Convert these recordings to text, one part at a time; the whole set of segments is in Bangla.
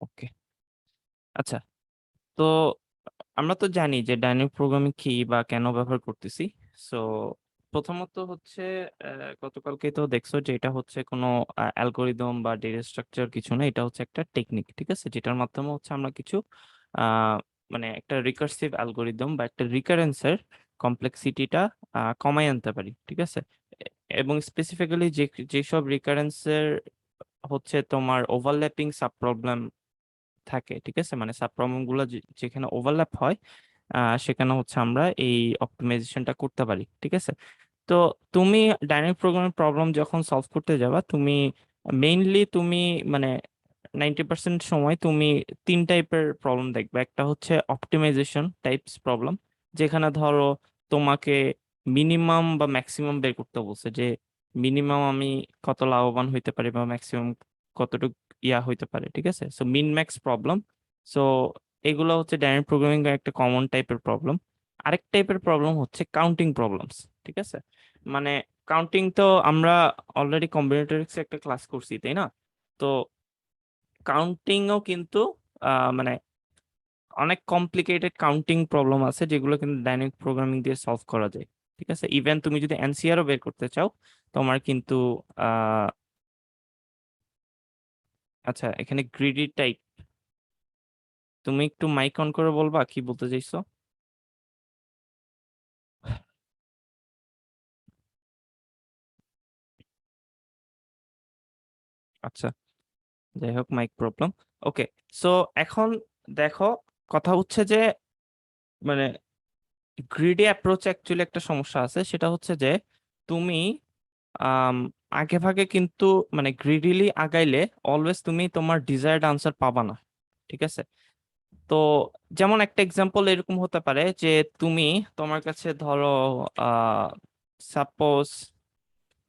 ওকে, আচ্ছা। তো আমরা তো জানি যে ডাইনামিক প্রোগ্রামিং কি বা কেন ব্যবহার করতেছি। সো প্রথমত হচ্ছে গতকালকে তো দেখছো যে এটা হচ্ছে কোনো অ্যালগোরিদম বা ডেটা স্ট্রাকচার কিছু না, এটা হচ্ছে একটা টেকনিক, ঠিক আছে, যেটার মাধ্যমে হচ্ছে আমরা কিছু আহ, মানে একটা রিকার্সিভ অ্যালগোরিদম বা একটা রিকারেন্সের কমপ্লেক্সিটিটা কমাই আনতে পারি, ঠিক আছে। এবং স্পেসিফিক্যালি যেসব রিকারেন্সের হচ্ছে তোমার ওভারল্যাপিং সাব প্রবলেম থাকে, ঠিক আছে, মানে সাব প্রবলেম গুলো যেখানে ওভারল্যাপ হয় সেখানে হচ্ছে আমরা এই অপটিমাইজেশনটা করতে পারি, ঠিক আছে। তো তুমি ডাইনামিক প্রোগ্রামিং প্রবলেম যখন সলভ করতে যাবা, তুমি মেইনলি তুমি মানে 90% সময় তুমি তিন টাইপের প্রবলেম দেখবে। একটা হচ্ছে অপটিমাইজেশন টাইপস প্রবলেম, যেখানে ধরো তোমাকে মিনিমাম বা ম্যাক্সিমাম বের করতে বলছে, যে মিনিমাম আমি কত লাভবান হইতে পারি বা ম্যাক্সিমাম কতটুকু হইতে পারে, ঠিক আছে। সো মিন ম্যাক্স প্রবলেম। সো এগুলো হচ্ছে ডাইনামিক প্রোগ্রামিং এর একটা কমন টাইপের প্রবলেম। আরেক টাইপের প্রবলেম হচ্ছে কাউন্টিং প্রবলেমস, ঠিক আছে। মানে কাউন্টিং তো আমরা অলরেডি কম্বিনেটরিক্স একটা ক্লাস করছি, তাই না? তো কাউন্টিংও কিন্তু মানে অনেক কমপ্লিকেটেড কাউন্টিং প্রবলেম আছে যেগুলো কিন্তু ডাইনামিক প্রোগ্রামিং দিয়ে সলভ করা যায়, ঠিক আছে। ইভেন তুমি যদি এনসিআরও বের করতে চাও, তোমার কিন্তু আহ আচ্ছা, এখানে গ্রিডি টাইপ, তুমি একটু মাইক অন করে বলবা কি বলতে চাইছো? আচ্ছা, যাই হোক, মাইক প্রবলেম। ওকে, সো এখন দেখো, কথা হচ্ছে যে মানে গ্রিডি অ্যাপ্রোচ অ্যাকচুয়ালি একটা সমস্যা আছে, সেটা হচ্ছে যে তুমি আম, আগে ভাগে কিন্তু মানে গ্রিডিলি আগাইলে অলওয়েজ তুমি তোমার ডিজায়ার্ড আনসার পাবা না, ঠিক আছে। তো যেমন একটা এক্সাম্পল এরকম হতে পারে যে তুমি তোমার কাছে ধরো আহ সাপোজ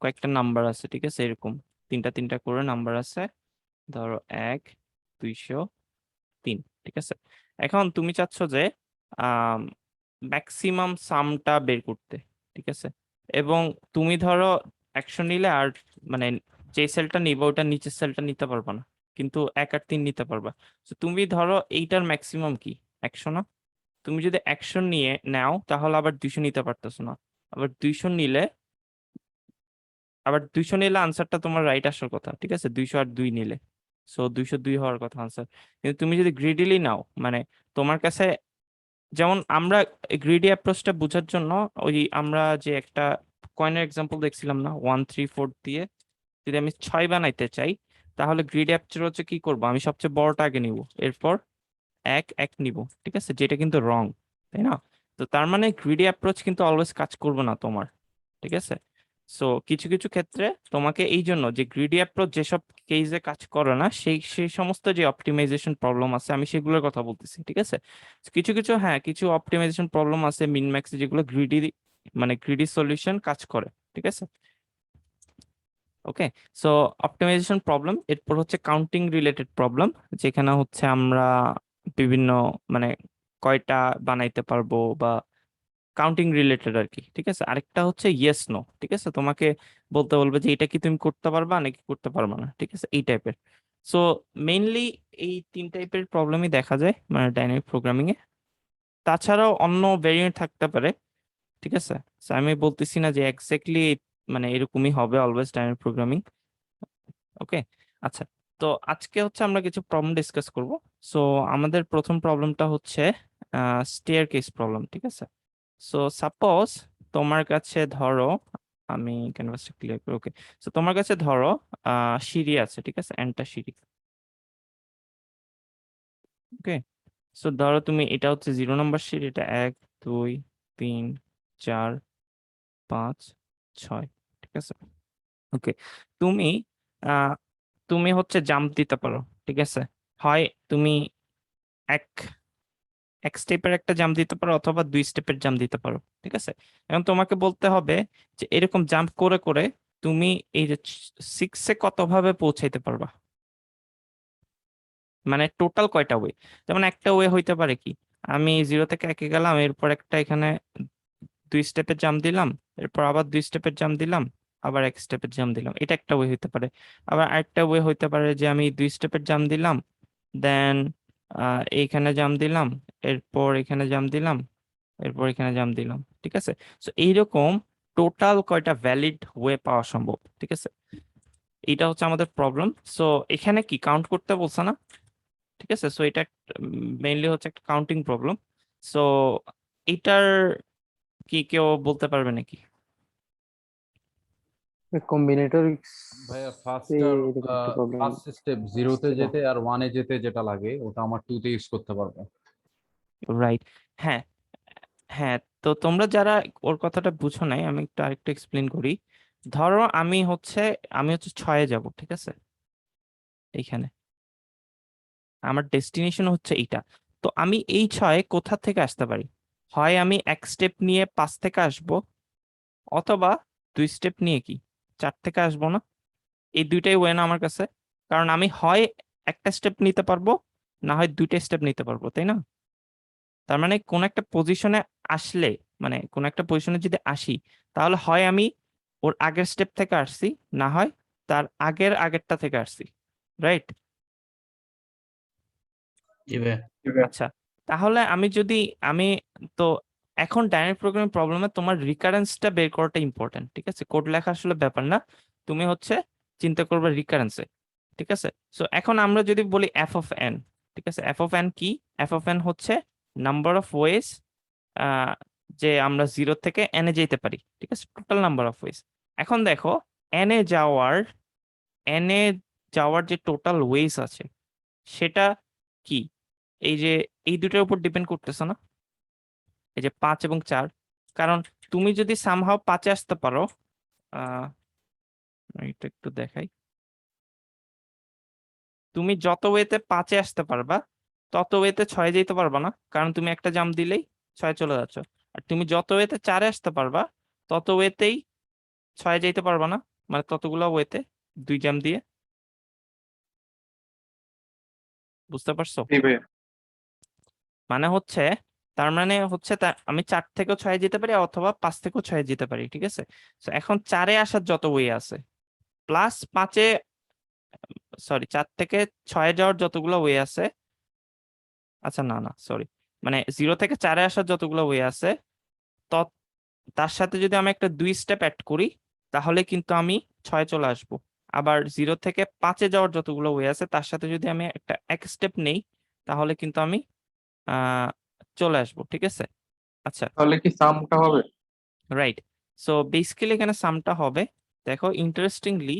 কয়েকটা নাম্বার আছে, ঠিক আছে, এরকম তিনটা তিনটা করে নাম্বার আছে, ধরো 1, 203, ঠিক আছে। এখন তুমি চাচ্ছ যে ম্যাক্সিমাম সামটা বের করতে, ঠিক আছে। এবং তুমি ধরো অ্যাকশন নিলে আর মানে যে সেলটা নিবে ওটা নিচের সেলটা নিতে পারবা না, কিন্তু 1 আর 3 নিতে পারবা। তো তুমি ধরো এইটার ম্যাক্সিমাম কি 100 না? তুমি যদি অ্যাকশন নিয়ে নাও তাহলে আবার 200 নিতে পারতেছো না। আবার 200 নিলে আনসারটা তোমার রাইট আসার কথা, ঠিক আছে, 202 নিলে। সো 202 হওয়ার কথা আনসার। কিন্তু তুমি যদি গ্রিডিলি নাও, মানে তোমার কাছে, যেমন আমরা গ্রিডি অ্যাপ্রোচটা বোঝার জন্য ওই আমরা যে একটা কয়েনের এক্সাম্পল দেখছিলাম না, 1, 3, 4 দিয়ে যদি আমি 6 বানাইতে চাই, তাহলে গ্রিডি অ্যাপ্রোচ হচ্ছে কি করবো, আমি সবচেয়ে বড়টা আগে নিব, এরপর এক এক নিব, ঠিক আছে, যেটা কিন্তু রং, তাই না? তো তার মানে গ্রিডি অ্যাপ্রোচ কিন্তু অলওয়েজ কাজ করবে না তোমার, ঠিক আছে। সো কিছু কিছু ক্ষেত্রে তোমাকে এই জন্য যে গ্রিডি অ্যাপ্রোচ যেসব কেসে কাজ করে না, সেই সেই সমস্ত যে অপটিমাইজেশন প্রবলেম আছে আমি সেগুলোর কথা বলতেছি, ঠিক আছে। কিছু কিছু, হ্যাঁ, কিছু অপটিমাইজেশন প্রবলেম আছে মিনম্যাক্স যেগুলো গ্রিডি মানে গ্রিডি সলিউশন কাজ করে, ঠিক আছে। ওকে, সো অপটিমাইজেশন প্রবলেম, এরপর হচ্ছে কাউন্টিং রিলেটেড প্রবলেম, যেখানে হচ্ছে আমরা বিভিন্ন মানে কয়টা বানাইতে পারবো বা কাউন্টিং রিলেটেড আর কি, ঠিক আছে। আরেকটা হচ্ছে ইয়েস নো, ঠিক আছে, তোমাকে বলতে বলবে যে এটা কি তুমি করতে পারবা নাকি করতে পারবা না, ঠিক আছে, এই টাইপের। সো মেইনলি এই তিন টাইপের প্রবলেমই দেখা যায় মানে ডাইনামিক প্রোগ্রামিং এ। তাছাড়াও অন্য ভেরিয়েন্ট থাকতে পারে, ঠিক আছে। So আমি বলতেছি না যে এক্স্যাক্টলি মানে এরকমই হবে অলওয়েজ ডাইনামিক প্রোগ্রামিং। ওকে, আচ্ছা। তো আজকে হচ্ছে আমরা কিছু প্রবলেম ডিসকাস করব। সো আমাদের প্রথম প্রবলেমটা হচ্ছে স্টেয়ার কেস প্রবলেম, ঠিক আছে। সো সাপোজ তোমার কাছে ধরো, আমি ক্যানভাসটা ক্লিয়ার করি, ওকে। সো তোমার কাছে ধরো সিঁড়ি আছে, ঠিক আছে, এন্টা সিঁড়ি, ওকে। সো ধরো তুমি, এটা হচ্ছে 0 নম্বর সিঁড়ি, এটা 1, 2, 3, 4, 5, 6, ঠিক আছে। ওকে, তুমি আহ তুমি হচ্ছে জাম্প দিতে পারো, ঠিক আছে। হয় তুমি এক এক স্টেপের একটা জাম্প দিতে পারো অথবা 2 স্টেপের জাম্প দিতে পারো, ঠিক আছে। এখন তোমাকে বলতে হবে যে এরকম জাম্প করে করে তুমি এই যে 6-এ কত ভাবে পৌঁছাইতে পারবা, মানে টোটাল কয়টা ওয়ে। যেমন একটা ওয়ে হইতে পারে কি, আমি 0 থেকে 1-এ গেলাম, এরপর একটা এখানে 2 স্টেপের জাম্প দিলাম, এরপর আবার 2 স্টেপের জাম্প দিলাম, আবার 1 স্টেপের জাম্প দিলাম, এটা একটা ওয়ে হইতে পারে। আবার আরেকটা ওয়ে হইতে পারে যে আমি 2 স্টেপের জাম্প দিলাম, দেন এইখানে জাম দিলাম, এরপর এখানে জাম দিলাম, এরপর এখানে জাম দিলাম, ঠিক আছে। সো এইরকম টোটাল কয়টা ভ্যালিড ওয়ে পাওয়া সম্ভব, ঠিক আছে, এইটা হচ্ছে আমাদের প্রবলেম। সো এখানে কি কাউন্ট করতে বলছে না, ঠিক আছে। সো এটা মেইনলি হচ্ছে একটা কাউন্টিং প্রবলেম। সো এটার কি কেউ বলতে পারবে নাকি? কম্বিনেটরিক্স ভাইয়া ফার্স্ট এ আর এরকম একটা প্রবলেম ফার্স্ট স্টেপ জিরোতে আসছিল। যেতে আর ওয়ানে যেতে যেটা লাগে ওটা আমার টুতে ইউজ করতে পারবো। রাইট, হ্যাঁ হ্যাঁ। তো তোমরা যারা ওর কথাটা বুঝো নাই, আমি একটু আরেকটু এক্সপ্লেন করি। ধরো আমি হচ্ছে 6-এ যাব, ঠিক আছে, এইখানে আমার ডেস্টিনেশন হচ্ছে এইটা। তো আমি এই 6 কোথা থেকে আসতে পারি? হয় আমি এক স্টেপ নিয়ে 5 থেকে আসবো, অথবা 2 স্টেপ নিয়ে কি 4 থেকে আসবো না? এই দুইটাই ওয়ে না আমার কাছে, কারণ আমি হয় একটা স্টেপ নিতে পারবো, না হয় দুইটা স্টেপ নিতে পারবো, তাই না? তার মানে কোন একটা পজিশনে আসলে, মানে কোন একটা পজিশনে যদি আসি, তাহলে হয় আমি ওর আগের স্টেপ থেকে আসছি, না হয় তার আগের আগেরটা থেকে আসছি, রাইট? জি ভাই। আচ্ছা, তাহলে আমি তো এখন ডাইনামিক প্রোগ্রামিং প্রবলেমে তোমার রিকারেন্সটা বের করাটা ইম্পর্টেন্ট, ঠিক আছে। কোড লেখা আসলে ব্যাপার না, তুমি হচ্ছে চিন্তা করবে রিকারেন্সে, ঠিক আছে। সো এখন আমরা যদি বলি এফ অফ এন, ঠিক আছে, এফ অফ এন কি? এফ অফ এন হচ্ছে নাম্বার অফ ওয়েজ যে আমরা 0 থেকে এনে যেতে পারি, ঠিক আছে, টোটাল নাম্বার অফ ওয়েজ। এখন দেখো, এনে যাওয়ার এনে যাওয়ার যে টোটাল ওয়েজ আছে সেটা কি? এই যে এই দুটোর উপর ডিপেন্ড করতেছে না, এই যে 5 এবং 4। কারণ তুমি যদি সামহাও 5-এ আসতে পারো, আহ এটা একটু দেখাই, তুমি যত ওয়েতে 5-এ আসতে পারবা তত ওয়েতে 6-এ যেতে পারবা না, কারণ তুমি একটা জাম্প দিলেই 6-এ চলে যাচ্ছ। আর তুমি যত ওয়েতে 4-এ আসতে পারবা তত ওয়েতেই 6-এ যেতে পারবা না, মানে ততগুলো ওয়েতে 2 জাম্প দিয়ে। বুঝতে পারছো? মানে হচ্ছে, তার মানে হচ্ছে আমি 4 থেকেও 6-এ যেতে পারি, অথবা 5 থেকেও 6-এ যেতে পারি, ঠিক আছে। তো এখন 4-এ আসার যত ওয়ে আছে, প্লাস 5-এ, সরি, 4 থেকে 6-এ যাওয়ার যতগুলো ওয়ে আছে, আচ্ছা না না সরি, মানে 0 থেকে 4-এ আসার যতগুলো ওয়ে আছে, তত তার সাথে যদি আমি একটা 2 স্টেপ অ্যাড করি, তাহলে কিন্তু আমি 6-এ চলে আসবো। আবার 0 থেকে 5-এ যাওয়ার যতগুলো ওয়ে আছে তার সাথে যদি আমি একটা এক স্টেপ নেই, তাহলে কিন্তু আমি আহ চলে আসবো, ঠিক আছে। আচ্ছা, তাহলে কি সামটা হবে? রাইট। সো বেসিক্যালি এখানে সামটা হবে, দেখো ইন্টারেস্টিংলি,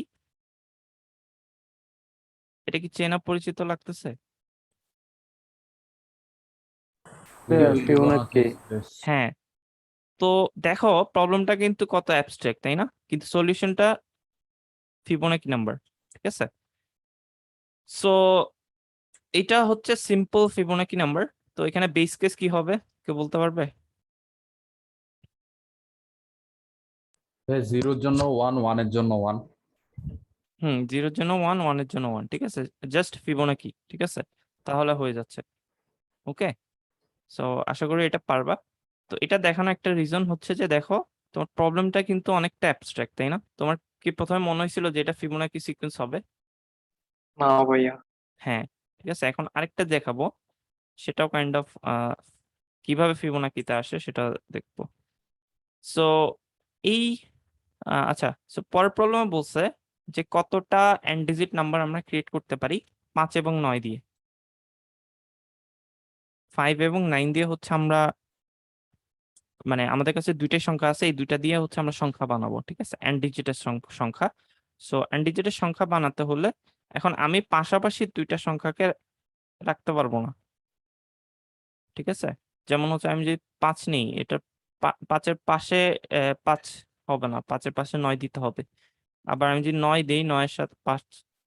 এটা কি চেনা পরিচিত লাগতেছে? ফিবোনাক্কি। হ্যাঁ। তো দেখো প্রবলেমটা কিন্তু কত অ্যাবস্ট্রাক্ট, তাই না? কিন্তু সলিউশনটা ফিবোনাকি নাম্বার, ঠিক আছে। সো এটা হচ্ছে সিম্পল ফিবোনাকি নাম্বার। তো এখানে বেস কেস কি হবে কেউ বলতে পারবে? জিরোর জন্য ওয়ান, ওয়ানের জন্য ওয়ান। 0-এর জন্য 1, 1-এর জন্য 1, ঠিক আছে, জাস্ট ফিবোনাকি, ঠিক আছে, তাহলে হয়ে যাচ্ছে। ওকে, সো আশা করি এটা পারবা। তো এটা দেখানো একটা রিজন হচ্ছে যে দেখো, তোমার প্রবলেমটা কিন্তু অনেকটা অ্যাবস্ট্রাক্ট, তাই না? তোমার কি প্রথমে মনে হয়েছিল যে এটা ফিবোনাকি সিকোয়েন্স হবে? না ভাইয়া। হ্যাঁ, ঠিক আছে। এখন আরেকটা দেখাবো, সেটাও কাইন্ড অফ কিভাবে ফিবোনাকিতে আসে সেটা দেখবো। সো এই আচ্ছা, সো পরের প্রবলেমে বলছে যে কতটা এন ডিজিট নাম্বার আমরা ক্রিয়েট করতে পারি 5 এবং 9 দিয়ে। 5 এবং 9 দিয়ে হচ্ছে আমরা, মানে আমাদের কাছে দুইটাই সংখ্যা আছে, এই দুইটা দিয়ে হচ্ছে আমরা সংখ্যা বানাবো, ঠিক আছে, এন ডিজিটের সংখ্যা। সো এন ডিজিটের সংখ্যা বানাতে হলে এখন আমি পাশাপাশি দুইটা সংখ্যাকে রাখতে পারবো না, ঠিক আছে। যেমন হচ্ছে আমি যদি 5 নেই, এটা 5-এর পাশে 5 হবে না, 5-এর পাশে 9 দিতে হবে। আবার আমি যদি 9 দেই, 9-এর সাথে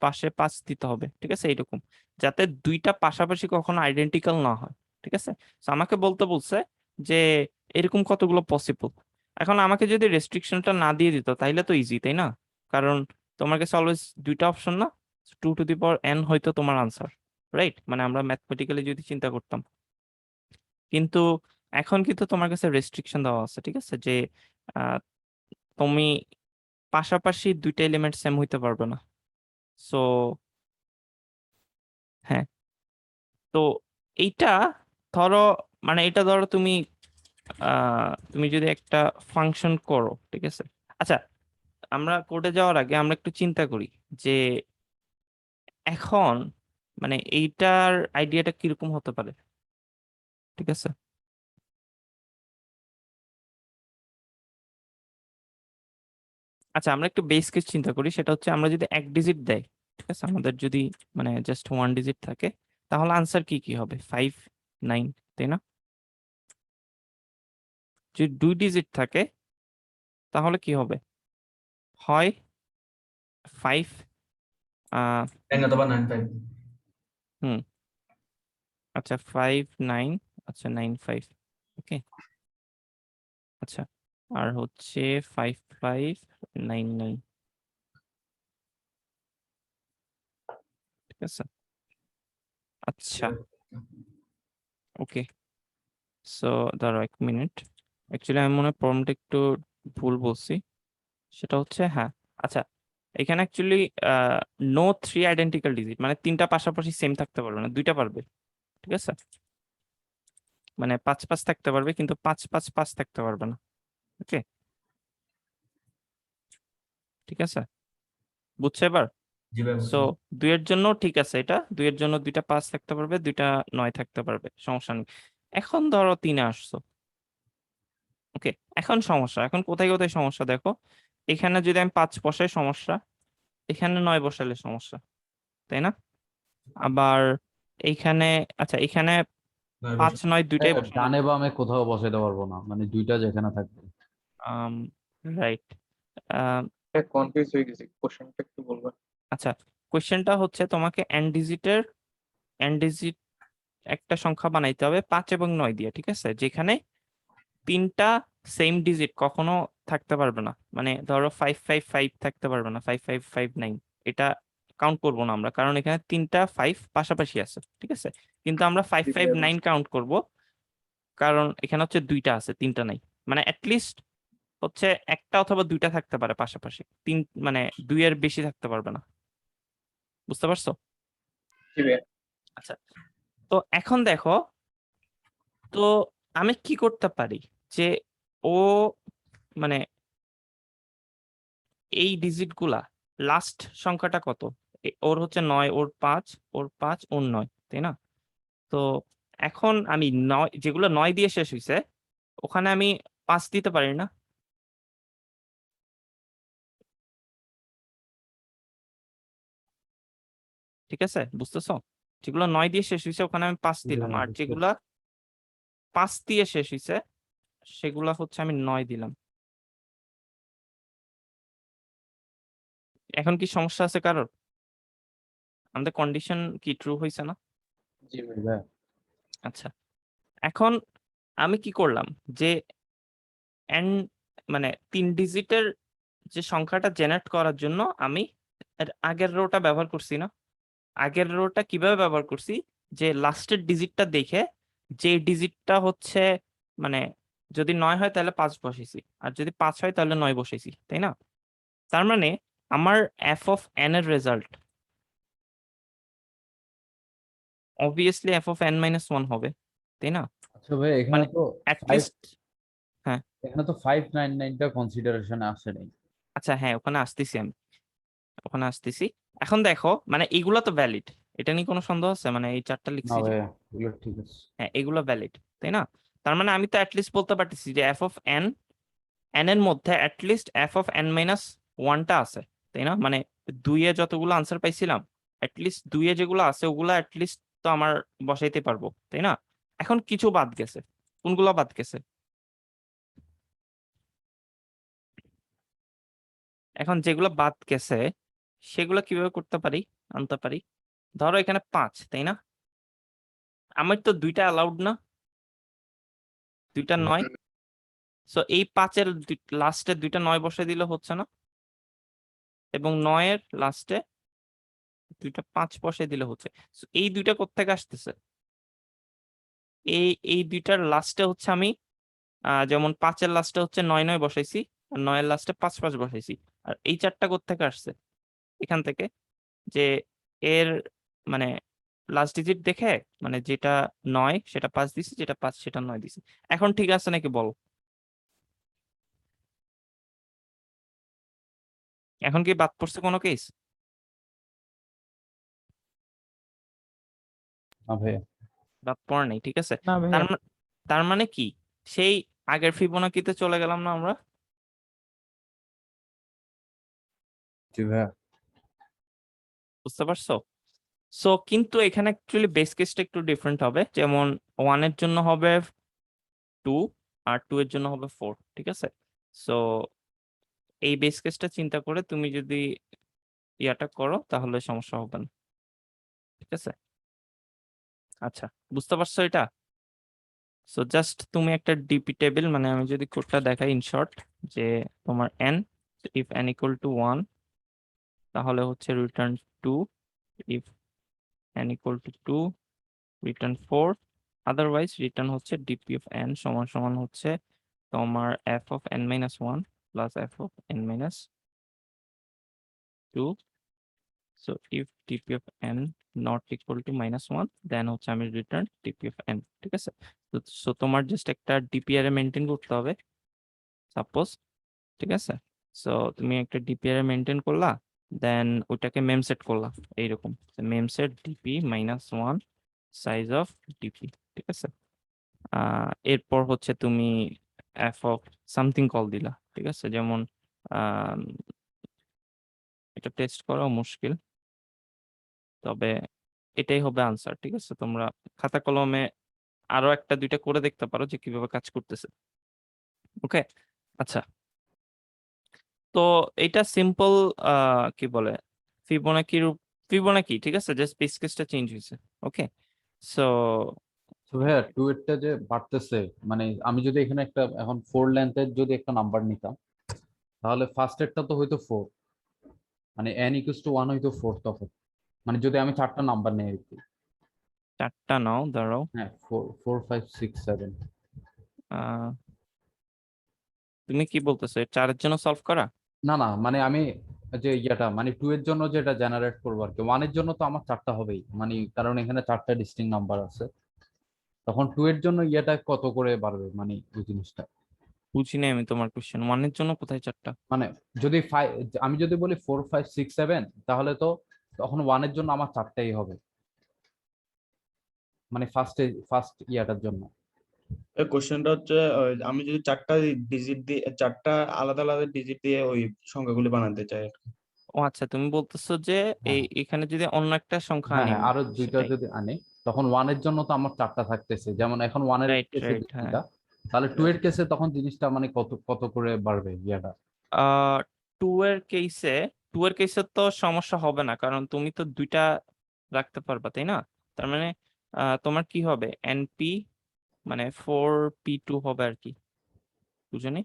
পাশে 5 দিতে হবে, ঠিক আছে, এইরকম, যাতে দুইটা পাশাপাশি কখনো আইডেন্টিক্যাল না হয়, ঠিক আছে। তো আমাকে বলতে বলছে যে এরকম কতগুলো পসিবল। এখন আমাকে যদি রেস্ট্রিকশনটা না দিয়ে দিত তাইলে তো ইজি, তাই না? কারণ তোমার কাছে অলওয়েজ দুইটা অপশন না, 2n হয়তো তোমার আনসার, রাইট? মানে আমরা ম্যাথমেটিক্যালি যদি চিন্তা করতাম, কিন্তু এখন কিন্তু তোমার কাছে রেস্ট্রিকশন দেওয়া আছে, ঠিক আছে, যে আহ, তুমি পাশাপাশি দুইটা এলিমেন্ট সেম হইতে পারবে না। সো হ্যাঁ, তো এইটা ধরো এটা ধরো তুমি তুমি যদি একটা ফাংশন করো, ঠিক আছে? আচ্ছা, আমরা কোডে যাওয়ার আগে আমরা একটু চিন্তা করি যে এখন এইটার আইডিয়াটা কিরকম হতে পারে, ঠিক আছে? আচ্ছা, আমরা একটু বেস কেস চিন্তা করি, সেটা হচ্ছে আমরা যদি এক ডিজিট দেয়, ঠিক আছে, আমাদের যদি জাস্ট ওয়ান ডিজিট থাকে, তাহলে আনসার কি কি হবে? 5, 9, তাই না? যদি দুই ডিজিট থাকে তাহলে কি হবে? হয় 5 10 অথবা 9 5 হুম আচ্ছা 5, 9, আচ্ছা 9, 5, ওকে। আচ্ছা, আর হচ্ছে 5, 5, 9, 9, ঠিক আছে। আচ্ছা, ওকে। সো ধরো 1 মিনিট, অ্যাকচুয়ালি আমি মনে হয় প্রবলেমটা একটু ভুল বলছি। সেটা হচ্ছে, হ্যাঁ, আচ্ছা, এখানে অ্যাকচুয়ালি নো 3 আইডেন্টিক্যাল ডিজিট, তিনটা পাশাপাশি সেম থাকতে পারবে না, দুইটা পারবে, ঠিক আছে? 5, 5 থাকতে পারবে, কিন্তু 5, 5, 5 থাকতে পারবে না, ওকে, ঠিক আছে, বুঝছো এবার? জি ভাই সো বুঝছি। দুইয়ের জন্য ঠিক আছে, এটা দুইয়ের জন্য দুইটা 5 থাকতে পারবে, দুইটা 9 থাকতে পারবে, সমস্যা নেই। এখন ধরো 3-এ আসছো, ওকে। এখন সমস্যা, এখন কোথায় কোথায় সমস্যা দেখো। এখানে যদি আমি 5 বসাই সমস্যা, এখানে 9 বসালে সমস্যা, তাই না? আবার এইখানে, আচ্ছা, এখানে 5, 9 দুইটাই বসানো, ডানে বামে কোথাও বসাইতে পারবো না, মানে দুইটা যেখানে থাকবে। রাইট। কনফিউজ হয়ে গেছি, কোশ্চেনটা একটু বলবেন? আচ্ছা, কোয়েশ্চেনটা হচ্ছে তোমাকে এন ডিজিট একটা সংখ্যা বানাইতে হবে 5 এবং 9 দিয়ে, ঠিক আছে, যেখানে তিনটা সেম ডিজিট কখনো থাকতে পারবে না। ধরো 5, 5, 5 থাকতে পারবে না, 5, 5, 5, 9, এটা কাউন্ট করবো না আমরা, কারণ এখানে তিনটা 5 পাশাপাশি আছে, ঠিক আছে। কিন্তু আমরা 5, জি 5, ভাইয়া 9 বুঝছি। কাউন্ট করব, কারণ এখানে হচ্ছে দুইটা আছে, তিনটা নাই। অ্যাটলিস্ট হচ্ছে একটা অথবা দুইটা থাকতে পারে পাশাপাশি, তিন দুইয়ের বেশি থাকতে পারবে না, বুঝতে পারছো? জি ভাইয়া। আচ্ছা, তো এখন দেখো, তো আমি কি করতে পারি যে ও মানে এই ডিজিট গুলা লাস্ট সংখ্যাটা কত? ওর হচ্ছে 9, ওর 5, ওর 5, ওর 9, তাই না? তো এখন আমি 9, যেগুলো 9 দিয়ে শেষ হয়েছে, ওখানে আমি 5 দিতে পারি না? ঠিক আছে, বুঝতেছো? যেগুলো 9 দিয়ে শেষ হয়েছে ওখানে আমি 5 জি দিলাম, ভাই, আর বুঝতে যেগুলা পারছি। 5 দিয়ে শেষ হয়েছে সেগুলা হচ্ছে আমি 9 দিলাম। এখন কি সমস্যা আছে কারোর? আমাদের কন্ডিশন কি ট্রু হয়েছে না? জি জি ভাইয়া। ভাই। আচ্ছা, এখন আমি কি করলাম যে এন 3 ডিজিটের যে সংখ্যাটা জেনারেট করার জন্য আমি এর আগের রোটা ব্যবহার করছি না? আগের রোটা কিভাবে ব্যবহার করছি, যে লাস্টের ডিজিটটা দেখে, যে ডিজিটটা হচ্ছে মানে যদি 9 হয় তাহলে 5 বসাইছি, আর যদি 5 হয় তাহলে 9 বসাইছি, তাই না? তার আমার এফ অফ এন এর result obviously F of N minus 1 হবে, তাই না? আচ্ছা ভাই, মানে ফাইভ অ্যাটলিস্ট, হ্যাঁ, এখানে তো 599টা কনসিডারেশন আসে নাই। আচ্ছা, হ্যাঁ, ওখানে আসতেছি আমি, ওখানে আসতেছি। এখন দেখো, এইগুলা তো ভ্যালিড, এটা নিয়ে কোনো সন্দেহ আছে? এই চারটা না লিখছি যে, ভাই, এগুলো ঠিক আছে। হ্যাঁ, এগুলো ভ্যালিড, তাই না? তার আমি তো অ্যাটলিস্ট বলতে পারতেছি যে এফ অফ এন, এন এর মধ্যে at least F of N minus ওয়ানটা আছে, তাই না? দুইয়ে যতগুলো আনসার পাইছিলাম, অ্যাটলিস্ট দুইয়ে যেগুলো আছে ওগুলো অ্যাটলিস্ট তো আমার বসাইতে পারবো, তাই না? এখন কিছু বাদ গেছে, কোনগুলো বাদ গেছে? এখন যেগুলো বাদ গেছে সেগুলো কিভাবে করতে পারি, আনতে পারি? ধরো এখানে 5, তাই না? আমার তো দুইটা অ্যালাউড না, দুইটা 9। সো এই 5-এর লাস্টে দুইটা 9 বসাই দিলে হচ্ছে না, এবং 9-এর লাস্টে দুইটা 5 বসাই দিলে হচ্ছে। So এই দুইটা কোত্থেকে আসতেছে? এই দুইটার লাস্টে হচ্ছে আমি যেমন 5-এর লাস্টে হচ্ছে 9, 9 বসাইছি, আর 9-এর লাস্টে 5, 5 বসাইছি। আর এই চারটা কোত্থেকে আসছে? এখান থেকে, যে এর মানে লাস্ট ডিজিট দেখে মানে যেটা 9 সেটা 5 দিছি, যেটা 5 সেটা 9 দিছি। এখন ঠিক আছে নাকি বল? এখন কি বাদ পড়ছে কোনো কেস? না ভাইয়া, বাদ পড়ে নাই, ঠিক আছে। না তার ভাইয়া মা- তার মানে কি সেই আগের ফিবোনাকিতে চলে গেলাম না আমরা? জি ভাইয়া। বুঝতে পারছো? সো কিন্তু এখানে অ্যাকচুয়ালি বেস কেসটা একটু ডিফারেন্ট হবে, যেমন 1 এর জন্য হবে 2 আর 2 এর জন্য হবে 4, ঠিক আছে। সো এই বেস কেসটা চিন্তা করে তুমি যদি ইয়াটা করো তাহলে সমস্যা হবে না, ঠিক আছে। আচ্ছা, বুঝতে পারছো এটা? সো জাস্ট তুমি একটা ডিপি টেবিল, মানে আমি যদি কোডটা দেখাই ইন শর্ট, যে তোমার n if n equal to 1 তাহলে হচ্ছে return 2, if n equal to 2 return 4, otherwise return হচ্ছে ডিপি অফ n সমান সমান হচ্ছে তোমার f of n minus 1 plus f of n minus 2. So if dp of n not equal to -1, then হচ্ছে আমি রিটার্ন dp of n, ঠিক আছে। সো তোমার জাস্ট একটা ডিপিআর এ মেনটেন করতে হবে সাপোজ, ঠিক আছে। সো তুমি একটা ডিপিআর এ মেনটেন করলা, দেন ওটাকে মেম সেট করলা এইরকম, ma'am set DP -1 size of DP, ঠিক আছে। এরপর হচ্ছে তুমি এফ অফ সামথিং কল দিলা, ঠিক আছে। যেমন আহ এটা টেস্ট করা মুশকিল, তবে এটাই হবে আনসার, ঠিক আছে। তোমরা খাতা কলমে আরো একটা দুইটা করে দেখতে পারো যে কিভাবে কাজ করতেছে। ওকে, আচ্ছা। তো এটা সিম্পল কি বলে ফিবোনাকি, ঠিক আছে, জাস্ট বেস কেসটা চেঞ্জ হয়েছে। ওকে, সো তো ভাইয়া 2 এরটা যে বাড়তেছে, মানে আমি যদি এখানে একটা এখন 4 লেন্থের যদি একটা নাম্বার নিতাম, তাহলে ফার্স্ট এরটা তো হয়তো 4, মানে n ইকুয়ালস টু 1 হয়তো 4 তখন, মানে যদি আমি 4টা নাম্বার নেই আর কি। চারটা নাও, দাঁড়াও। হ্যাঁ, 4 4 5 6 7। আহ, তুমি কি বলতেছো, এর চারের জন্য সলভ করা? না না, মানে আমি যে ইয়াটা মানে 2 এর জন্য যেটা জেনারেট করবো আর কি, 1 এর জন্য তো আমার 4টা হবেই, মানে কারণ এখানে 4টা ডিস্টিংক্ট নাম্বার আছে। তখন 2 এর জন্য ইয়াটা কত করে বাড়বে, মানে ওই জিনিসটা। বুঝি নাই আমি তোমার কোশ্চেন, ওয়ানের জন্য কোথায় চারটা? মানে যদি আমি যদি বলি 4 5 6 7, তাহলে তো তখন 1 এর জন্য আমার 4টাই হবে, মানে ফার্স্ট ইয়াটার জন্য। এই কোশ্চেনটা হচ্ছে আমি যদি চারটা ডিজিট দিয়ে চারটা আলাদা আলাদা ডিজিট দিয়ে ওই সংখ্যাগুলি বানাতে চাই আর কি। ও আচ্ছা, তুমি বলতেছো যে হ্যাঁ এখানে যদি অন্য একটা সংখ্যা হ্যাঁ আনি হ্যাঁ, আমি, আরো দুইটা সেটাই। যদি আনে, তখন 1 এর জন্য তো আমার 4টা থাকতেছে, যেমন এখন 1 এর রাইট কেসে রাইট, হ্যাঁ। দুইটা, তাহলে 2 এর কেসে তখন জিনিসটা মানে কত কত করে বাড়বে ইয়াটা। আহ টু এর কেসে তো সমস্যা হবে না, কারণ তুমি তো দুইটা রাখতে পারবা, তাই না? তার মানে তোমার কি হবে, এনপি মানে 4p2 হবে আর কি, বুঝনি?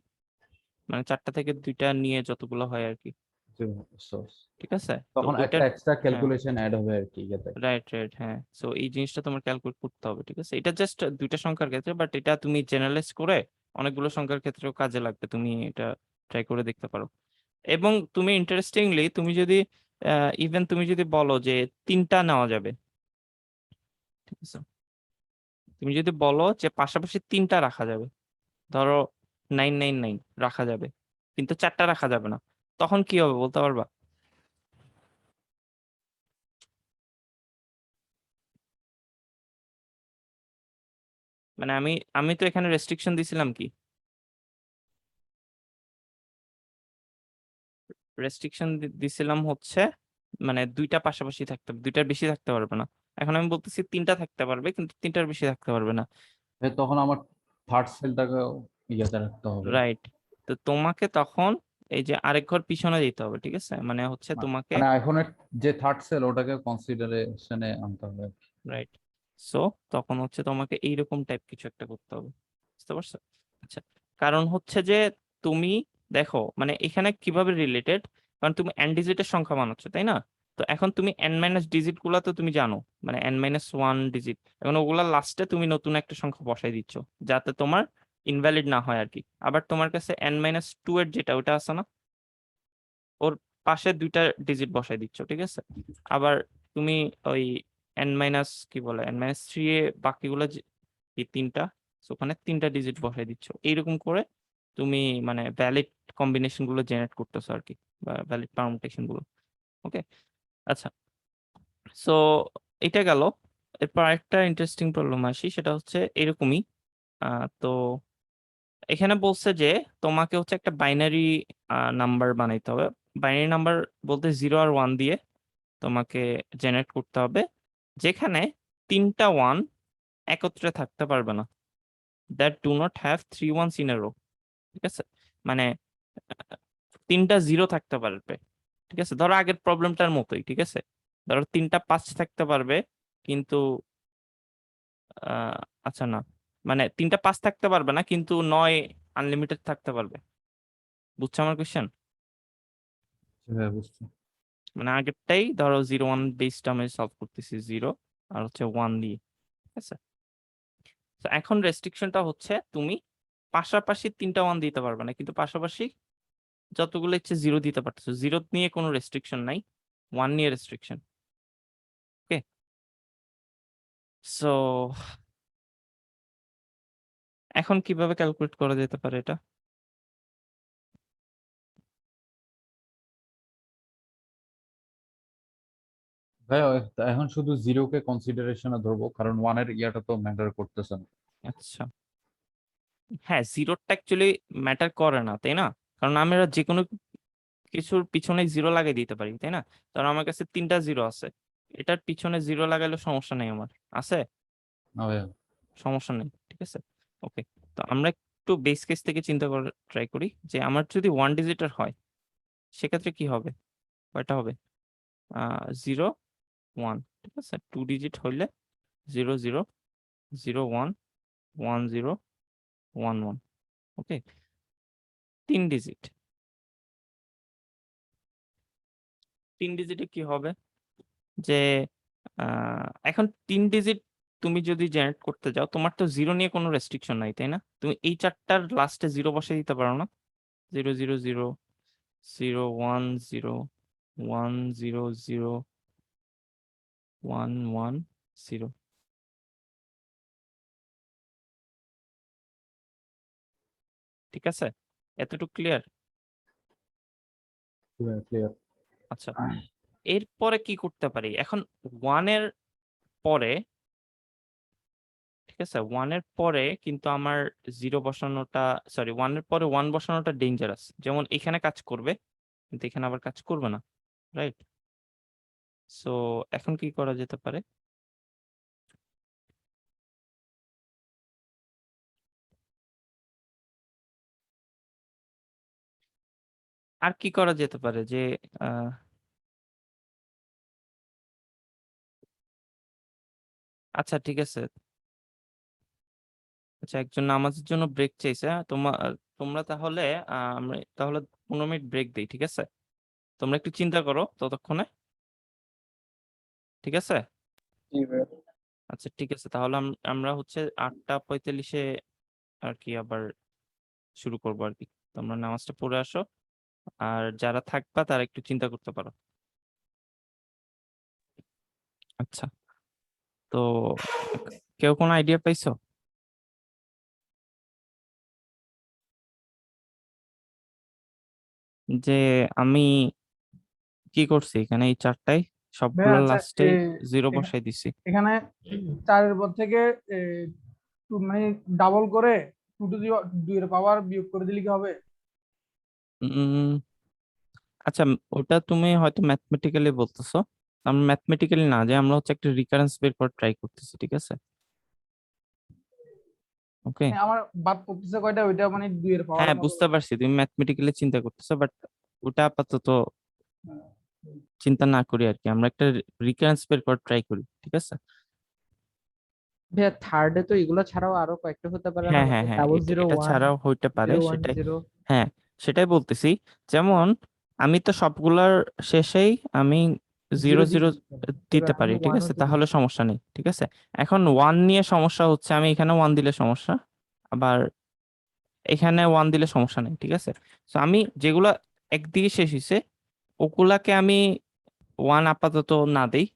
মানে চারটা থেকে দুইটা নিয়ে যতগুলো হয় আর কি, So, ঠিক আছে। তো তখন একটা ওইটার, এক্সট্রা হ্যাঁ, ক্যালকুলেশন অ্যাড হবে আর কি ইয়াতে। রাইট রাইট, হ্যাঁ। সো এই জিনিসটা তোমার ক্যালকুলেট করতে হবে, ঠিক আছে। এটা জাস্ট দুইটা সংখ্যার ক্ষেত্রে, বাট এটা তুমি জেনারেলাইজ করে অনেকগুলো সংখ্যার ক্ষেত্রেও কাজে লাগবে, তুমি এটা ট্রাই করে দেখতে পারো। এবং তুমি ইন্টারেস্টিংলি তুমি যদি ইভেন তুমি যদি বলো যে তিনটা নেওয়া যাবে, ঠিক আছে, তুমি যদি বলো যে পাশাপাশি তিনটা রাখা যাবে, ধরো 999 রাখা যাবে, কিন্তু চারটা রাখা যাবে না, তখন কি হবে বলতে পারবা? মানে আমি আমি তো এখানে রেস্ট্রিকশন দিছিলাম কি, রেস্ট্রিকশন দিছিলাম হচ্ছে মানে দুইটা পাশাপাশি থাকতে হবে, দুইটার বেশি থাকতে পারবে না। এখন আমি বলতেছি তিনটা থাকতে পারবে কিন্তু তিনটার বেশি থাকতে পারবে না। তখন আমার থার্ড সেলটাকে ইয়াতে রাখতে হবে। রাইট, তো তোমাকে তখন এই যে আরেক ঘর পিছনে যেতে হবে, ঠিক আছে, মানে হচ্ছে তোমাকে, মানে আইফোনের যে থার্ড সেল ওটাকে কনসিডারেশনে আনতে হবে। রাইট। সো তখন হচ্ছে তোমাকে এইরকম টাইপ কিছু একটা করতে হবে, বুঝতে পারছো? আচ্ছা, কারণ হচ্ছে যে তুমি দেখো মানে এখানে কিভাবে রিলেটেড, কারণ তুমি এন ডিজিটের সংখ্যা বানাচ্ছো, তাই না? তো এখন তুমি এন মাইনাস ডিজিট গুলা তো তুমি জানো, মানে n-1 ডিজিট, এখন ওগুলা লাস্টে তুমি নতুন একটা সংখ্যা বসাই দিচ্ছ যাতে তোমার ইনভ্যালিড না হয় আর কি। আবার তোমার কাছে n-2 এর যেটা ওটা আছে না, ওর পাশে দুইটা ডিজিট বসাই দিচ্ছ, ঠিক আছে। আবার তুমি ওই n মাইনাস কি বলে n-3 এ বাকিগুলো এই তিনটা, so ওখানে তিনটা ডিজিট বসাই দিচ্ছ, এইরকম করে তুমি মানে ভ্যালিড কম্বিনেশন গুলো জেনারেট করতেছো আর কি, বা ভ্যালিড পারমুটেশন গুলো। ওকে, আচ্ছা, সো এটা গেল। এরপর আরেকটা ইন্টারেস্টিং প্রবলেম আসি, সেটা হচ্ছে এরকমই। তো এখানে বলছে যে তোমাকে হচ্ছে একটা বাইনারি নাম্বার বানাইতে হবে। বাইনারি নাম্বার বলতে 0 আর 1 দিয়ে তোমাকে জেনারেট করতে হবে, যেখানে তিনটা 1 একত্রে থাকতে পারবে না, that do not have 3 ones in a row. ঠিক আছে, মানে তিনটা 0 থাকতে পারবে। ঠিক আছে, ধরো আগের প্রবলেমটার মতোই। ঠিক আছে, ধরো তিনটা 5 থাকতে পারবে, কিন্তু আচ্ছা না, মানে তিনটা 5 থাকতে পারবে না, কিন্তু 9 আনলিমিটেড থাকতে পারবে। বুঝছো আমার কোশ্চেন? হ্যাঁ বুঝছি। মানে আগেরটাই ধরো 0 1 বেসটা আমি সলভ করতেছি, 0 আর হচ্ছে 1 দিয়ে। ঠিক আছে, তো এখন রেস্ট্রিকশনটা হচ্ছে তুমি পাশাপাশি তিনটা 1 দিতে পারবে না, কিন্তু পাশাপাশি যতগুলো ইচ্ছে 0 দিতে পারতেছো। 0 নিয়ে কোনো রেস্ট্রিকশন নাই, 1 নিয়ে রেস্ট্রিকশন। ওকে, সো এখন কিভাবে ক্যালকুলেট করা যেতে পারে এটা? ভাই এখন শুধু জিরোকে কনসিডারেশনে ধরবো, কারণ ওয়ানের ইয়াটা তো ম্যাটার করতেছে না। আচ্ছা, হ্যাঁ, জিরোটা অ্যাকচুয়ালি ম্যাটার করে না, তাই না? কারণ আমরা যে কোনো কিছুর পিছনে 0 লাগিয়ে দিতে পারি, তাই না? কারণ আমার কাছে তিনটা 0 আছে, এটার পিছনে 0 লাগাইলে সমস্যা নেই আমার, আছে না ভাই, সমস্যা নেই। ঠিক আছে, ওকে, তো আমরা একটু বেস কেস থেকে চিন্তা করে ট্রাই করি যে আমার যদি 1 ডিজিটের হয় সেক্ষেত্রে কি হবে, কয়টা হবে? 0 1। ঠিক আছে, 2 ডিজিট হইলে 0 0 0 1 1 0 1 1। ওকে, 3 ডিজিট, 3 ডিজিটে কি হবে যে এখন 3 ডিজিট তুমি যদি জেনারেট করতে যাও, তোমার তো 0 নিয়ে কোনো রেস্ট্রিকশন নাই, তাই না? তুমি এই চারটার লাস্টে 0 বসে দিতে পারো না? 0 0 0 0 1 0 1 0 0 1 1 0। ঠিক আছে, এতটুকু ক্লিয়ার? ক্লিয়ার। আচ্ছা, এরপরে কি করতে পারি এখন? 1 এর পরে, ঠিক আছে, 1 এর পরে কিন্তু আমার 0 বসানোটা, সরি 1 এর পরে 1 বসানোটা ডেঞ্জারাস। যেমন এখানে কাজ করবে, কিন্তু এখানে আবার কাজ করবে না, রাইট? সো এখন কি করা যেতে পারে? আর কি করা যেতে পারে যে আহ, আচ্ছা ঠিক আছে, আচ্ছা একজন নামাজের জন্য ব্রেক চাইছে, তোমরা তাহলে আমরা তাহলে 15 মিনিট ব্রেক দিই, ঠিক আছে? তোমরা একটু চিন্তা করো ততক্ষণে, ঠিক আছে? জি ভাইয়া। আচ্ছা ঠিক আছে, তাহলে আমরা হচ্ছে 8:45-এ আর কি আবার শুরু করবো আর কি। তোমরা নামাজটা পড়ে আসো, আর যারা থাকবা তারা একটু চিন্তা করতে পারো। আচ্ছা, তো কেউ কোনো আইডিয়া পাইছো? যে আমি কি করছি এখানে এই চারটায় সবগুলো আচ্ছা, লাস্টে 0 বসাই দিছি। এখানে 4-এর পর থেকে মানে ডাবল করে 2 এর পাওয়ার বিয়োগ করে দিলে কি হবে? উম আচ্ছা, ওটা তুমি হয়তো ম্যাথমেটিক্যালি বলতেছো, আমরা ম্যাথমেটিক্যালি না, যে আমরা হচ্ছে একটা রিকারেন্স বের করে ট্রাই করতেছি, ঠিক আছে? ওকে, মানে আমার বাদ পড়তেছে কয়টা, ওইটা মানে 2-এর পাওয়ার হ্যাঁ মতো। বুঝতে পারছি তুমি ম্যাথমেটিক্যালি চিন্তা করতেছো, বাট ওটা আপাতত চিন্তা না করি আর কি, আমরা একটা রিকারেন্স বের করে ট্রাই করি, ঠিক আছে? ভাইয়া থার্ডে তো এগুলো ছাড়াও আরো কয়েকটা হতে পারে না, হ্যাঁ হ্যাঁ মানে হ্যাঁ, ডাবল এটা জিরো এটা ওয়ান ছাড়াও হইতে পারে, 0 1 সেটাই। 0। হ্যাঁ, সেটাই বলতেছি। যেমন আমি তো সবগুলার শেষেই আমি 0 জিরো 0 এবার দিতে পারি, আমি ঠিক 1 আছে, হতে তাহলে সমস্যা নেই। ঠিক আছে, এখন 1 নিয়ে সমস্যা হচ্ছে, আমি এখানে 1 দিলে সমস্যা, আবার এখানে 1 দিলে সমস্যা নেই, ঠিক আছে? তো আমি যেগুলা একদিকে শেষ হয়েছে ওগুলাকে আমি 1 আপাতত না দেই,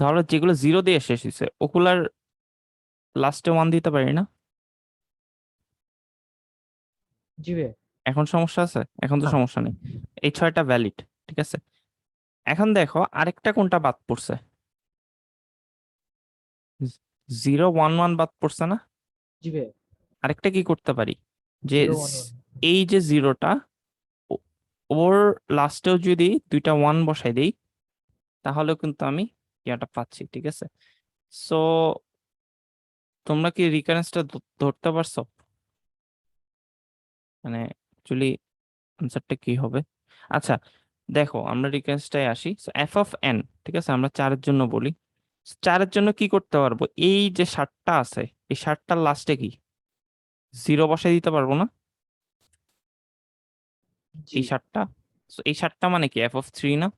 ধরো যেগুলো জিরো দিয়ে শেষ হয়েছে ওগুলার লাস্টে ওয়ান দিতে পারি না? জি ভাইয়া। এখন সমস্যা আছে? এখন তো না। সমস্যা নেই, এই 6টা ভ্যালিড, ঠিক আছে। এখন দেখো আরেকটা কোনটা বাদ পড়ছে, 011 বাদ পড়ছে না? জি ভাইয়া। আরেকটা কি করতে পারি, যে 011 এই যে জিরোটা ওর লাস্টেও যদি দুইটা ওয়ান বসাই দিই তাহলেও কিন্তু আমি ইয়াটা পাচ্ছি, ঠিক আছে। সো তোমরা কি রিকারেন্সটা ধরতে পারছো? মানে অ্যাকচুয়ালি আনসারটা কি হবে? আচ্ছা দেখো আমরা রিকারেন্সটায় আসি, এফ অফ এন, ঠিক আছে, আমরা 4-এর জন্য বলি। 4-এর জন্য কি করতে পারবো, এই যে 7টা আছে এই 7টার লাস্টে কি জিরো বসাই দিতে পারবো না? জি। এই 7টা, এই 7টা মানে কি এফ অফ 3 না?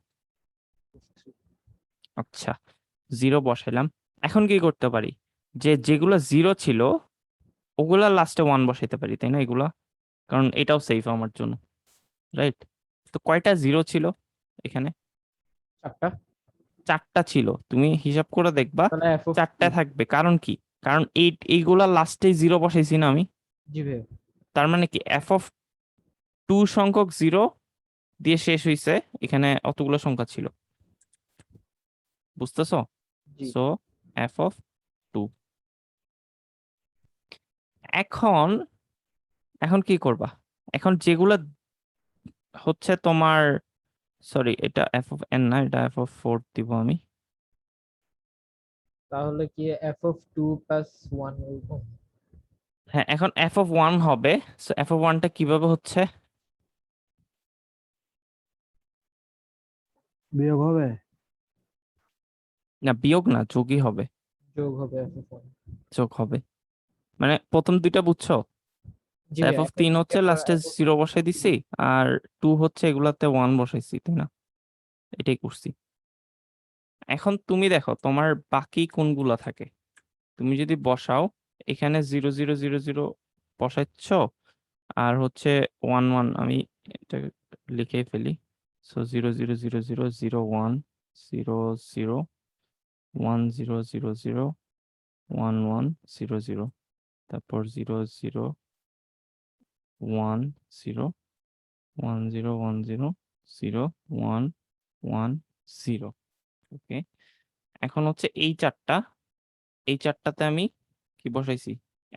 আচ্ছা জিরো বসাইলাম। এখন কি করতে পারি, যে যেগুলো জিরো ছিল ওগুলা লাস্টে ওয়ান বসাইতে পারি, তাই না এগুলা? কারণ এটাও সেফ আমার জন্য, রাইট? তো কয়টা জিরো ছিল এখানে? 4টা। 4টা ছিল, তুমি হিসাব করে দেখবা তাহলে এফ অফ 4টা থাকবে। কারণ কি, কারণ এইগুলা লাস্টে জিরো বসাইছি না আমি, জি ভাইয়া। তার মানে কি এফ অফ 2 সংখ্যক জিরো দিয়ে শেষ হইছে, এখানে অতগুলো সংখ্যা ছিল, বুঝতেছো? জি। So F of 2। এখন এখন কি করবা, এখন যেগুলা হচ্ছে তোমার, সরি এটা এফ অফ এন না, এটা এফ অফ 4 দিব আমি। তাহলে কি এফ অফ 2 প্লাস 1 এরকম? হ্যাঁ এখন এফ অফ 1 হবে। সো এফ অফ 1টা কিভাবে হচ্ছে, বিয়োগ হবে। না বিয়োগ না, যোগই হবে, যোগ হবে এফ অফ 1। যোগ হবে। মানে প্রথম দুইটা বুঝছো, জি এফ ভাইয়া। অফ এখন 3 হচ্ছে এরপর লাস্টে এফ অফ জিরো বসাই দিছি, আর 2 হচ্ছে এগুলাতে ওয়ান বসাইছি, তাই না? এটাই করছি। এখন তুমি দেখো তোমার বাকি কোনগুলা থাকে, তুমি যদি বসাও এখানে 0 0 0 0 বসাচ্ছ, আর হচ্ছে 1 1, আমি এটা লিখে ফেলি। সো 0 0 0 0 0 1 0 0 0 1 1 0 0, তারপর 0 0 1 0 1 0 0 1 1 0। ওকে, এখন হচ্ছে এই 4টা, এই 4টাতে আমি কি বসাইছি,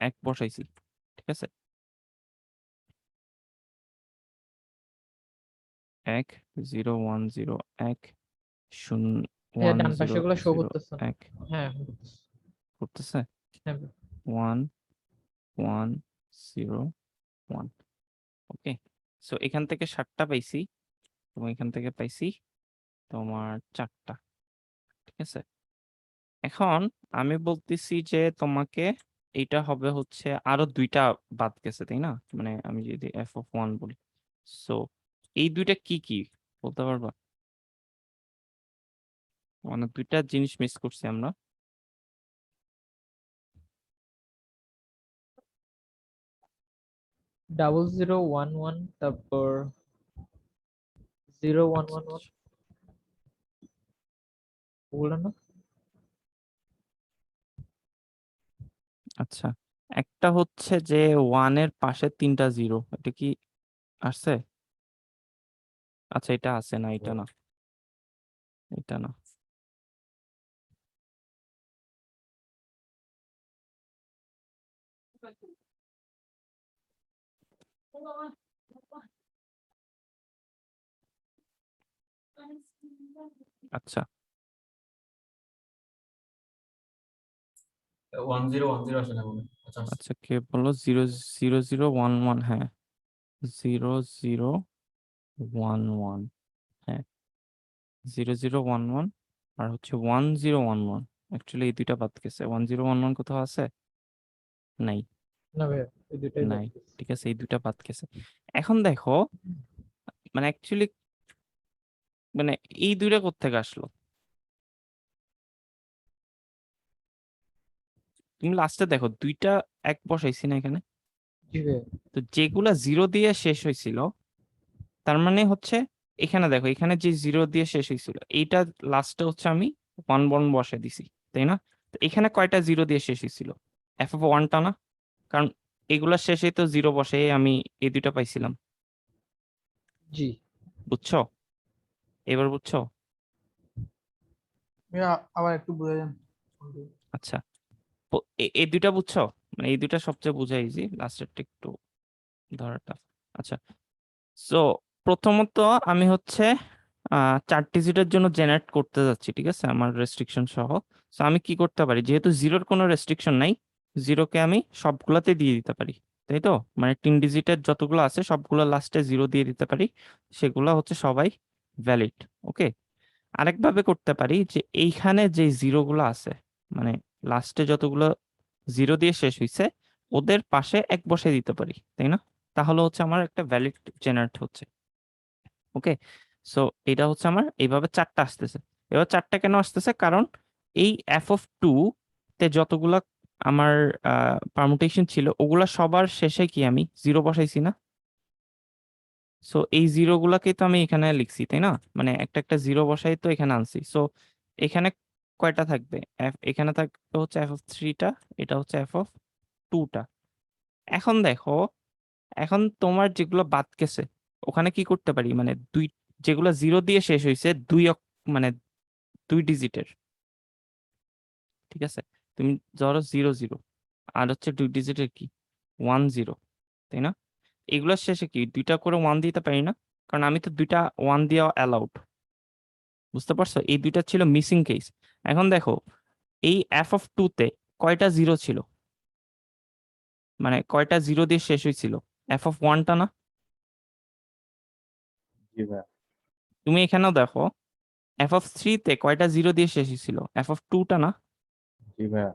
1 বসাইছি, ঠিক আছে। 1 0 1 0 1 0 ভাইয়া 1 ডান 0 পাশে গুলো শো 0 করতেছে না। 1 হ্যাঁ এখন করতেছে। করতেছে। হ্যাঁ ভাইয়া। 1 1 0 1। ওকে, সো এখান থেকে 7টা পাইছি এবং এখান থেকে পাইছি তোমার 4টা, ঠিক আছে। এখন আমি বলতেছি যে তোমাকে এইটা হবে হচ্ছে আরো 2টা বাদ গেছে, তাই না? মানে আমি যদি এফ অফ 1 বলি, সো এই 2টা কি কি বলতে পারবা? মানে 2টা জিনিস মিস করছি আমরা। ডাবল 0 1 1 তারপর 0 1 1 1 ওগুলো না? আচ্ছা একটা হচ্ছে যে 1-এর পাশে 3টা জিরো, এটা কি আসছে? আচ্ছা এটা আছে না, এটা না, এটা না। আচ্ছা 1010 আসে না মনে হয়। আচ্ছা আসছে। আচ্ছা কে বললো 0 0 0 1 1? হ্যাঁ 0 0 1 1, হ্যাঁ 0 0 1 1 আর হচ্ছে 1 0 1 1। অ্যাকচুয়ালি এই 2টা বাদ গেছে, 1 0 1 1 কোথাও আছে? নাই, না ভাইয়া এই দুটাই বাদ নাই, গেছে। ঠিক আছে এই 2টা বাদ গেছে। এখন দেখো মানে অ্যাকচুয়ালি মানে এই 2টা কোত্থেকে আসলো? তুমি লাস্টে দেখো 2টা 1 বসাইছি না এখানে, জি ভাইয়া। তো যেগুলা জিরো দিয়ে শেষ হয়েছিল তার মানে হচ্ছে এখানে দেখো এখানে যে জিরো দিয়ে শেষ হয়েছিল এইটা লাস্টে হচ্ছে আমি ওয়ান বন বসে দিছি, তাই না? তো এখানে কয়টা জিরো দিয়ে শেষ হয়েছিল? এফ অফ ওয়ানটা না? কারণ এগুলা শেষে তো জিরো বসে আমি এই দুইটা পাইছিলাম। জি। বুঝছো? এবার বুঝছো? ভাইয়া আবার একটু বুঝে যান। আচ্ছা, এই দুইটা বুঝছো? মানে এই দুইটা সবচেয়ে বোঝা ইজি, লাস্টেরটা একটু ধরাটা। আচ্ছা, সো প্রথমত আমি হচ্ছে 4 ডিজিটের জন্য জেনারেট করতে যাচ্ছি, ঠিক আছে, আমার রেস্ট্রিকশন সহ। সো আমি কি করতে পারি, যেহেতু জিরোর কোনো রেস্ট্রিকশন নাই, জিরোকে আমি সবগুলাতে দিয়ে দিতে পারি, তাই তো? মানে 3 ডিজিটের যতগুলো আছে সবগুলো লাস্টে জিরো দিয়ে দিতে পারি, সেগুলো হচ্ছে সবাই ভ্যালিড। ওকে, আরেকভাবে করতে পারি যে এইখানে যে জিরো গুলো আছে, মানে লাস্টে যতগুলো জিরো দিয়ে শেষ হয়েছে ওদের পাশে এক বসে দিতে পারি, তাই না? তাহলে হচ্ছে আমার একটা ভ্যালিড জেনারেট হচ্ছে। ওকে, সো এটা হচ্ছে আমার এইভাবে 4টা আসতেছে। এবার 4টা কেন আসতেছে? কারণ এই এফ অফ টু তে যতগুলা আমার পারমুটেশন ছিল ওগুলা সবার শেষে কি আমি জিরো বসাইছি না? সো এই জিরো গুলাকে তো আমি এখানে লিখছি, তাই না? মানে একটা একটা জিরো বসাই তো এখানে আনছি। সো এখানে কয়টা থাকবে? এখানে থাকবে হচ্ছে এফ অফ থ্রিটা, এটা হচ্ছে এফ অফ টুটা। এখন দেখো, এখন তোমার যেগুলো বাদ গেছে ওখানে কি করতে পারি, মানে যেগুলো জিরো দিয়ে শেষ হয়েছে মানে 2 ডিজিটের, ঠিক আছে? তুমি ধরো 0 0, আর হচ্ছে 2 ডিজিটের কি 1 0, তাই না? এগুলোর শেষে কি দুইটা করে ওয়ান দিতে পারি না? কারণ আমি তো দুইটা ওয়ান দেওয়া অ্যালাউড। বুঝতে পারছো? এই দুইটা ছিল মিসিং কেস। এখন দেখো, এই এফ অফ টু তে কয়টা জিরো ছিল, মানে কয়টা জিরো দিয়ে শেষ হয়েছিল? এফ অফ ওয়ানটা না? জি ভাইয়া। তুমি এখানেও দেখো, এফ অফ থ্রিতে কয়টা জিরো দিয়ে শেষ হয়েছিল? এফ অফ টুটা না? জি ভাইয়া।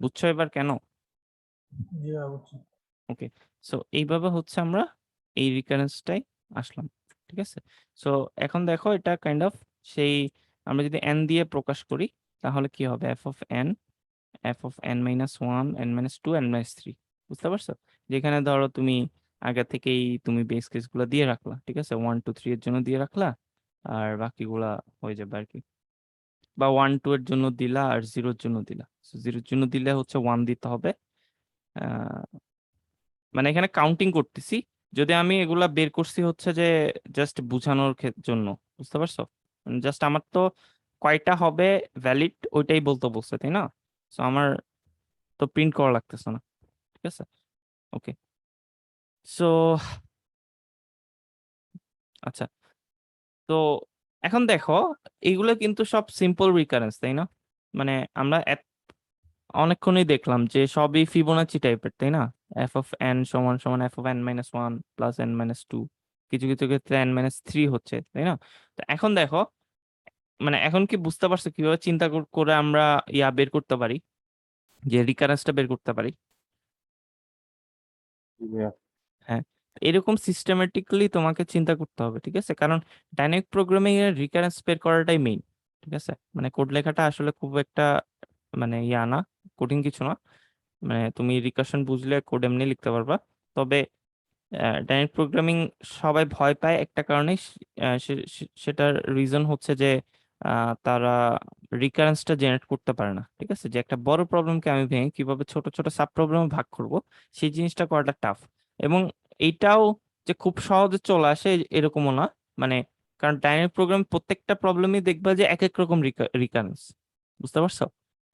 বুঝছো এবার কেন? জি ভাইয়া বুঝছি। ওকে, সো এইভাবে হচ্ছে আমরা এই রিকারেন্সটাই আসলাম, ঠিক আছে? সো এখন দেখো এটা কাইন্ড অফ সেই, আমরা যদি এন দিয়ে প্রকাশ করি তাহলে কি হবে? F of N minus one, N minus two, N minus three. বুঝতে পারছো? যেখানে ধরো তুমি আগে থেকেই তুমি বেস কেস গুলো দিয়ে রাখলা, ঠিক আছে, 1 2 3 এর জন্য দিয়ে রাখলা, আর বাকিগুলা হয়ে যাবে আর কি। বা 1 2 এর জন্য দিলা আর জিরোর জন্য দিলা। জিরোর জন্য দিলে হচ্ছে ওয়ান দিতে হবে। আহ মানে এখানে কাউন্টিং করতেছি, যদি আমি এগুলা বের করছি হচ্ছে যে জাস্ট বুঝানোর জন্য। বুঝতে পারছো? জাস্ট আমার তো কয়টা হবে ভ্যালিড ওইটাই বলতে বলছে, তাই না? সো আমার তো প্রিন্ট করা লাগতেছে না, ঠিক আছে? ওকে, সো আচ্ছা, তো এখন দেখো এইগুলো কিন্তু সব সিম্পল রিকারেন্স, তাই না? মানে আমরা অনেকক্ষণই দেখলাম যে সবই ফিবোনাচি টাইপের, তাই না? এফ অফ এন সমান সমান F of N minus one plus N minus two, কিছু কিছু ক্ষেত্রে এন মাইনাস থ্রি হচ্ছে, তাই না? তো এখন দেখো, মানে এখন কি বুঝতে পারছো কিভাবে চিন্তা করে আমরা ইয়া বের করতে পারি, যে রিকারেন্সটা বের করতে পারি? জি ভাইয়া। হ্যাঁ, এরকম সিস্টেমেটিক্যালি তোমাকে চিন্তা করতে হবে, ঠিক আছে? কারণ ডাইনামিক প্রোগ্রামিং এর রিকারেন্স বের করাটাই মেইন, ঠিক আছে? মানে কোড লেখাটা আসলে খুব একটা মানে ইয়া না, কঠিন কিছু না। মানে তুমি রিকারশন বুঝলে কোড এমনি লিখতে পারবা। তবে ডাইনামিক প্রোগ্রামিং সবাই ভয় পায় একটা কারণে, সেটার রিজন হচ্ছে যে তারা রিকারেন্সটা জেনারেট করতে পারে না, ঠিক আছে? যে একটা বড় প্রবলেমকে আমি ভেঙে কিভাবে ছোট ছোট সাব প্রবলেমে ভাগ করব, সেই জিনিসটা করাটা টাফ। এবং এইটাও যে খুব সহজে চলে আসে এরকমও না, মানে কারণ ডাইনামিক প্রোগ্রাম প্রত্যেকটা প্রবলেমই দেখবা যে এক এক রকম রিকারেন্স। বুঝতে পারছো?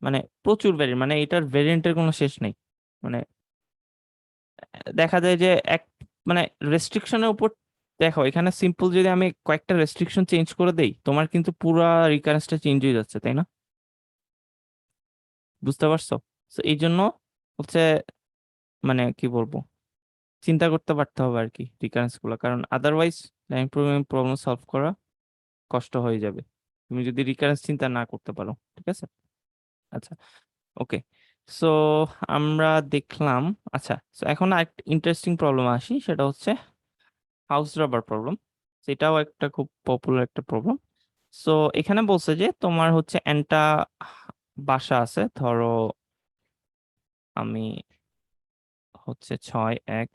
মানে প্রচুর ভেরিয়েন্ট, মানে এটার ভেরিয়েন্টের কোনো শেষ নেই। মানে দেখা যায় যে মানে রেস্ট্রিকশনের উপর, দেখো এখানে সিম্পল যদি আমি কয়েকটা রেস্ট্রিকশন চেঞ্জ করে দেই তোমার কিন্তু পুরো রিকারেন্সটা চেঞ্জ হয়ে যাচ্ছে, তাই না? বুঝতে পারছো? তো এই জন্য হচ্ছে, মানে কি বলবো, চিন্তা করতে পারতে হবে আর কি রিকারেন্স গুলো, কারণ otherwise line programming problem solve করা কষ্ট হয়ে যাবে তুমি যদি রিকারেন্স চিন্তা না করতে পারো, ঠিক আছে? আচ্ছা, ওকে, সো আমরা দেখলাম। আচ্ছা, সো এখন একটা ইন্টারেস্টিং প্রবলেম আসি, সেটা হচ্ছে হাউস রাবার প্রবলেম। সেটাও একটা খুব পপুলার একটা প্রবলেম। সো এখানে বলছে যে তোমার হচ্ছে এনটা বাসা আছে, ধরো আমি হচ্ছে 6 1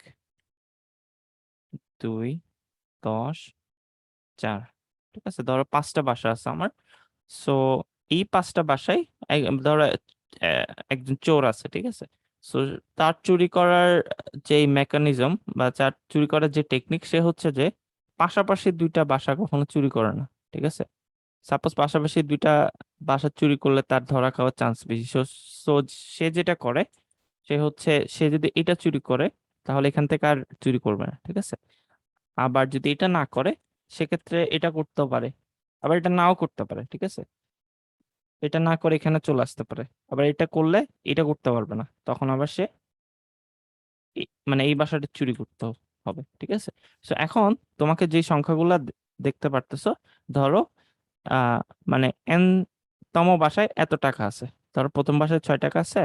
2 10 4, ঠিক আছে, ধরো 5টা বাসা আছে আমার। সো এই 5টা বাসায় ধরো একজন চোর আছে, ঠিক আছে? সো তার চুরি করার যে মেকানিজম বা তার চুরি করার যে টেকনিক, সে হচ্ছে যে পাশাপাশি 2টা বাসা কখনো চুরি করে না, ঠিক আছে? সাপোজ পাশাপাশি 2টা বাসা চুরি করলে তার ধরা খাওয়ার চান্স বেশি। সো সে যেটা করে, সে হচ্ছে সে যদি এটা চুরি করে তাহলে এখান থেকে আর চুরি করবে না, ঠিক আছে? আবার যদি এটা না করে সেক্ষেত্রে এটা করতেও পারে, আবার এটা নাও করতে পারে, ঠিক আছে? এটা না করে এখানে চলে আসতে পারে, আবার এটা করলে এটা করতে পারবে না, তখন আবার সে মানে এই বাসাটা চুরি করতে হবে, ঠিক আছে? তো এখন তোমাকে যে সংখ্যাগুলা দেখতে পারতেছো, ধরো আহ মানে এন তম বাসায় এত টাকা আছে, ধরো প্রথম বাসায় 6 টাকা আছে,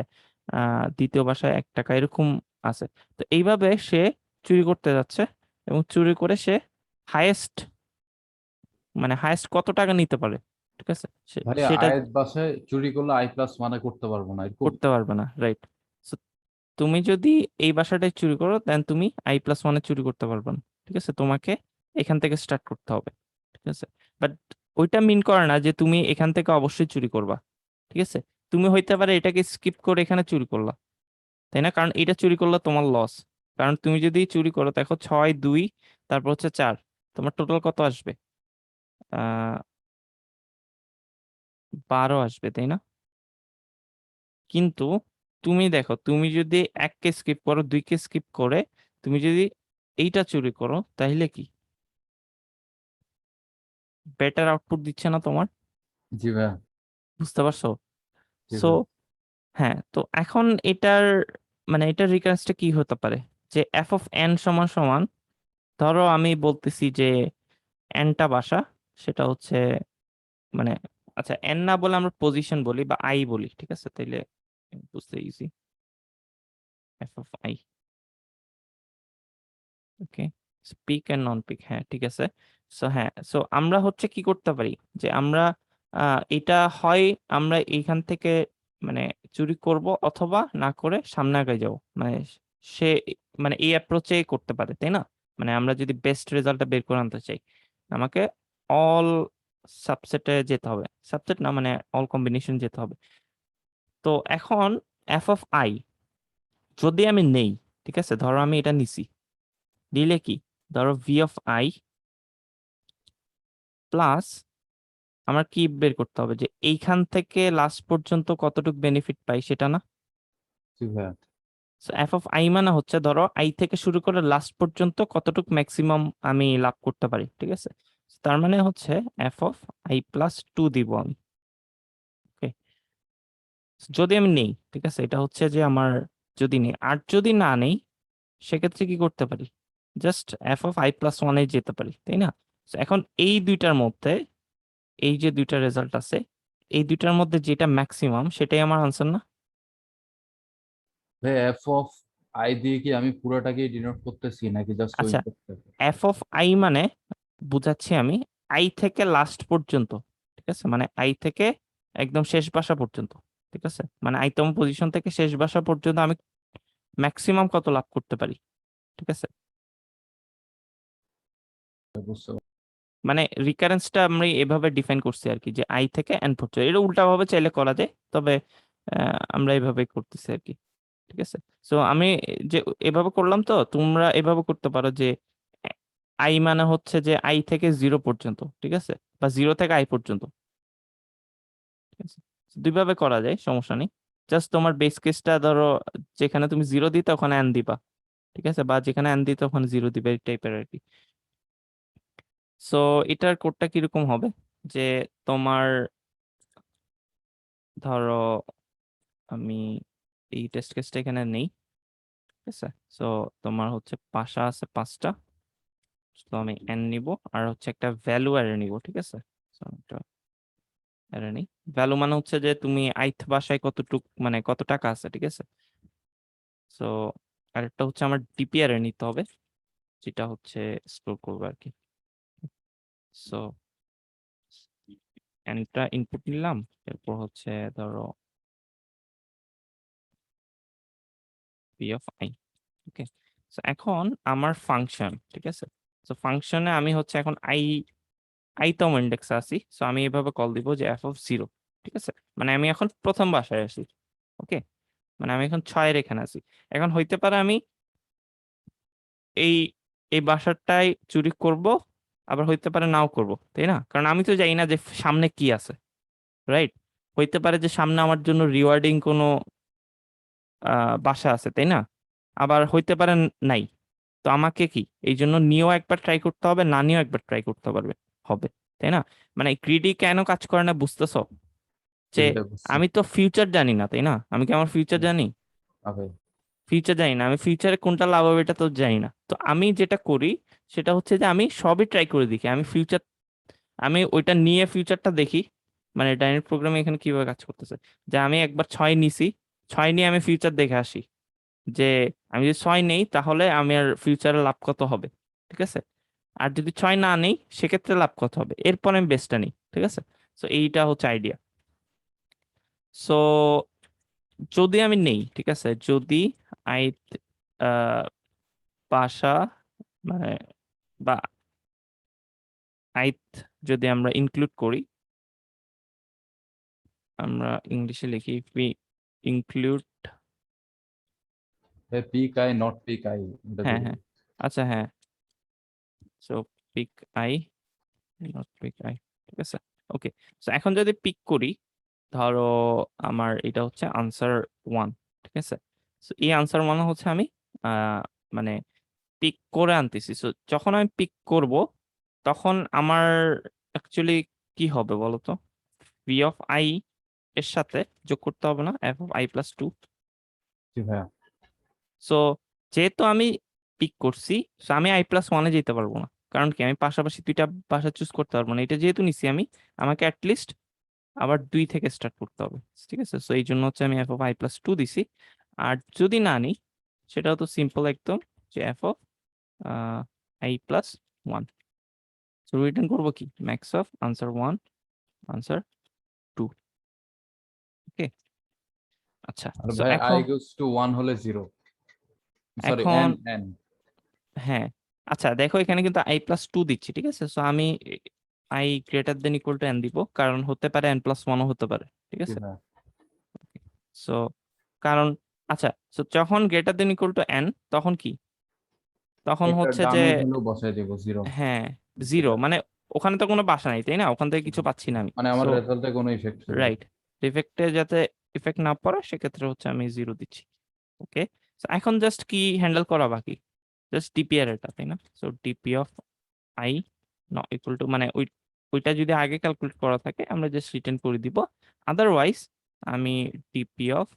দ্বিতীয় বাসায় 1 টাকা, এরকম আছে। তো এইভাবে সে চুরি করতে যাচ্ছে, এবং চুরি করে সে হাইয়েস্ট মানে হাইয়েস্ট কত টাকা নিতে পারে, ঠিক আছে? ভাই সেটা আয়ের বাসায় চুরি করলে I+1 করতে পারবো না এরকম? করতে পারবে না, রাইট? তুমি যদি এই বাসাটায় চুরি করো দেন তুমি I+1 চুরি করতে পারবে না, ঠিক আছে? তোমাকে এখান থেকে স্টার্ট করতে হবে, ঠিক আছে? বাট ওইটা মিন করে না যে তুমি এখান থেকে অবশ্যই চুরি করবা, ঠিক আছে? তুমি হইতে পারে এটাকে স্কিপ করে এখানে চুরি করলা, তাই না? কারণ এটা চুরি করলে তোমার লস। কারণ তুমি যদি চুরি করো, দেখো 6 2 তারপর হচ্ছে 4, তোমার টোটাল কত আসবে? 12 আসবে, তাই না? কিন্তু তুমি দেখো, তুমি যদি 1কে স্কিপ করো, 2কে স্কিপ করে তুমি যদি এইটা চুরি করো, তাহলে কি বেটার আউটপুট দিচ্ছে না তোমার? জি ভাই, বুঝতে পারছো? জি সো ভাই। হ্যাঁ, তো এখন এটার মানে এটার রিকারেন্সটা কি হতে পারে, যে এফ অফ এন সমান সমান, ধরো আমি বলতেছি যে এনটা বাসা, সেটা হচ্ছে মানে, আচ্ছা এন না বলে আমরা পজিশন বলি বা আই বলি, ঠিক আছে? তাইলে বুঝতে easy. F of I, okay, pick and non pick, হ্যাঁ ঠিক আছে। সো হ্যাঁ, সো আমরা হচ্ছে কি করতে পারি, যে আমরা এটা হয় আমরা এইখান থেকে মানে চুরি করব, অথবা না করে সামনে আগে যাও, মানে সে মানে এই অ্যাপ্রোচে করতে পারে, তাই না? মানে আমরা যদি বেস্ট রেজাল্টটা বের করে আনতে চাই, আমাকে অল সাবসেটে যেতে হবে, সাবসেট না মানে অল কম্বিনেশন যেতে হবে। তো এখন এফ অফ আই যদি আমি নেই, ঠিক আছে, ধরো আমি এটা নিছি, দিলে কি, ধরো ভি অফ আই প্লাস আমার কি বের করতে হবে, যে এইখান থেকে লাস্ট পর্যন্ত কতটুকু বেনিফিট পাই সেটা না? জি ভাই, এফ অফ আই মানে হচ্ছে ধরো আই থেকে শুরু করে লাস্ট পর্যন্ত কতটুকু ম্যাক্সিমাম আমি লাভ করতে পারি, ঠিক আছে? তার মানে হচ্ছে এফ অফ I+2 দিব আমি, ওকে? যদি আমি নেই, ঠিক আছে, এটা হচ্ছে যে আমার যদি নেই, আর যদি না নেই সেক্ষেত্রে কি করতে পারি, জাস্ট এফ অফ I+1 যেতে পারি, তাই না? So এখন এই দুইটার মধ্যে, এই যে দুইটা রেজাল্ট আছে, এই দুইটার মধ্যে যেটা ম্যাক্সিমাম সেটাই আমার আনসার না? ভাই f(i) দিয়ে কি আমি পুরোটাকে ডিনোট করতেছি নাকি জাস্ট ওই আচ্ছা, এফ অফ আই মানে বুঝাচ্ছি আমি আই থেকে লাস্ট পর্যন্ত, ঠিক আছে? মানে আই থেকে একদম শেষ বাসা পর্যন্ত, ঠিক আছে? মানে আইতম পজিশন থেকে শেষ বাসা পর্যন্ত আমি ম্যাক্সিমাম কত লাভ করতে পারি, ঠিক আছে? বুঝতে পারছি। মানে রিকারেন্সটা আমরা এভাবে ডিফাইন করছি আর কি, যে আই থেকে এন পর্যন্ত। এটা উল্টা ভাবে চাইলে করা যায়, তবে আমরা এভাবে করতেছি আর কি, ঠিক আছে? সো আমি যে এভাবে করলাম, তো তোমরা এভাবে করতে পারো যে আই মানে হচ্ছে যে আই থেকে 0 পর্যন্ত, ঠিক আছে? বা 0 থেকে আই পর্যন্ত, ঠিক আছে? দুইভাবে করা যায়, সমস্যা নেই। জাস্ট তোমার বেস কেসটা ধরো, যেখানে তুমি 0 দিতে ওখানে এন দিবা, ঠিক আছে? বা যেখানে এন দিতে ওখানে 0 দিবে, এই টাইপের আর কি। সো এটার কোডটা কিরকম হবে, যে তোমার ধরো আমি এই টেস্ট কেসটা এখানে নেই, ঠিক আছে? সো তোমার হচ্ছে পাশা আছে 5টা, তো আমি এন নিব, আর হচ্ছে একটা ভ্যালু অ্যারে নিব, ঠিক আছে? So, একটা অ্যারে নেই, ভ্যালু মানে হচ্ছে যে তুমি আইথ বাসায় কতটুক মানে কত টাকা আছে, ঠিক আছে? সো আরেকটা হচ্ছে আমার ডিপি অ্যারে নিতে হবে, যেটা হচ্ছে স্টোর করবো আর কি। সো এনটা ইনপুট নিলাম, এরপর হচ্ছে ধরো P of I, okay? So এখন আমার ফাংশন, ঠিক আছে? সো ফাংশনে আমি হচ্ছে এখন আইতম ইন্ডেক্সে আছি, সো আমি এভাবে কল দিব যে এফ অফ 0, ঠিক আছে, মানে আমি এখন প্রথম বাসায় আছি। ওকে, মানে আমি এখন 6-এর এখানে আছি। এখন হইতে পারে আমি এই এই বাসাটাই চুরি করব, আবার হইতে পারে নাও করব, তাই না? কারণ আমি তো জানি না যে সামনে কি আছে, রাইট? হইতে পারে যে সামনে আমার জন্য রিওয়ার্ডিং কোনো বাসা আছে, তাই না? আবার হইতে পারে নাই। তো আমাকে কি এই জন্য নিয়েও একবার ট্রাই করতে হবে, না নিয়েও একবার ট্রাই করতে পারবে হবে, তাই না? মানে গ্রিডি কেন কাজ করে না বুঝতেছো? যে সেটা বুঝছি। আমি তো ফিউচার জানি না, তাই না? আমি কি আমার ফিউচার জানি? ওকে, ফিউচার জানি না, আমি ফিউচারে কোনটা লাভ হবে এটা তো জানি না। তো আমি যেটা করি সেটা হচ্ছে যে আমি সবই ট্রাই করে দেখি। আমি ওইটা নিয়ে ফিউচারটা দেখি। মানে ডাইনামিক প্রোগ্রামে এখানে কিভাবে কাজ করতেছে, যে আমি একবার 6 নিছি, 6 নিয়ে আমি ফিউচার দেখে আসি যে আমি যদি 6 নেই তাহলে আমার ফিউচারে লাভ কত হবে, ঠিক আছে? আর যদি 6 না নেই সেক্ষেত্রে লাভ কত হবে, এরপর আমি বেস্টটা নিই, ঠিক আছে? সো এইটা হচ্ছে আইডিয়া। সো যদি আমি নেই, ঠিক আছে, যদি আই বাসা মানে বা আইথ যদি আমরা ইনক্লুড করি, আমরা ইংলিশে লিখি include. Pick I not pick I, এটা হ্যাঁ করি। হ্যাঁ, আচ্ছা হ্যাঁ, so pick I not pick I, ঠিক আছে। ওকে, সো এখন যদি পিক করি, ধরো আমার এটা হচ্ছে আনসার 1, ঠিক আছে। সো এই আনসার 1 হচ্ছে আমি মানে পিক করে আনতেছি। সো যখন আমি পিক করব তখন আমার অ্যাকচুয়ালি কি হবে বলো তো? ভি অফ আই এর সাথে যোগ করতে হবে না এফ অফ আই প্লাস 2? জি ভাইয়া। সো যেহেতু আমি পিক করছি, সো আমি আই প্লাস 1-এ যেতে পারবো না। কারণ কি, আমি পাশাপাশি দুইটা ভাষা চুজ করতে পারবো না। এটা যেহেতু নিছি আমি, আমাকে অ্যাটলিস্ট আবার 2 থেকে স্টার্ট করতে হবে, ঠিক আছে? সো এই জন্য হচ্ছে আমি এফ অফ আই প্লাস 2 দিছি। আর যদি না নিই সেটাও তো সিম্পল একদম, যে F of I plus 1। So return করবো কি, ম্যাক্স অফ আনসার 1 আনসার 2। ওকে, আচ্ছা। আর সো ভাই আই এখন গোস টু 1 হলে 0, সরি এখন এন এন। হ্যাঁ, আচ্ছা দেখো এখানে কিন্তু আই প্লাস 2 দিচ্ছি, ঠিক আছে? সো আমি I greater than equal two N দিব, কারণ হতে পারে এন প্লাস 1ও হতে পারে, ঠিক জি আছে? ভাইয়া। সো কারণ আচ্ছা, সো যখন greater than equal two N তখন কি, তখন একটা হচ্ছে যে ডামি ভ্যালু বসাই দেব 0। হ্যাঁ 0, মানে ওখানে তো কোনো বাসা নাই, তাই না? ওখান থেকে কিছু পাচ্ছি না আমি। মানে আমার সো রেজাল্টে কোনো ইফেক্ট ফেলবে। রাইট, ডিফেক্টে যাতে ইফেক্ট না পড়ে সেক্ষেত্রে হচ্ছে আমি 0 দিচ্ছি। ওকে, এখন জাস্ট কি হ্যান্ডেল করা বাকি, জাস্ট ডিপি এর এটা, তাই না? So DP of I not equal to, মানে ওইটা যদি আগে ক্যালকুলেট করা থাকে আমরা জাস্ট রিটার্ন করে দিব। আদারওয়াইজ আমি ডিপি অফ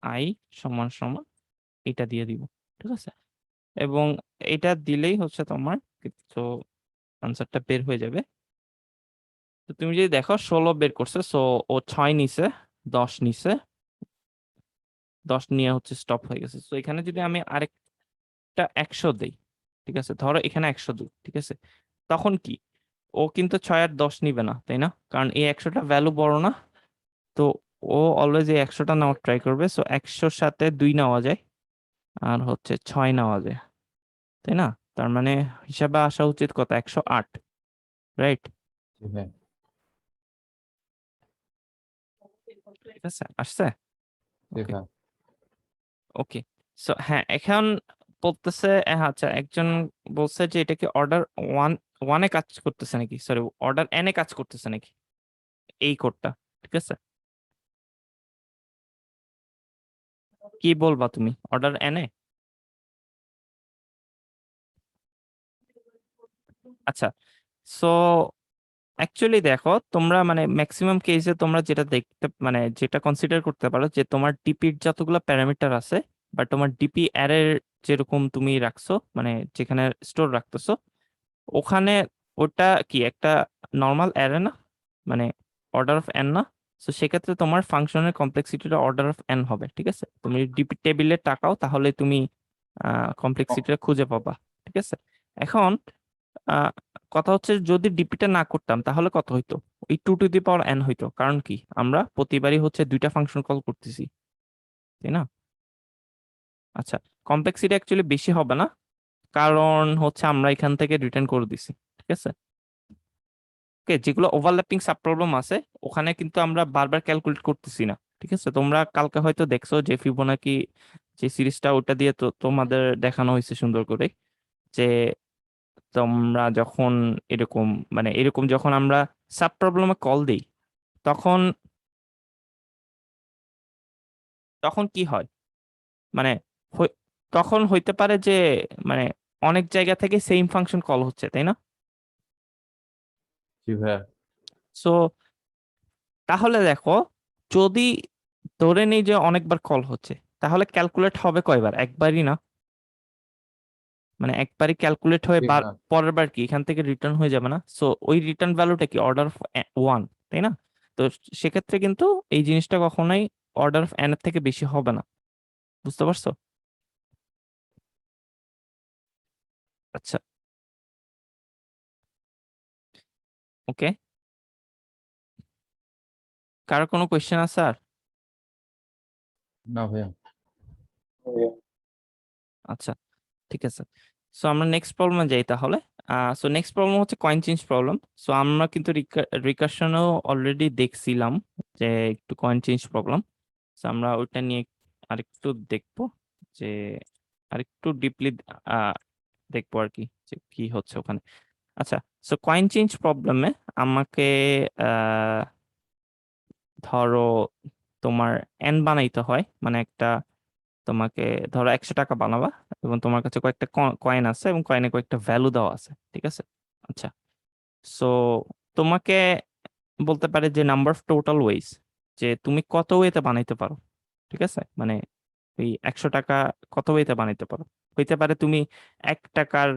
আই সমান সমান এটা দিয়ে দিব, ঠিক আছে? এবং এটা দিলেই হচ্ছে তোমার তো আনসারটা বের হয়ে যাবে। তো তুমি যদি দেখো 16 বের করছে, সো ও 6 নিছে, 10 নিছে, 10 নিয়ে হচ্ছে স্টপ হয়ে গেছে। তো এখানে যদি আমি আরেকটা 100 দেই, ঠিক আছে, ধরো এখানে 100 দিই, ঠিক আছে, তখন কি, ও কিন্তু 6 আর 10 নিবে না, তাই না? কারণ এই 100টা ভ্যালু বড় না। তো ও অলওয়েজ এই 100টা নেওয়ার ট্রাই করবে। সো 100-র সাথে 2 নেওয়া যায়, আর হচ্ছে 6 নেওয়া যায়, তাই না? তার মানে হিসাবে আসা উচিত কত, 108, রাইট? জি ভাই। ঠিক আছে, আসছে। জি ওকে ভাই। ওকে, সো হ্যাঁ এখন বলতেছে আচ্ছা একজন বলছে যে এটা কি অর্ডার 1-1-এ কাজ করতেছে নাকি, সরি অর্ডার n-এ কাজ করতেছে নাকি এই কোডটা, ঠিক আছে? কি বলবা তুমি, অর্ডার n-এ? আচ্ছা, সো অ্যাকচুয়ালি দেখো তোমরা মানে ম্যাক্সিমাম কেসে তোমরা যেটা দেখতে মানে যেটা কনসিডার করতে পারো যে তোমার ডিপির যতগুলো প্যারামিটার আছে বা তোমার ডিপি অ্যারের যেরকম তুমি রাখছো, মানে যেখানে স্টোর রাখতেছো, ওখানে ওটা কি একটা নর্মাল অ্যারে না, মানে অর্ডার অফ এন না? তো সেক্ষেত্রে তোমার ফাংশনের কমপ্লেক্সিটিটা অর্ডার অফ এন হবে, ঠিক আছে? তুমি ডিপি টেবিলে তাকাও তাহলে তুমি কমপ্লেক্সিটিটা খুঁজে পাবা, ঠিক আছে? এখন আহ, কথা হচ্ছে যদি ডিপিটা না করতাম তাহলে কত হইতো, ওই 2 টু দি পাওয়ার n হইতো। কারণ কি, আমরা প্রতিবারই হচ্ছে দুইটা ফাংশন কল করতেছি, তাই না? আচ্ছা, কমপ্লেক্সিটি অ্যাকচুয়ালি বেশি হবে না, কারণ হচ্ছে আমরা এখান থেকে রিটার্ন করে দিছি, ঠিক আছে? ওকে, যেগুলো ওভারল্যাপিং সাব প্রবলেম আছে ওখানে কিন্তু আমরা বারবার ক্যালকুলেট করতেছি না, ঠিক আছে? তোমরা কালকে হয়তো দেখছো যে ফিবোনাকি যে সিরিজটা, ওটা দিয়ে তো তোমাদের দেখানো হয়েছে সুন্দর করে যে তোমরা যখন এরকম মানে এরকম যখন আমরা সাব প্রবলেমে কল দিই তখন তখন কি হয়, মানে হই- তখন হইতে পারে যে মানে অনেক জায়গা থেকে সেম ফাংশন কল হচ্ছে, তাই না? জি ভাইয়া। সো তাহলে দেখো, যদি ধরে নিই যে অনেকবার কল হচ্ছে, তাহলে ক্যালকুলেট হবে কয়বার? একবারই না, মানে একবারই ক্যালকুলেট হয়ে জি ভাইয়া। পরের বার কি এখান থেকে রিটার্ন হয়ে যাবে না? সো ওই রিটার্ন ভ্যালুটা কি অর্ডার অফ 1, তাই না? তো সেক্ষেত্রে কিন্তু এই জিনিসটা কখনোই অর্ডার অফ এন এর থেকে বেশি হবে না, বুঝতে পারছো? আচ্ছা, ওকে, কার কোনো কোয়েশ্চেন আছে আর? না ভাইয়া। আচ্ছা, ঠিক আছে। সো আমরা নেক্সট প্রবলেমে যাই তাহলে। সো নেক্সট প্রবলেম হচ্ছে কয়েন চেঞ্জ প্রবলেম। সো আমরা কিন্তু রিকার্শনও অলরেডি দেখছিলাম যে একটু কয়েন চেঞ্জ প্রবলেম। সো আমরা ওইটা নিয়ে আরেকটু দেখবো, যে আরেকটু ডিপলি দেখবো আর কি যে কি হচ্ছে ওখানে। আচ্ছা, সো কয়েন চেঞ্জ প্রবলেমে আমাকে আহ ধরো তোমার এন বানাইতে হয়, মানে একটা তোমাকে ধরো 100 টাকা বানাবা এবং তোমার কাছে কয়েকটা কয়েন আছে এবং কয়েনে কয়েকটা ভ্যালু দেওয়া আছে, ঠিক আছে? আচ্ছা, সো তোমাকে বলতে পারে যে নাম্বার অফ টোটাল ওয়েজ, যে তুমি কত ওয়েতে বানাইতে পারো, ঠিক আছে? মানে এই 100 টাকা কত ওয়েতে বানাইতে পারো। হইতে পারে তুমি 1 টাকার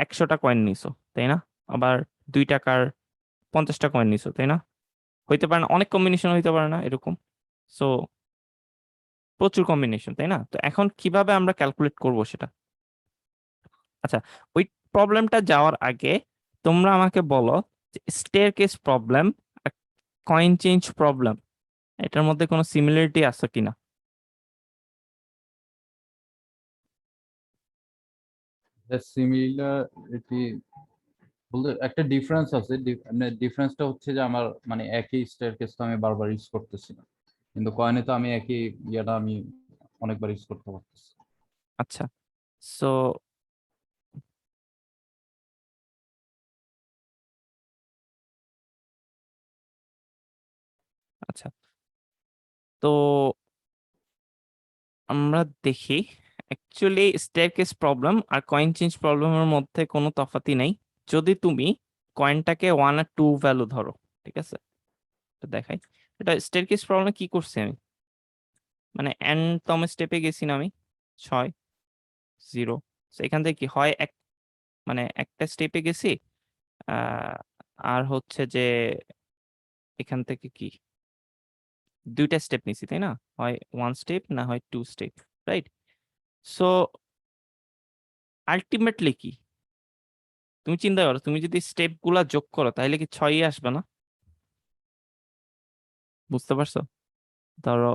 100টা কয়েন নিছো, তাই না? আবার 2 টাকার 50টা কয়েন নিছো, তাই না? হইতে পারে না, অনেক কম্বিনেশন হইতে পারে না এরকম? সো প্রচুর কম্বিনেশন, তাই না? তো এখন কিভাবে আমরা ক্যালকুলেট করব সেটা? আচ্ছা, ওই প্রবলেমটা যাওয়ার আগে তোমরা আমাকে বলো স্টেয়ারকেস প্রবলেম আর কয়েন চেঞ্জ প্রবলেম এটার মধ্যে কোনো সিমিলারিটি আছে কিনা? সিমিলারিটি বলতে একটা ডিফারেন্স আছে। মানে ডিফারেন্সটা হচ্ছে যে আমার মানে একই স্টেয়ারকেস তো আমি বারবার ইউজ করতেছি না, কিন্তু কয়েনে তো আমি একই ইয়েটা আমি অনেকবার ইউজ করতে পারতেছি। আচ্ছা, সো আচ্ছা, তো আমরা দেখি অ্যাকচুয়ালি স্টেয়ারকেস প্রবলেম আর কয়েন চেঞ্জ প্রবলেমের মধ্যে কোনো তফাৎই নাই যদি তুমি কয়েনটাকে 1 আর 2 ভ্যালু ধরো, ঠিক আছে? তো দেখাই, এটা স্টেয়ারকেস প্রবলেমে কি করছি আমি, মানে এন তম স্টেপে গেছি না আমি, 6 0। এখান থেকে কি হয়, মানে একটা স্টেপে গেছি, আহ আর হচ্ছে যে এখান থেকে কি দুইটা স্টেপ নিছি, তাই না? হয় 1 স্টেপ না হয় 2 স্টেপ, রাইট? সো আলটিমেটলি কি তুমি চিন্তা করো, তুমি যদি স্টেপ গুলা যোগ করো তাহলে কি 6ই আসবে না? বুঝতে পারছো? ধরো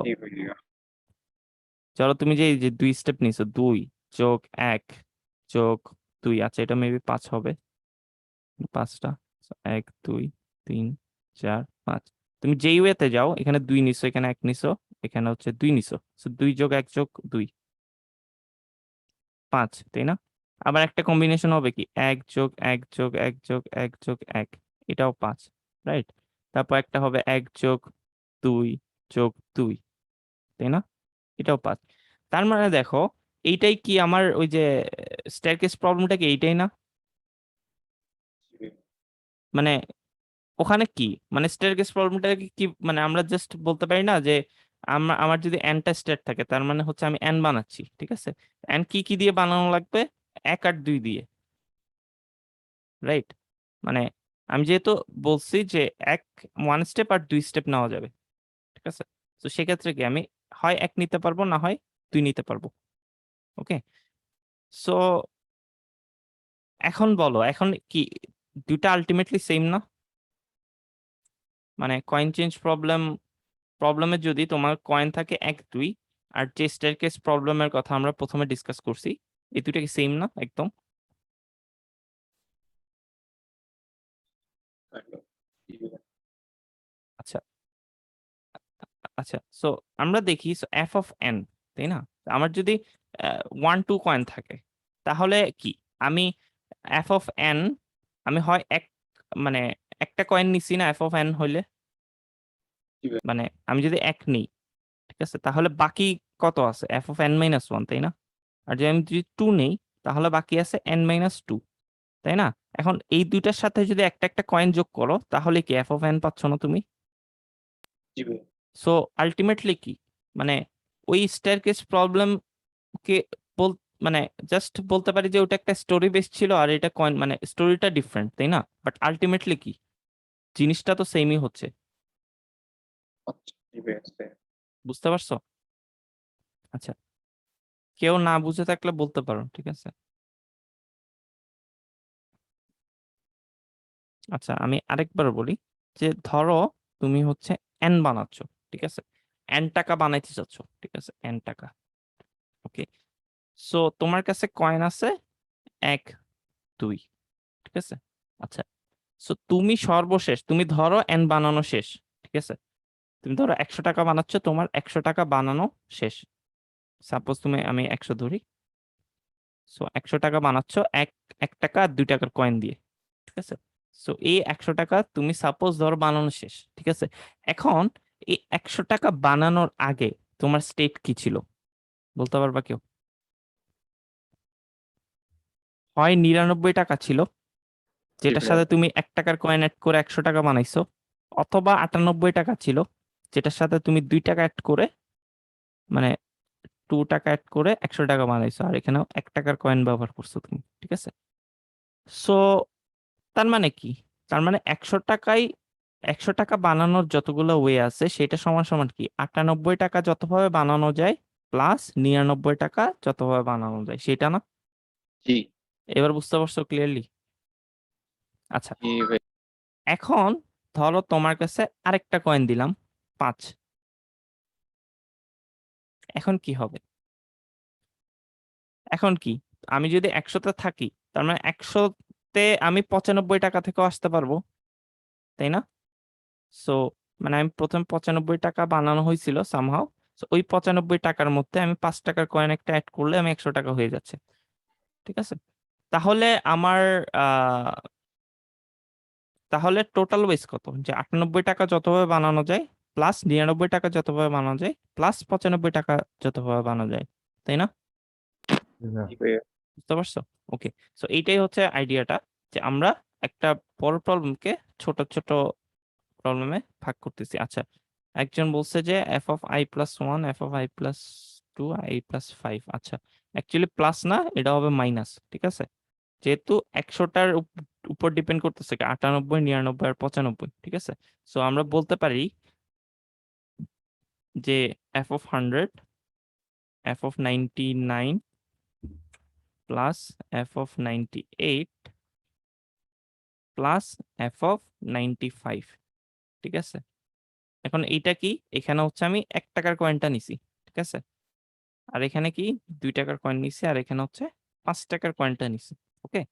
ধরো তুমি যে এই যে 2 স্টেপ নিছো, 2 যোগ 1 যোগ 2, আচ্ছা এটা মেবি 5 হবে, 5টা। 1 2 3 4 5, তুমি যেই ওয়েতে যাও এখানে 2 নিছো, এখানে 1 নিছো, এখানে হচ্ছে 2 নিছো, 2 যোগ 1 যোগ 2 5, তাই না? আবার একটা কম্বিনেশন হবে কি 1 যোগ 1 যোগ 1 যোগ 1 যোগ 1, এটাও 5, রাইট? তারপর একটা হবে 1 যোগ 2 যোগ 2, তাই না? এটাও 5। তার মানে দেখো, এইটাই কি আমার ওই যে স্ট্যারকেস প্রবলেমটা কি এইটাই না? মানে ওখানে কি মানে স্ট্যারকেস প্রবলেমটা কি কি মানে আমরা জাস্ট বলতে পারি না যে আমার যদি এনটা স্টেট থাকে তার মানে হচ্ছে আমি এন বানাচ্ছি, ঠিক আছে? এন কি কি দিয়ে বানানো লাগবে? 1 আর 2 দিয়ে, রাইট? মানে আমি যেহেতু বলছি যে এক 1 স্টেপ আর 2 স্টেপ নেওয়া যাবে, ঠিক আছে? তো সেক্ষেত্রে কি আমি হয় 1 নিতে পারবো না হয় 2 নিতে পারবো, ওকে? সো এখন বলো, এখন কি দুইটা আলটিমেটলি সেম না? মানে কয়েন চেঞ্জ প্রবলেমে যদি তোমার কয়েন থাকে 1 2, আর যে স্টেয়ারকেস প্রবলেমের কথা আমরা প্রথমে ডিসকাস করছি, এই দুইটা কি সেম না একদম? আচ্ছা, সো আমরা দেখি এফ অফ এন, তাই না? আমার যদি 1 2 কয়েন থাকে তাহলে কি আমি এফ অফ এন আমি হয় মানে একটা কয়েন নিছি না এফ অফ এন হইলে, জি ভাই। মানে আমি যদি এক নিই, ঠিক আছে, তাহলে বাকি কত আছে F of N minus one, তাই না? আর যদি আমি যদি টু নেই তাহলে বাকি আছে এন মাইনাস টু, তাই না? এখন এই দুইটার সাথে যদি একটা একটা কয়েন যোগ করো তাহলে কি এফ অফ এন পাচ্ছ না তুমি? জি ভাই। সো আলটিমেটলি কি মানে ওই স্টেয়ারকেস প্রবলেম কে বল মানে জাস্ট বলতে পারি যে ওটা একটা স্টোরি বেস ছিল আর এটা কয়েন মানে স্টোরিটা ডিফারেন্ট, তাই না? বাট আলটিমেটলি কি জিনিসটা তো সেমই হচ্ছে, আচ্ছা, জি ভাই, আচ্ছা। বুঝতে পারছো? আচ্ছা, কেউ না বুঝে থাকলে বলতে পারো, ঠিক আছে? আচ্ছা, আমি আরেকবার বলি যে ধরো তুমি হচ্ছে এন বানাচ্ছ, ঠিক আছে, এন টাকা বানাইতে চাচ্ছ, ঠিক আছে, এন টাকা। ওকে, সো তোমার কাছে কয়েন আছে 1 2, ঠিক আছে। আচ্ছা, সো তুমি সর্বশেষ তুমি ধরো এন বানানো শেষ, ঠিক আছে, তুমি ধরো 100 টাকা বানাচ্ছ, তোমার 100 টাকা বানানো শেষ। সাপোজ আমি 100 ধরি, সো 100 টাকা বানাচ্ছ 1 টাকা আর 2 টাকার কয়েন দিয়ে, ঠিক আছে। সো এই 100 টাকা তুমি সাপোজ ধরো বানানো শেষ, ঠিক আছে। এখন এই 100 টাকা বানানোর আগে তোমার স্টেট কি ছিল বলতে পারবা কেউ? হয় 99 টাকা ছিল যেটার ভাইয়া। সাথে তুমি 1 টাকার কয়েন অ্যাড করে 100 টাকা বানাইছো, অথবা 98 টাকা ছিল যেটার সাথে তুমি 2 টাকা অ্যাড করে মানে 2 টাকা অ্যাড করে 100 টাকা বানাইছো, আর এখানেও 1 টাকার কয়েন ব্যবহার করছো তুমি, ঠিক আছে। সো তার মানে কি, তার মানে 100 টাকা বানানোর যতগুলো ওয়ে আছে সেটা সমান সমান কি 98 টাকা যতভাবে বানানো যায় প্লাস 99 টাকা যতভাবে বানানো যায়, সেটা না? জি। এবার বুঝতে পারছো ক্লিয়ারলি? আচ্ছা, জি ভাই। এখন ধরো তোমার কাছে আরেকটা কয়েন দিলাম 5, এখন কি হবে? এখন কি আমি যদি 100তে থাকি তার মানে 100তে আমি 95 টাকা থেকেও আসতে পারবো, তাই না? সো মানে আমি প্রথম 95 টাকা বানানো হয়েছিল সামহাও, সো ওই 95 টাকার মধ্যে আমি 5 টাকার কয়েন একটা অ্যাড করলে আমি 100 টাকা হয়ে যাচ্ছে, ঠিক আছে। তাহলে আমার আহ তাহলে টোটাল ওয়েজ কত, যে 98 টাকা যতভাবে বানানো যায় প্লাস 99 টাকা যতভাবে বানানো যায় প্লাস 95 টাকা যতভাবে বানানো যায়, তাই না? জি ভাইয়া। বুঝতে পারছো? ওকে, সো এইটাই হচ্ছে আইডিয়াটা, যে আমরা একটা বড় প্রবলেমকে ছোট ছোট প্রবলেমে ভাগ করতেছি। আচ্ছা, একজন বলছে যে F of I plus one F of I plus two I plus five. আচ্ছা, অ্যাকচুয়ালি প্লাস না, এটা হবে মাইনাস, ঠিক আছে, যেহেতু 100টার উপর ডিপেন্ড করতেছে কি 98 99 আর 95, ঠিক আছে। সো আমরা বলতে পারি যে F of 100 F of 99 plus F of 98 plus F of 95, ঠিক আছে। এখন এইটা কি, এখানে হচ্ছে আমি 1 টাকার কয়েনটা নিছি, ঠিক আছে, আর এখানে কি 2 টাকার কয়েন নিছি, আর এখানে হচ্ছে 5 টাকার কয়েনটা নিছি। ওকে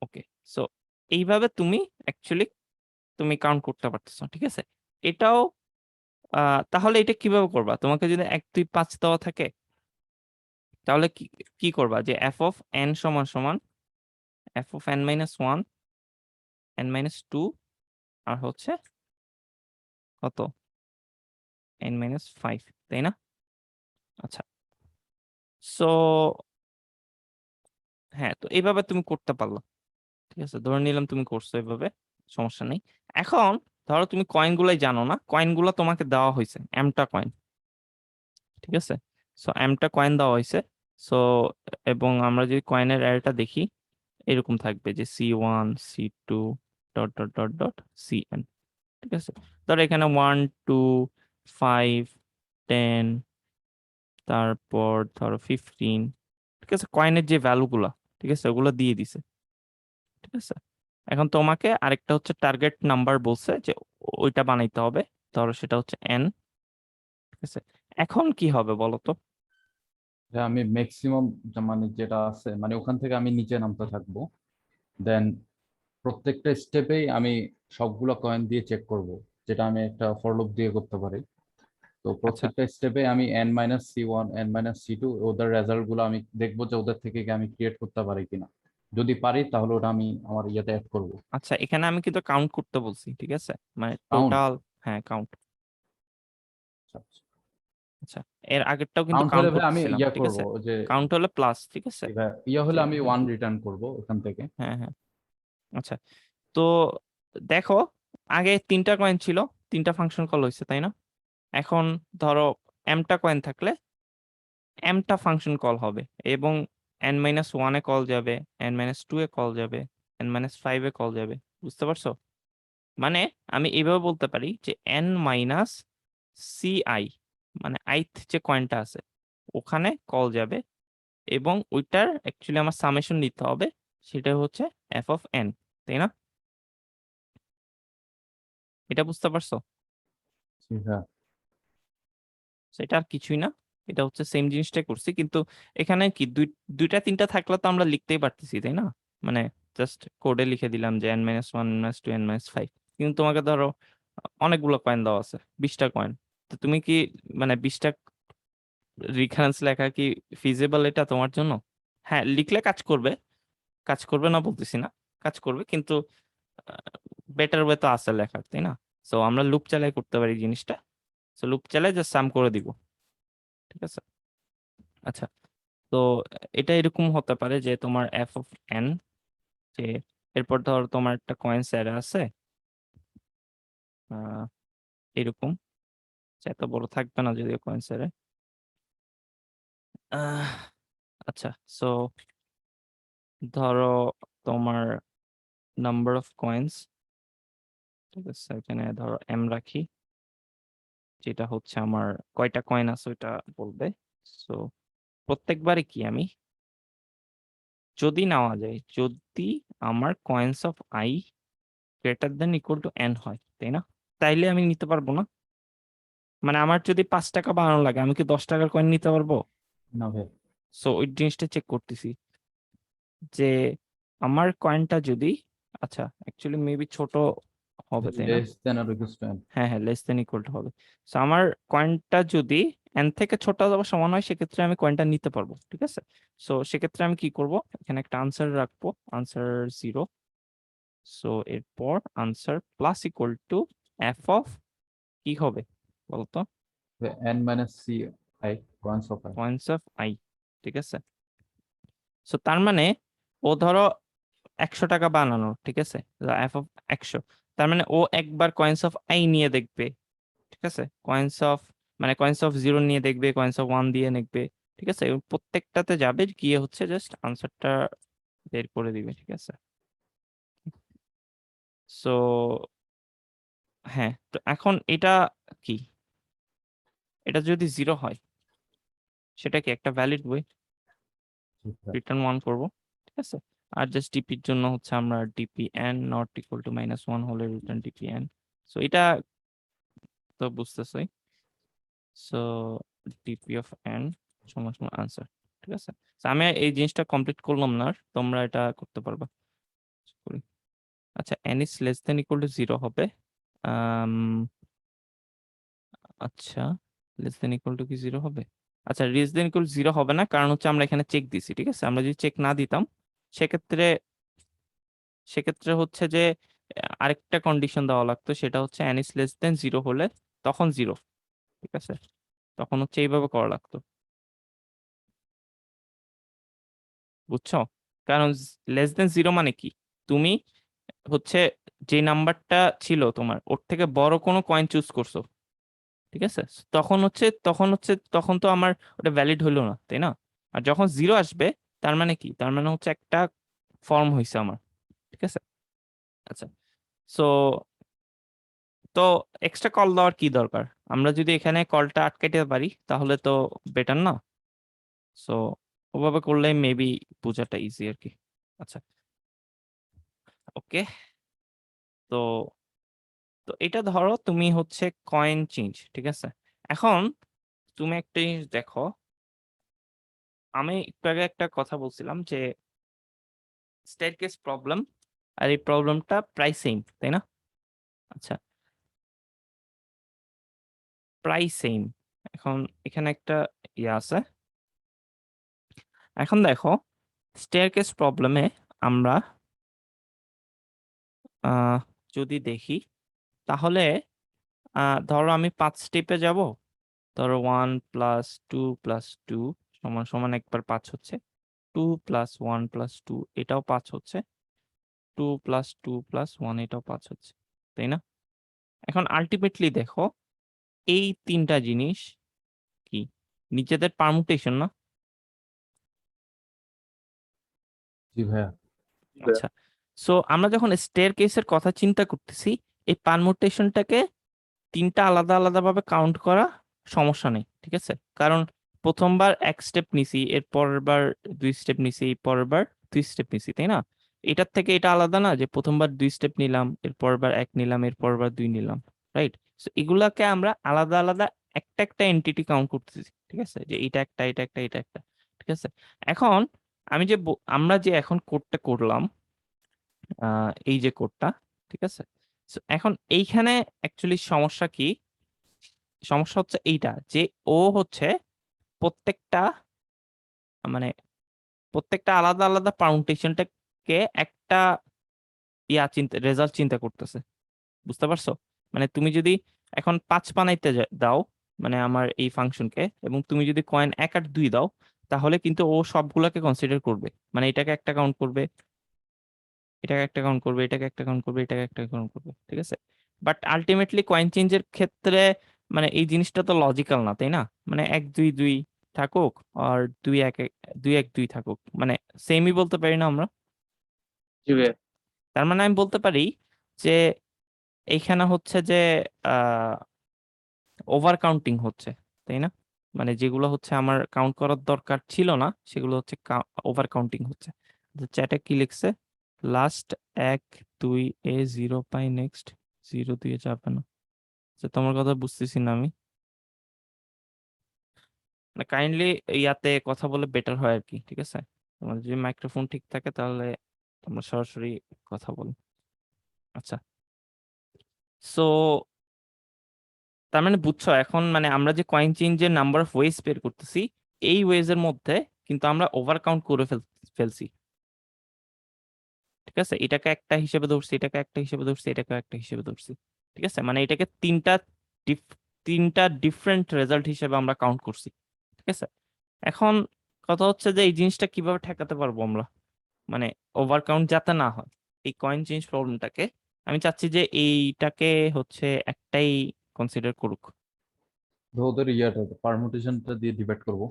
ওকে, সো এইভাবে তুমি অ্যাকচুয়ালি তুমি কাউন্ট করতে পারতেছো, ঠিক আছে। এটাও তাহলে এটা কিভাবে করবা? তোমাকে যদি 1 2 5 দেওয়া থাকে তাহলে কি কি করবা, যে এফ অফ এন সমান সমান F of N minus one N minus two আর হচ্ছে কত এন মাইনাস ফাইভ, তাই না? আচ্ছা, সো হ্যাঁ, তো এইভাবে তুমি করতে পারলো, ঠিক আছে, ধরে নিলাম তুমি করছো এভাবে, সমস্যা নেই। এখন ধরো তুমি কয়েন গুলাই জানো না, কয়েন গুলো তোমাকে দেওয়া হয়েছে এমটা কয়েন, ঠিক আছে। সো এমটা কয়েন দেওয়া হয়েছে, সো এবং আমরা যদি কয়েনের অ্যারেটা দেখি এরকম থাকবে যে C1 C2 dot dot dot dot Cn, ঠিক আছে। ধরো এখানে 1 2 5 10, তারপর ধরো 15, ঠিক আছে, কয়েনের যে ভ্যালু গুলা, ঠিক আছে, ওগুলো দিয়ে দিছে, ঠিক আছে। এখন তোমাকে আরেকটা হচ্ছে টার্গেট নাম্বার বলছে যে ওইটা বানাইতে হবে, ধরো সেটা হচ্ছে n, ঠিক আছে। এখন কি হবে বলো তো? যে আমি ম্যাক্সিমাম মানে যেটা আছে মানে ওখান থেকে আমি নিচে নামতে থাকবো, দেন প্রত্যেকটা স্টেপেই আমি সবগুলো কয়েন দিয়ে চেক করব যেটা আমি একটা ফর লুপ দিয়ে করতে পারি। তো আচ্ছা প্রত্যেকটা স্টেপে আমি n-c1 n-c2 ওদের রেজাল্ট গুলো আমি দেখবো যে ওদের থেকে কি আমি ক্রিয়েট করতে পারি কিনা। যদি পারি তাহলে ওটা আমি আমার ইয়েতে অ্যাড করবো। আচ্ছা, এখানে আমি কিন্তু কাউন্ট করতে বলছি, ঠিক আছে, মানে কাউন্ট টোটাল, হ্যাঁ কাউন্ট। আচ্ছা, এর আগেরটাও কিন্তু কাউন্ট হলে কাউন্ট ভাই আমি করতেছিলাম, ইয়া ঠিক করব আছে, যে কাউন্ট হলে প্লাস, ঠিক আছে, ইয়া হলে যে আমি হ্যাঁ 1 রিটার্ন করব ওখান থেকে। হ্যাঁ হ্যাঁ। আচ্ছা, তো দেখো, আগে 3টা কয়েন ছিল, 3টা ফাংশন কল হয়েছে, তাই না? এখন ধরো এমটা কয়েন থাকলে এমটা ফাংশন কল হবে, এবং n-1 এ কল যাবে, n-2 এ কল যাবে, n-5 এ কল যাবে, বুঝতে পারছো? মানে আমি এইভাবে বলতে পারি যে n-ci, মানে আইথ যে কয়েনটা আছে ওখানে কল যাবে, এবং ওইটার অ্যাকচুয়ালি আমার সামেশন নিতে হবে, সেটা হচ্ছে এফ অফ এন, তাই না? এটা বুঝতে পারছো? হ্যাঁ সেটা আর কিছুই না, এটা হচ্ছে সেম জিনিসটাই করছি, কিন্তু এখানে কি দুইটা তিনটা থাকলে তো আমরা লিখতেই পারতেছি, তাই না? মানে জাস্ট কোডে লিখে দিলাম যে n-1, n-2, n-5, কিন্তু তোমাকে ধরো অনেকগুলো কয়েন দেওয়া আছে, 20টা কয়েন, তো তুমি কি মানে 20টা রিকারেন্স লেখা কি ফিজিবল এটা তোমার জন্য? হ্যাঁ, লিখলে কাজ করবে, কাজ করবে না বলতেছি না, কাজ করবে, কিন্তু বেটার ওয়ে তো আছে লেখার, তাই না? সো আমরা লুপ চালাই করতে পারি জিনিসটা, সো লুপ চালাই জাস্ট সাম করে দিব, ঠিক আছে। আচ্ছা, তো এটা এরকম হতে পারে যে তোমার এফ অফ এন, যে এরপর ধর তোমার একটা কয়েন অ্যারে আছে, আহ, এরকম, যে এত বড় থাকবে না যদিও কয়েন অ্যারে। আচ্ছা, সো ধরো তোমার নাম্বার অফ কয়েন্স, ঠিক আছে, এখানে ধরো এম রাখি, যেটা হচ্ছে আমার কয়টা কয়েন আছে ওইটা বলবে। সো প্রত্যেকবারে কি আমি যদি নেওয়া যায়, যদি আমার coins of I greater than equal two N হয়, তাই না? তাইলে আমি নিতে পারবো না, মানে আমার যদি 5 টাকা বানানো লাগে আমি কি 10 টাকার কয়েন নিতে পারবো? না ভাই সো ওই জিনিসটা চেক করতেছি যে আমার কয়েনটা যদি, আচ্ছা অ্যাকচুয়ালি মেবি ছোট হবে, তাই না? Less than are equals to n। হ্যাঁ হ্যাঁ, লেস দেন ইকুয়াল টু হবে। সো আমার কয়েনটা যদি এন থেকে ছোট অথবা সমান হয় সেক্ষেত্রে আমি কয়েনটা নিতে পারবো, ঠিক আছে। সো সেক্ষেত্রে আমি কি করব, এখানে একটা আনসার রাখবো, আনসার 0। সো এরপর answer plus equal to F of কি হবে বলতো, n-ci coins of i। Coins of I, ঠিক আছে। সো তার মানে ও ধরো 100 টাকা বানানো, ঠিক আছে, এফ অফ 100, তার মানে ও একবার কয়েন্স অফ আই নিয়ে দেখবে, ঠিক আছে, কয়েন্স অফ মানে কয়েন্স অফ 0 নিয়ে দেখবে, কয়েন্স অফ 1 দিয়ে দেখবে, ঠিক আছে, এবং প্রত্যেকটাতে যাবে গিয়ে হচ্ছে জাস্ট আনসারটা বের করে দিবে, ঠিক আছে। সো হ্যাঁ, তো এখন এটা কি, এটা যদি 0 হয় সেটা কি একটা ভ্যালিড ওয়ে, রিটার্ন 1 করব, ঠিক আছে। আর জাস্ট ডিপির জন্য হচ্ছে আমরা DP N not equal to -1 হলে রিটার্ন ডিপি এন। সো এটা তো বুঝতেছই। সো ডিপি অফ এন সমান সমান আনসার, ঠিক আছে। So, আমি এই জিনিসটা কমপ্লিট করলাম না, আর তোমরা এটা করতে পারবা। করি। আচ্ছা, n is less than equal to 0 হবে, আম, আচ্ছা লেস দেন ইকুয়াল টু কি 0 হবে? আচ্ছা, লেস দেন ইকুয়াল 0 হবে না, কারণ হচ্ছে আমরা এখানে চেক দিছি, ঠিক আছে। আমরা যদি চেক না দিতাম সেক্ষেত্রে সেক্ষেত্রে হচ্ছে যে আরেকটা কন্ডিশন দেওয়া লাগতো, সেটা হচ্ছে n is less than 0 হলে তখন 0, ঠিক আছে, তখন হচ্ছে এইভাবে করা লাগতো, বুঝছো? কারণ লেস দেন 0 মানে কি, তুমি হচ্ছে যে নাম্বারটা ছিল তোমার ওর থেকে বড় কোনো কয়েন চুজ করছো, ঠিক আছে, তখন তো আমার ওটা ভ্যালিড হলো না, তাই না? আর যখন 0 আসবে তার মানে কি, তার মানে হচ্ছে একটা ফর্ম হয়েছে আমার, ঠিক আছে। আচ্ছা, সো তো এক্সট্রা কল দেওয়ার কি দরকার, আমরা যদি এখানে কলটা আটকাইতে পারি তাহলে তো বেটার না? সো ওভাবে করলে মেবি বোঝাটা ইজি আর কি। আচ্ছা, ওকে, তো তো এটা ধরো তুমি হচ্ছে কয়েন চেঞ্জ, ঠিক আছে। এখন তুমি একটা জিনিস দেখো, আমি একটু আগে একটা কথা বলছিলাম যে স্টেয়ারকেস প্রবলেম, আর এই প্রবলেমটা প্রায় সেম, তাই না? আচ্ছা, প্রায় সেম। এখন এখানে একটা ইয়ে আছে। এখন দেখো স্টেয়ারকেস প্রবলেমে আমরা যদি দেখি তাহলে ধরো আমি 5 স্টেপে যাব, ধরো 1 + 2 + 2 সমান সমান একবার 5 হচ্ছে, 2 + 1 + 2 এটাও 5 হচ্ছে, 2 + 2 + 1 এটাও 5 হচ্ছে, তাই না? এখন আলটিমেটলি দেখো এই তিনটা জিনিস কি নিজেদের পারমুটেশন না? জি ভাইয়া। আচ্ছা, সো আমরা যখন স্টেয়ার কেসের কথা চিন্তা করতেছি এই পারমুটেশনটাকে তিনটা আলাদা আলাদা ভাবে কাউন্ট করা সমস্যা নেই, ঠিক আছে? কারণ প্রথমবার 1 স্টেপ নিছি, এর পরের বার 2 স্টেপ নিছি, পরের বার 2 স্টেপ নিছি, তাই না? এটার থেকে এটা আলাদা না যে প্রথমবার 2 স্টেপ নিলাম, এর পরের বার 1 নিলাম, এর পরের বার 2 নিলাম, রাইট? সো এগুলাকে আমরা আলাদা আলাদা একটা একটা এন্টিটি কাউন্ট করতেছি, ঠিক আছে? যে এটা একটা, এটা একটা, এটা একটা, ঠিক আছে? এখন আমরা যে এখন কোডটা করলাম, এই যে কোডটা, ঠিক আছে? So, এখন এইখানে অ্যাকচুয়ালি সমস্যা কি? সমস্যা হচ্ছে এইটা যে ও হচ্ছে প্রত্যেকটা মানে প্রত্যেকটা আলাদা আলাদা পারমুটেশনটাকে একটা রেজাল্ট চিন্তা করতেছে, বুঝতে পারছো? মানে তুমি যদি এখন 5 বানাইতে দাও মানে আমার এই ফাংশনকে, এবং তুমি যদি কয়েন 1 আর 2 দাও, তাহলে কিন্তু ও সবগুলাকে কনসিডার করবে, মানে এটাকে একটা কাউন্ট করবে, এটাকে একটা কাউন্ট করবে, এটাকে একটা কাউন্ট করবে, এটাকে একটা কাউন্ট করবে, ঠিক আছে? বাট আলটিমেটলি কয়েন চেঞ্জের ক্ষেত্রে মানে এই জিনিসটা তো লজিক্যাল না, তাই না? মানে 1 2 2 থাকুক আর 2 1 2 1 2 থাকুক, মানে সেমই বলতে পারি না আমরা? জি ভাইয়া। তার মানে আমি বলতে পারি যে এইখানে হচ্ছে যে ওভার কাউন্টিং হচ্ছে, তাই না? মানে যেগুলো হচ্ছে আমার কাউন্ট করার দরকার ছিল না সেগুলো হচ্ছে ওভার কাউন্টিং হচ্ছে। চ্যাটে কি লিখছে? লাস্ট 1 2 এ 0 পাই, নেক্সট 0 দিয়ে যাবে না। তোমার কথা বুঝতেছি না আমি, মানে কাইন্ডলি ইয়াতে কথা বলে বেটার হয় আর কি, ঠিক আছে? তোমার যদি মাইক্রোফোন ঠিক থাকে তাহলে তোমরা সরাসরি কথা বলো। আচ্ছা, সো তার মানে বুঝছো এখন, মানে আমরা যে কয়েন চেঞ্জের নাম্বার অফ ওয়েজ বের করতেছি, এই ওয়েজ এর মধ্যে কিন্তু আমরা ওভার কাউন্ট করে ফেলছি, ঠিক আছে? এটাকে একটা হিসেবে ধরছি, এটাকে একটা হিসেবে ধরছি, এটাকে একটা হিসেবে ধরছি, ঠিক আছে? মানে এটাকে তিনটা ডিফারেন্ট রেজাল্ট হিসেবে আমরা কাউন্ট করছি, ঠিক আছে? এখন কথা হচ্ছে যে এই জিনিসটা কিভাবে ঠেকাতে পারবো আমরা, মানে ওভার কাউন্ট যাতে না হয় এই কয়েন চেঞ্জ প্রবলেমটাকে। আমি চাচ্ছি যে এইটাকে হচ্ছে একটাই কনসিডার করুক। তো ওদের ইয়াটা পারমুটেশনটা দিয়ে ডিভাইড করব।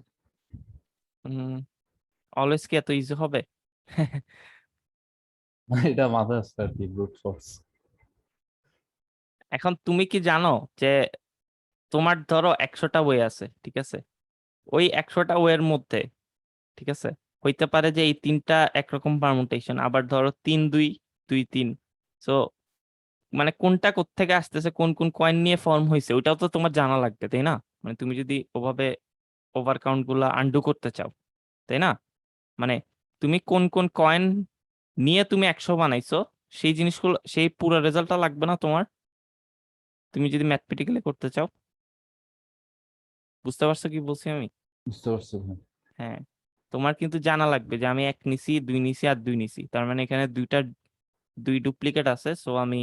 অলওয়েজ কি এত ইজি হবে? এটা মাথায় আসছে আর কি, ব্রুট ফোর্স। এখন তুমি কি জানো যে তোমার ধরো 100টা ওয়ে আছে, ঠিক আছে? ওই 100টা ওয়ের মধ্যে, ঠিক আছে, হইতে পারে যে এই তিনটা একরকম পারমুটেশন, আবার ধরো 3 2 2 3। সো মানে কোনটা কোত্থেকে আসতেছে, কোন কোন কয়েন নিয়ে ফর্ম হয়েছে, ওইটাও তো তোমার জানা লাগবে, তাই না? মানে তুমি যদি ওভাবে ওভার কাউন্ট গুলা আন্ডু করতে চাও, তাই না? মানে তুমি কোন কোন কয়েন নিয়ে তুমি 100 বানাইছো, সেই জিনিসগুলো, সেই পুরো রেজাল্টটা লাগবে না তোমার, তুমি যদি ম্যাথমেটিক্যালি করতে চাও। বুঝতে পারছো কি বলছি আমি? বুঝতে পারছি ভাই। হ্যাঁ, তোমার কিন্তু জানা লাগবে যে আমি 1 নিছি, 2 নিছি আর 2 নিছি, তার মানে এখানে দুই ডুপ্লিকেট আছে, সো আমি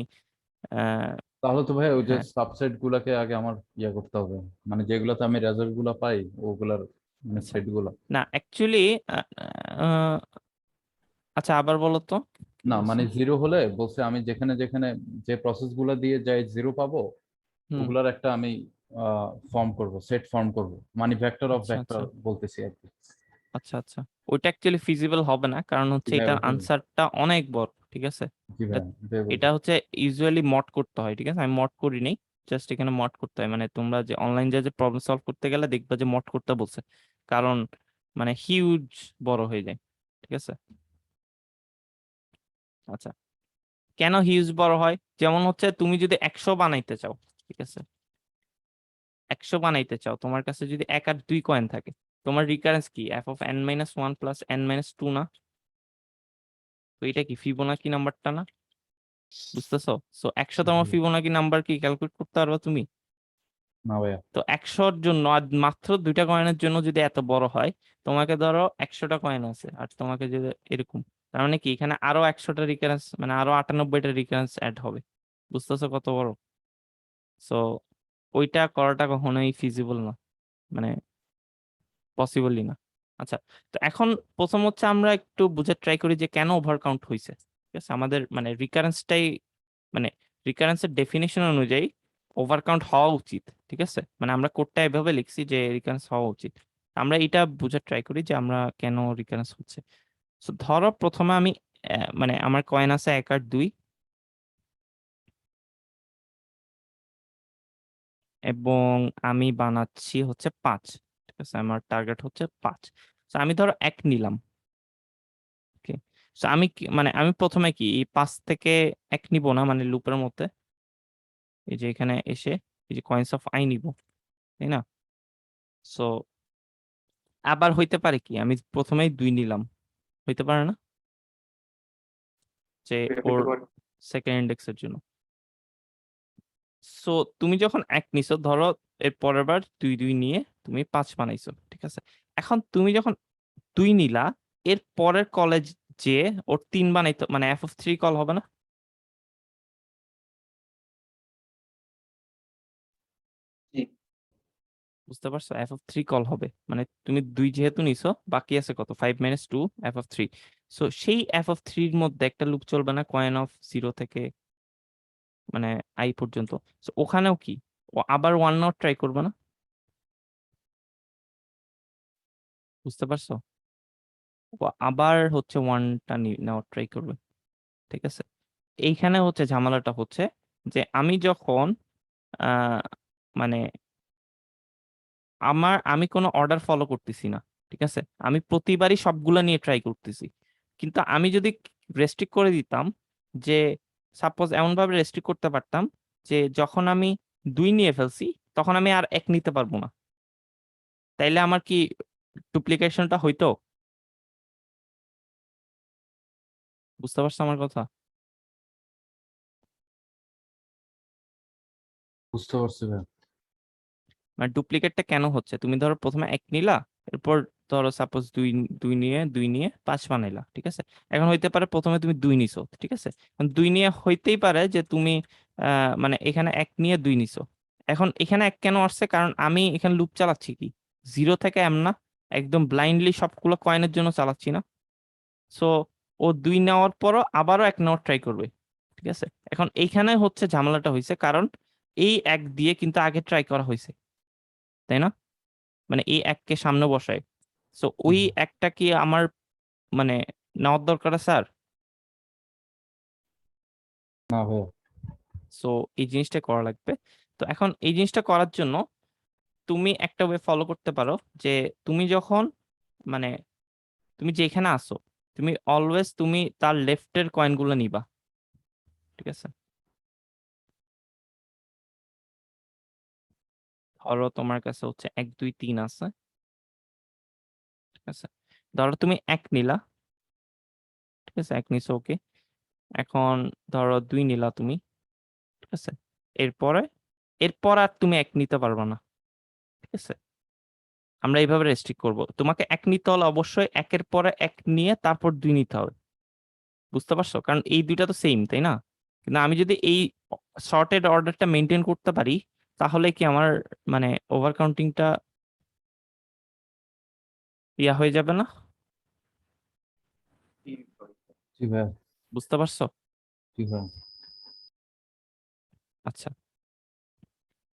তাহলে তো ভাই ওই যে হ্যাঁ, সাবসেট গুলাকে আগে আমার ইয়া করতে হবে, মানে যেগুলোতে আমি রেজাল্ট গুলা পাই ওগুলার মানে আচ্ছা, সেট গুলা। না অ্যাকচুয়ালি আচ্ছা আবার বলো তো কি না বলছো? মানে জিরো হলে বলছে আমি যেখানে যেখানে যে প্রসেস গুলা দিয়ে যাই জিরো পাবো, হুম, ওগুলার একটা আমি ফর্ম করব, সেট ফর্ম করব, মানে ভেক্টর অফ আচ্ছা আচ্ছা ভেক্টর বলতেছি আর কি। আচ্ছা আচ্ছা ওইটা অ্যাকচুয়ালি ফিজিবল হবে না, কারণ জি হচ্ছে ভাই এটার ওটাই। আনসারটা অনেক বড়, ঠিক আছে? জি এটা ভাই ওটাই এটা বলতেছি। হচ্ছে ইউজুয়ালি মড করতে হয়, ঠিক আছে? আমি মড করি নাই, জাস্ট এখানে মড করতে হয়, মানে তোমরা যে অনলাইন যে প্রবলেম সলভ করতে গেলে দেখবা যে মড করতে বলছে, কারণ মানে হিউজ বড় হয়ে যায়, ঠিক আছে? আচ্ছা, কেন হিউজ বড় হয়? যেমন হচ্ছে তুমি যদি 100 বানাইতে চাও, ঠিক আছে, 100 বানাইতে চাও, তোমার কাছে যদি 1 আর 2 কয়েন থাকে, তোমার রিকারেন্স কি f(n-1 + n-2) না? তো এটা কি ফিবোনাকি নাম্বারটা না? বুঝতেছো? সো 100তম জি। ফিবোনাকি নাম্বার কি ক্যালকুলেট করতে পারবা তুমি? না ভাইয়া, তো 100-র জন্য আর মাত্র 2টা কয়েনের জন্য যদি এত বড় হয়, তোমাকে ধরো 100টা কয়েন আছে আর তোমাকে যদি এরকম, তার মানে কি এখানে আরো 100টা রিকারেন্স, মানে আরো 98টা রিকারেন্স অ্যাড হবে। বুঝতেছো কত বড়? সো ওইটা করাটা কখনোই ফিজিবল না, মানে পসিবলই না। আচ্ছা, তো এখন প্রথম হচ্ছে আমরা একটু বুঝে ট্রাই করি যে কেন ওভারকাউন্ট হয়েছে। ঠিক আছে, আমাদের মানে রিকারেন্সটাই, মানে রিকারেন্সের ডেফিনেশন অনুযায়ী ওভারকাউন্ট হওয়া উচিত। ঠিক আছে, মানে আমরা কোডটা এভাবে লিখছি যে রিকারেন্স হওয়া উচিত। আমরা এটা বুঝে ট্রাই করি যে আমরা কেন রিকারেন্স হচ্ছে। তো ধরো প্রথমে আমি মানে আমার কয়েন আছে 1 আর 2, এবং আমি বানাচ্ছি হচ্ছে 5। ঠিক আছে, আমার টার্গেট হচ্ছে 5। তো আমি ধরো 1 নিলাম। ওকে, তো আমি মানে আমি প্রথমে কি এই 5 থেকে 1 নিব না, মানে লুপের মধ্যে এই যে এখানে এসে এই যে কয়েন্স অফ আই নিব, তাই না? সো আবার হইতে পারে কি আমি প্রথমেই 2 নিলাম, হইতে পারে না যে ওর সেকেন্ড ইন্ডেক্সের জন্য। সো তুমি যখন 1 নিছো, ধরো এর পরের বার 2 নিয়ে তুমি 5 বানাইছো। ঠিক আছে, এখন তুমি যখন 2 নিলা, এর পরের কলেজ যে ওর 3 বানাইতো, মানে এফ অফ 3 কল হবে না? জি। বুঝতে পারছো, এফ অফ 3 কল হবে, মানে তুমি 2 যেহেতু নিছো, বাকি আছে কত, 5 - 2 এফ অফ 3। সো সেই এফ অফ 3 এর মধ্যে একটা লুপ চলবে না কয়েন অফ 0 থেকে মানে আই পর্যন্ত। সো ওখানেও কি ও আবার 1 নট ট্রাই করবে না? বুঝতে পারছো, ও আবার হচ্ছে 1টা নেওয়ার ট্রাই করবে। ঠিক আছে, এইখানে হচ্ছে ঝামেলাটা হচ্ছে যে আমি যখন আহ মানে আমি কোনো অর্ডার ফলো করতেছি না। ঠিক আছে, আমি প্রতিবারই সবগুলা নিয়ে ট্রাই করতেছি। কিন্তু আমি যদি রেস্ট্রিক্ট করে দিতাম, যে সাপোজ এমন ভাবে রেস্ট্রিক্ট করতে পারতাম যে যখন আমি 2 নিয়ে ফেলছি তখন আমি আর 1 নিতে পারবো না, তাইলে আমার কি ডুপ্লিকেশনটা হইতো? বুঝতে পারছো আমার কথা? বুঝতে পারছি ভাইয়া। মানে ডুপ্লিকেটটা কেন হচ্ছে, তুমি ধরো প্রথমে 1 নিলা, এরপর ধরো সাপোজ 2 নিয়ে 5 বানাইলা। ঠিক আছে, এখন হইতে পারে প্রথমে তুমি 2 নিছো। ঠিক আছে, এখন 2 নিয়ে হইতেই পারে যে তুমি মানে এখানে 1 নিয়ে 2 নিছো। এখন এখানে 1 কেন আসছে, কারণ আমি এখানে লুপ চালাচ্ছি কি 0 থেকে এম না, একদম ব্লাইন্ডলি সবগুলো কয়েনের জন্য চালাচ্ছি না। সো ও 2 নেওয়ার পরও আবারও 1 নেওয়ার ট্রাই করবে। ঠিক আছে, এখন এইখানে হচ্ছে ঝামেলাটা হয়েছে, কারণ এই 1 দিয়ে কিন্তু আগে ট্রাই করা হয়েছে, তাই না? মানে এই 1কে সামনে বসায়। সো ওই হুম। একটা কি আমার মানে নেওয়ার দরকার স্যার? না ভাইয়া, সো এই জিনিসটা করা লাগবে। তো এখন এই জিনিসটা করার জন্য তুমি একটা ওয়ে ফলো করতে পারো, যে তুমি যখন মানে তুমি যেখানে আসো, তুমি অলওয়েজ তুমি তার লেফটের কয়েনগুলো নিবা। ঠিক আছে, ধরো তোমার কাছে হচ্ছে 1 2 3 আছে। ঠিক আছে, ধরো তুমি 1 নিলা। ঠিক আছে, 1 নিছো, ওকে। এখন ধরো 2 নিলা তুমি। ঠিক আছে, এরপরে এরপর আর তুমি 1 নিতে পারবে না। ঠিক আছে, আমরা এইভাবে রেস্ট্রিক্ট করব, তোমাকে 1 নিতে হলে অবশ্যই 1-এর পরে 1 নিয়ে তারপর 2 নিতে হবে। বুঝতে পারছো, কারণ এই দুইটা তো সেম, তাই না? কিন্তু আমি যদি এই সর্টেড অর্ডারটা মেনটেন করতে পারি, তাহলে কি আমার মানে ওভার কাউন্টিংটা ইয়া হয়ে যাবে না? জি ভাইয়া, বুঝতে পারছো? জি ভাইয়া। আচ্ছা,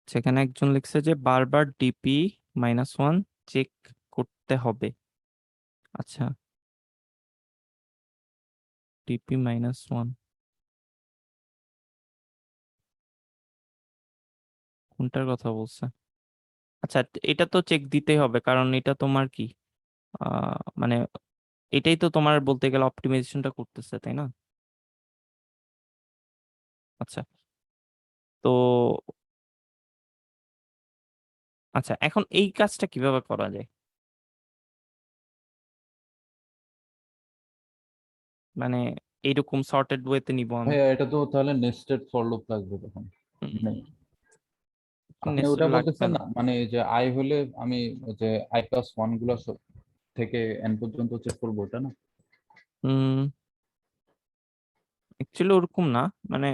সেখানে একজন লিখছে যে বারবার ডিপি -1 চেক করতে হবে। আচ্ছা, ডিপি -1 কোনটার কথা বলছে? আচ্ছা, এটা তো চেক দিতেই হবে, কারণ এটা তোমার কি মানে এটাই তো তোমার বলতে গেলে অপটিমাইজেশনটা করতেছে, তাই না? আচ্ছা, তো আচ্ছা, এখন এই কাজটা কিভাবে করা যায়? মানে এইরকম সর্টেড ওয়েতে নিব আমি। ভাইয়া এটা তো তাহলে নেস্টেড ফর লুপ লাগবে তখন। মানে আপনি ওটা necessarily লাগবে বলতেছেন না। না, মানে এই যে আই হলে আমি ওই যে i+1 গুলো থেকে n পর্যন্ত চেক করবো, ওটা না? অ্যাকচুয়ালি ওরকম না, মানে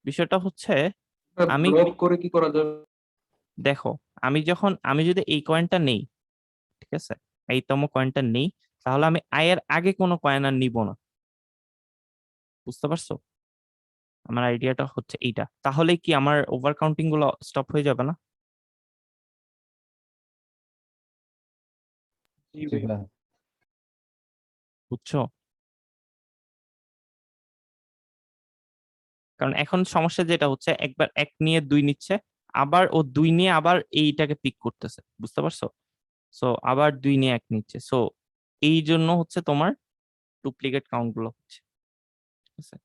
বিষয়টা হচ্ছে আমি ব্লক করে কি করা যাবে? দেখো, আমি যদি এই কয়েনটা নেই, ঠিক আছে, এইতম কয়েনটা নেই, তাহলে আমি আয়ের আগে কোনো কয়েন আর নিব না। বুঝতে পারছো? আমার আইডিয়াটা হচ্ছে এইটা। তাহলে কি আমার ওভার কাউন্টিং গুলো স্টপ হয়ে যাবে না? জি ভাইয়া। বুঝছো? কারণ এখন সমস্যা যেটা হচ্ছে, একবার 1 নিয়ে 2 নিচ্ছে, আবার ও 2 নিয়ে আবার এইটাকে পিক করতেছে। বুঝতে পারছো? সো আবার 2 নিয়ে 1 নিচ্ছে। সো এই জন্য হচ্ছে তোমার ডুপ্লিকেট কাউন্ট গুলো হচ্ছে। ঠিক আছে?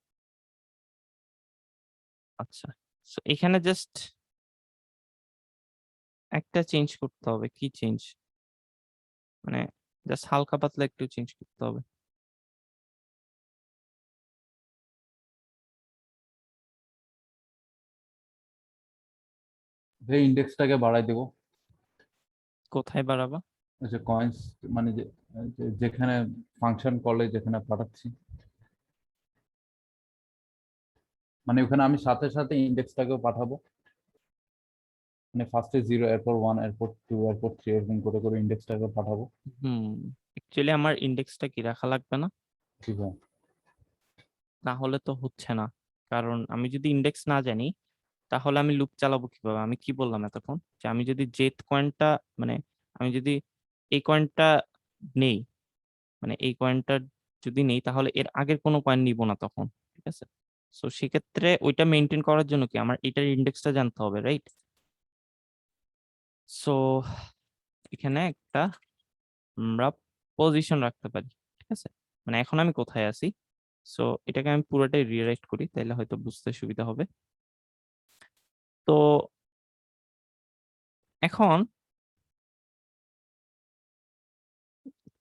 আচ্ছা, সো এখানে জাস্ট একটা চেঞ্জ করতে হবে। কি চেঞ্জ? মানে জাস্ট হালকা পাতলা একটু চেঞ্জ করতে হবে। ভাই ইন্ডেক্সটাকে বাড়াই দেবো, কোথায় বাড়াবা? ওই যে কয়েন্স, মানে যেখানে ফাংশন কলে যেখানে পাঠাচ্ছি, মানে ওখানে আমি সাথে সাথে ইন্ডেক্সটাকেও পাঠাবো, মানে ফার্স্টে 0, এরপর 1, এরপর 2, এরপর 3, এরকম করে করে ইন্ডেক্সটাকে পাঠাবো। অ্যাকচুয়ালি আমার ইন্ডেক্সটা কি রাখা লাগবে না? ঠিক আছে। না হলে তো হচ্ছে না। কারণ আমি যদি ইন্ডেক্স না জানি, তাহলে আমি লুপ চালাবো কিভাবে? আমি কি বললাম এতক্ষণ, যে আমি যদি জেড কয়েনটা, মানে আমি যদি এই কয়েনটা নেই, মানে এই কয়েনটা যদি নেই, তাহলে এর আগের কোনো কয়েন নিব না তখন। ঠিক আছে? সো সেক্ষেত্রে ওইটা মেনটেন করার জন্য কি আমার এটার ইন্ডেক্সটা জানতে হবে, রাইট? সো এখানে একটা আমরা পজিশন রাখতে পারি। ঠিক আছে? মানে এখন আমি কোথায় আছি, সো এটাকে আমি পুরোটাই রিরাইট করি, তাহলে হয়তো বুঝতে সুবিধা হবে। তো এখন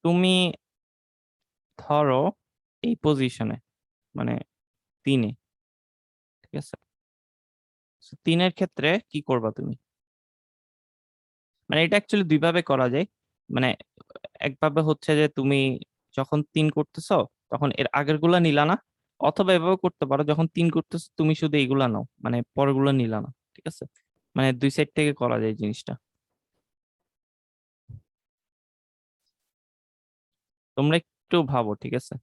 তুমি ধরো এই পজিশনে, মানে 3-এ, ঠিক আছে? So, 3-এর ক্ষেত্রে কি করবা তুমি? মানে এটা অ্যাকচুয়ালি 2 ভাবে করা যায়। মানে একভাবে হচ্ছে যে তুমি যখন 3 করতেছো, তখন এর আগের গুলা নিলা না, অথবা এভাবে করতে পারো, যখন 3 করতেছো তুমি শুধু এইগুলা নাও, মানে পরেরগুলো নিলা না। ঠিক আছে? মানে 2 সাইড থেকে করা যায় জিনিসটা। তোমরা একটু ভাবো, ঠিক আছে?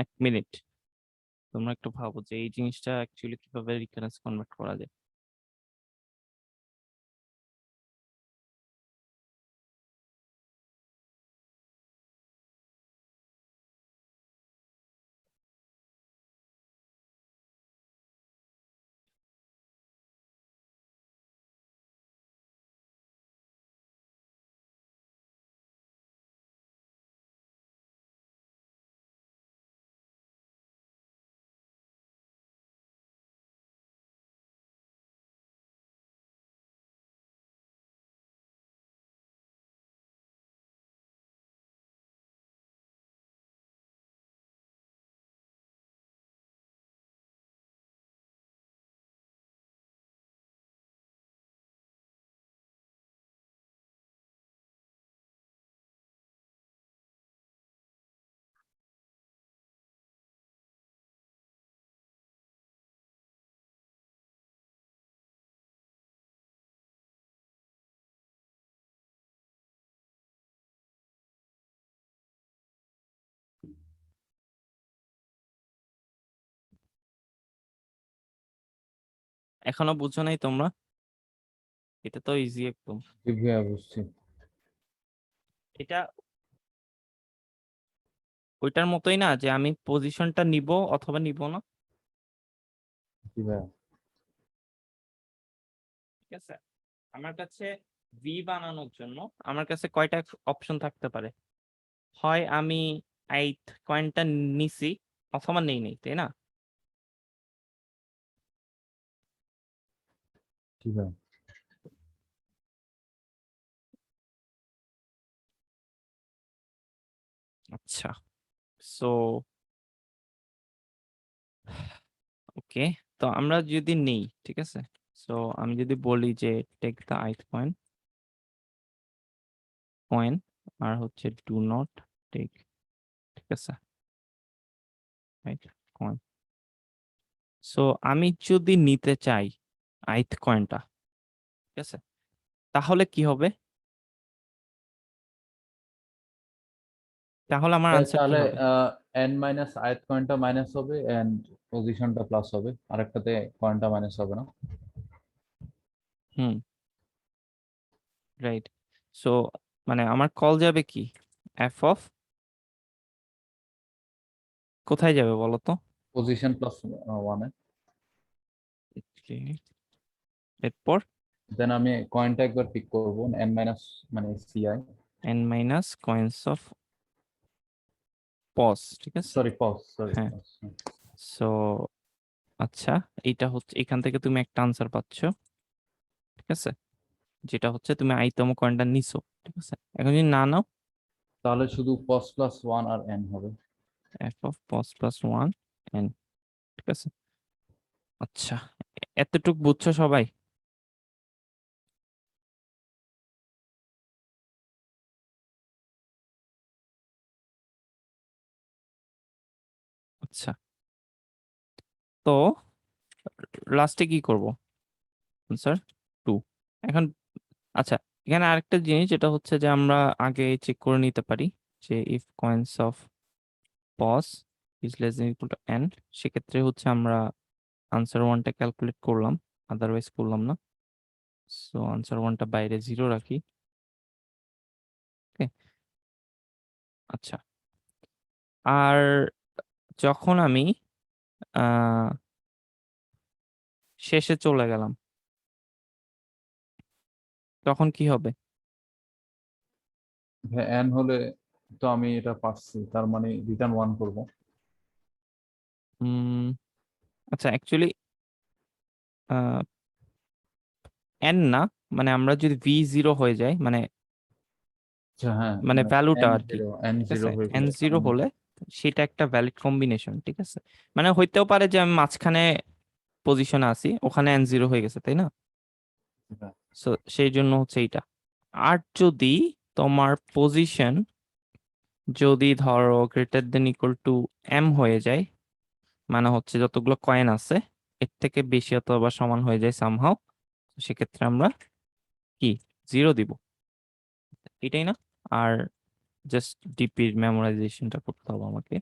1 মিনিট তোমরা একটু ভাবো যে এই জিনিসটা অ্যাকচুয়ালি কিভাবে রিকারেন্স কনভার্ট করা যায়। এখনো বুঝছো নাই তোমরা? এটা তো ইজি একদম। জি ভাইয়া, বুঝছি। এটা ওইটার মতোই না, যে আমি পজিশনটা নিব অথবা নিব না। জি ভাইয়া। ঠিক আছে? আমার কাছে ভি বানানোর জন্য আমার কাছে কয়টা অপশন থাকতে পারে? হয় আমি এই কয়েনটা নিছি, অথবা নেই নেই, তাই না? জি ভাইয়া। আচ্ছা, সো ওকে, তো আমরা যদি নেই, ঠিক আছে, সো আমি যদি বলি যে টেক দ্য ith কয়েন আর হচ্ছে ডু নট টেক, ঠিক আছে, রাইট, কয়েন। সো আমি যদি নিতে চাই ith কয়েনটা, ঠিক আছে, তাহলে কি হবে? তাহলে আমার আনসার কি তাহলে হবে? n মাইনাস ith কয়েনটা মাইনাস হবে এন্ড পজিশনটা প্লাস হবে, আরেকটাতে কয়েনটা মাইনাস হবে না? হুম, রাইট। সো মানে আমার কল যাবে কি এফ অফ, কোথায় যাবে বলো তো? পজিশন প্লাস 1 এরপর দেন আমি কয়েনটা একবার পিক করব n মাইনাস মানে ci, N minus coins of pos, ঠিক আছে। সরি পজ, সরি হ্যাঁ। সো আচ্ছা, এইটা হচ্ছে এখান থেকে তুমি একটা আনসার পাচ্ছ, ঠিক আছে, যেটা হচ্ছে তুমি আইতম কয়েনটা নিছো, ঠিক আছে। এখন যদি না নাও, তাহলে শুধু পজ প্লাস 1 আর n হবে। F of pause plus one N, ঠিক আছে। আচ্ছা, এতটুক বুঝছো সবাই? আচ্ছা, তো লাস্টে কি করব? আনসার 2। এখন আচ্ছা, এখানে আরেকটা জিনিস যেটা হচ্ছে যে আমরা আগে চেক করে নিতে পারি যে if coins of pause is less than equal two N, সেক্ষেত্রে হচ্ছে আমরা আনসার ওয়ানটা ক্যালকুলেট করলাম, আদারওয়াইজ করলাম না। সো আনসার ওয়ানটা বাইরে 0 রাখি। ওকে, আচ্ছা, আর যখন আমি আহ শেষে চলে গেলাম, তখন কি হবে? n হলে তো আমি এটা পাচ্ছি, তার মানে রিটার্ন 1 করব। আচ্ছা, অ্যাকচুয়ালি এন না, মানে আমরা যদি ভি 0 হয়ে যায়, মানে আচ্ছা হ্যাঁ, মানে ভ্যালুটা n আর কি, 0 n ঠিক 0 আছে, হয়ে এন গেলে জিরো হলে সেটা একটা ভ্যালিড কম্বিনেশন, ঠিক আছে। মানে হইতেও পারে যে আমি মাঝখানে পজিশনে আছি, ওখানে এন 0 হয়ে গেছে, তাই না? হ্যাঁ। সো সেই জন্য হচ্ছে এইটা। আর যদি তোমার পজিশন যদি ধরো greater than equal to M হয়ে যায়, মানে হচ্ছে যতগুলো কয়েন আছে এর থেকে বেশি অথবা সমান হয়ে যায় সামহাও, সেক্ষেত্রে আমরা কি 0 দিব, এটাই না? আর জাস্ট ডিপির মেমোরাইজেশনটা করতে হবে আমাকে,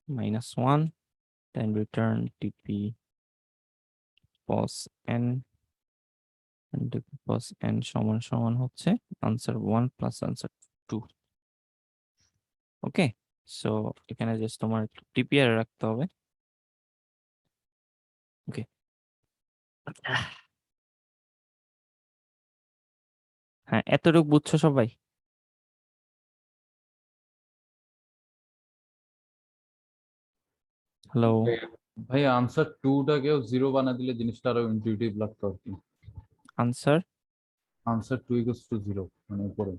-1 দেন রিটার্ন ডিপি পস এন, ডিপি পস এন সমান সমান হচ্ছে আনসার 1 প্লাস আনসার 2। ওকে, সো এখানে জাস্ট তোমার টিপিআর রাখতে হবে। ওকে, হ্যাঁ, এতটুকু বুঝছো সবাই? হ্যালো, ভাই আনসার 2টাকেও 0 বানা দিলে জিনিসটা আরো ইনটিউটিভ লাগতো আর কি। আনসার, আনসার 2 ইকুয়ালস টু 0 মানে উপরে।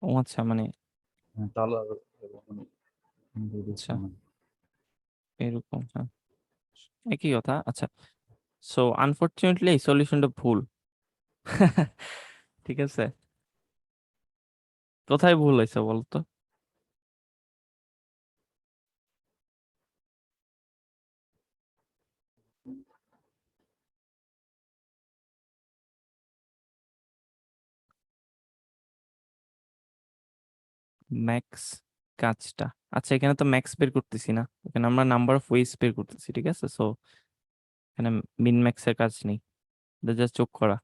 ও আচ্ছা, মানে হ্যাঁ, তাহলে আরো মানে intuitive আচ্ছা মনে হয়। এরকম, হ্যাঁ, একই কথা। আচ্ছা, সো আনফরচুনেটলি এই সলিউশনটা ভুল। ঠিক আছে, কোথায় ভুল হয়েছে বলতো? ম্যাক্স কাজটা, আচ্ছা এখানে তো ম্যাক্স বের করতেছি না, এখানে আমরা নাম্বার অফ ওয়েজ বের করতেছি, ঠিক আছে। সো এখানে মিন ম্যাক্স এর কাজ নেই, জাস্ট যোগ করা।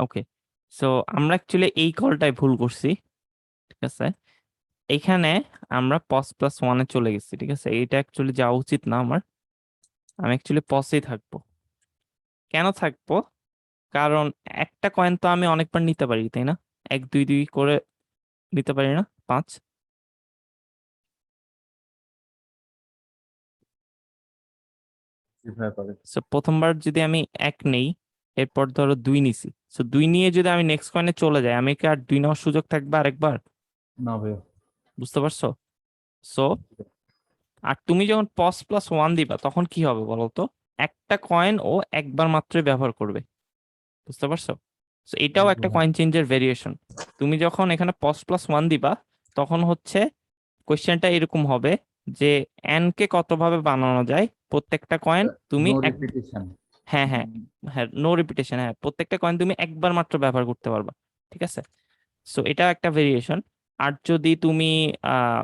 ওকে, সো আমরা অ্যাকচুয়ালি এই কলটাই ভুল করছি, ঠিক আছে। এইখানে আমরা পস প্লাস ওয়ানে চলে গেছি, ঠিক আছে, এইটা অ্যাকচুয়ালি যাওয়া উচিত না আমার, আমি অ্যাকচুয়ালি পসেই থাকবো। কেন থাকবো? কারণ একটা কয়েন তো আমি অনেকবার নিতে পারি, তাই না? 1 2 2 করে নিতে পারি না, 5। কিভাবে পারে? সো প্রথমবার যদি আমি 1 নেই, এরপর ধরো 2 নিছি, সো 2 নিয়ে যদি আমি নেক্সট কয়েনে চলে যাই, আমি কি আর 2 নেওয়ার সুযোগ থাকবে আরেকবার? না ভাই, বুঝতে পারছো? সো আর তুমি যখন পস প্লাস ওয়ান দিবা তখন কি হবে বলো তো, একটা কয়েন ও একবার মাত্রই ব্যবহার করবে, বুঝতে পারছো? তো এটাও একটা কয়েন চেঞ্জের ভেরিয়েশন। তুমি যখন এখানে পস প্লাস ওয়ান দিবা তখন হচ্ছে কোয়েশ্চেনটা এরকম হবে যে এন কে কতভাবে বানানো যায়, প্রত্যেকটা কয়েন তুমি নো এক, রিপিটেশন। হ্যাঁ হ্যাঁ হ্যাঁ, নো রিপিটেশন, হ্যাঁ প্রত্যেকটা কয়েন তুমি একবার মাত্র ব্যবহার করতে পারবা, ঠিক আছে? সো এটা একটা ভেরিয়েশন। আর যদি তুমি আহ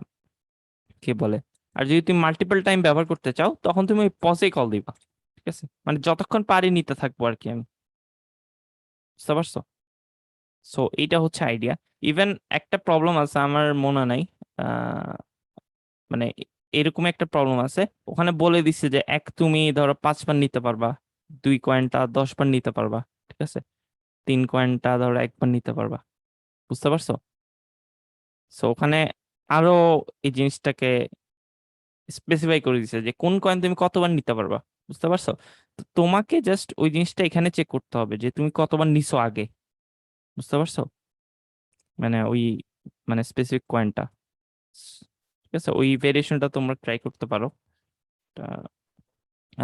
কি বলে, আর যদি তুমি মাল্টিপল টাইম ব্যবহার করতে চাও তখন তুমি ওই পজে কল দিবা, ঠিক আছে? মানে যতক্ষণ পারি নিতে থাকবো আর কি আমি, বুঝতে পারছো? সো এইটা হচ্ছে আইডিয়া। ইভেন একটা প্রবলেম আছে আমার মনে নাই, আহ মানে এরকম একটা প্রবলেম আছে, ওখানে বলে দিচ্ছে যে এক তুমি ধরো 5 বার নিতে পারবা, 2 কয়েনটা 10 বার নিতে পারবা, ঠিক আছে? 3 কয়েনটা ধরো একবার নিতে পারবা, বুঝতে পারছো? সো ওখানে আরো এই জিনিসটাকে স্পেসিফাই করে দিছে যে কোন কয়েন তুমি কতবার নিতে পারবা, বুঝতে পারছো? তো তোমাকে জাস্ট ওই জিনিসটা এখানে চেক করতে হবে যে তুমি কতবার নিছো আগে, বুঝতে পারছো? মানে ওই মানে স্পেসিফিক কয়েনটা, ঠিক আছে? ওই ভেরিয়েশনটা তোমরা ট্রাই করতে পারো। তা-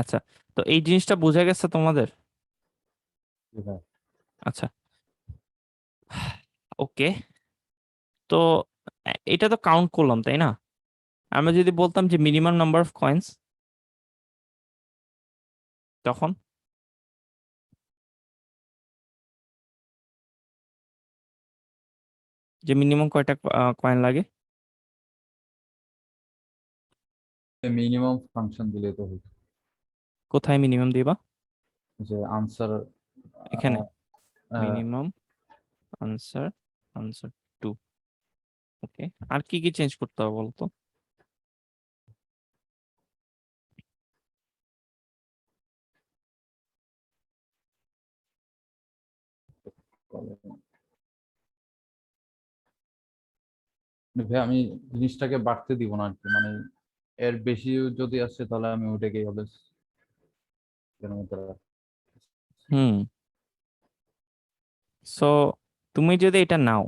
আচ্ছা, তো এই জিনিসটা বোঝা গেছে তোমাদের? আচ্ছা, ওকে। তো এটা তো কাউন্ট করলাম তাই না? আমরা যদি বলতাম যে মিনিমাম নাম্বার অফ কয়েন্স, তখন যে মিনিমাম কয়টা কয়েন লাগে, মিনিমাম ফাংশন দিলে তো হতো, কোথায় মিনিমাম দিবা? যে আনসার এখানে মিনিমাম আনসার, আনসার 2। ওকে, আর কি কি চেঞ্জ করতে হবে বলতো? ভাই আমি জিনিসটাকে বাড়তে দিব না আর কি, মানে এর বেশি যদি আসে তাহলে আমি ওইটাকেই হবে হুম, সো তুমি যদি এটা নাও,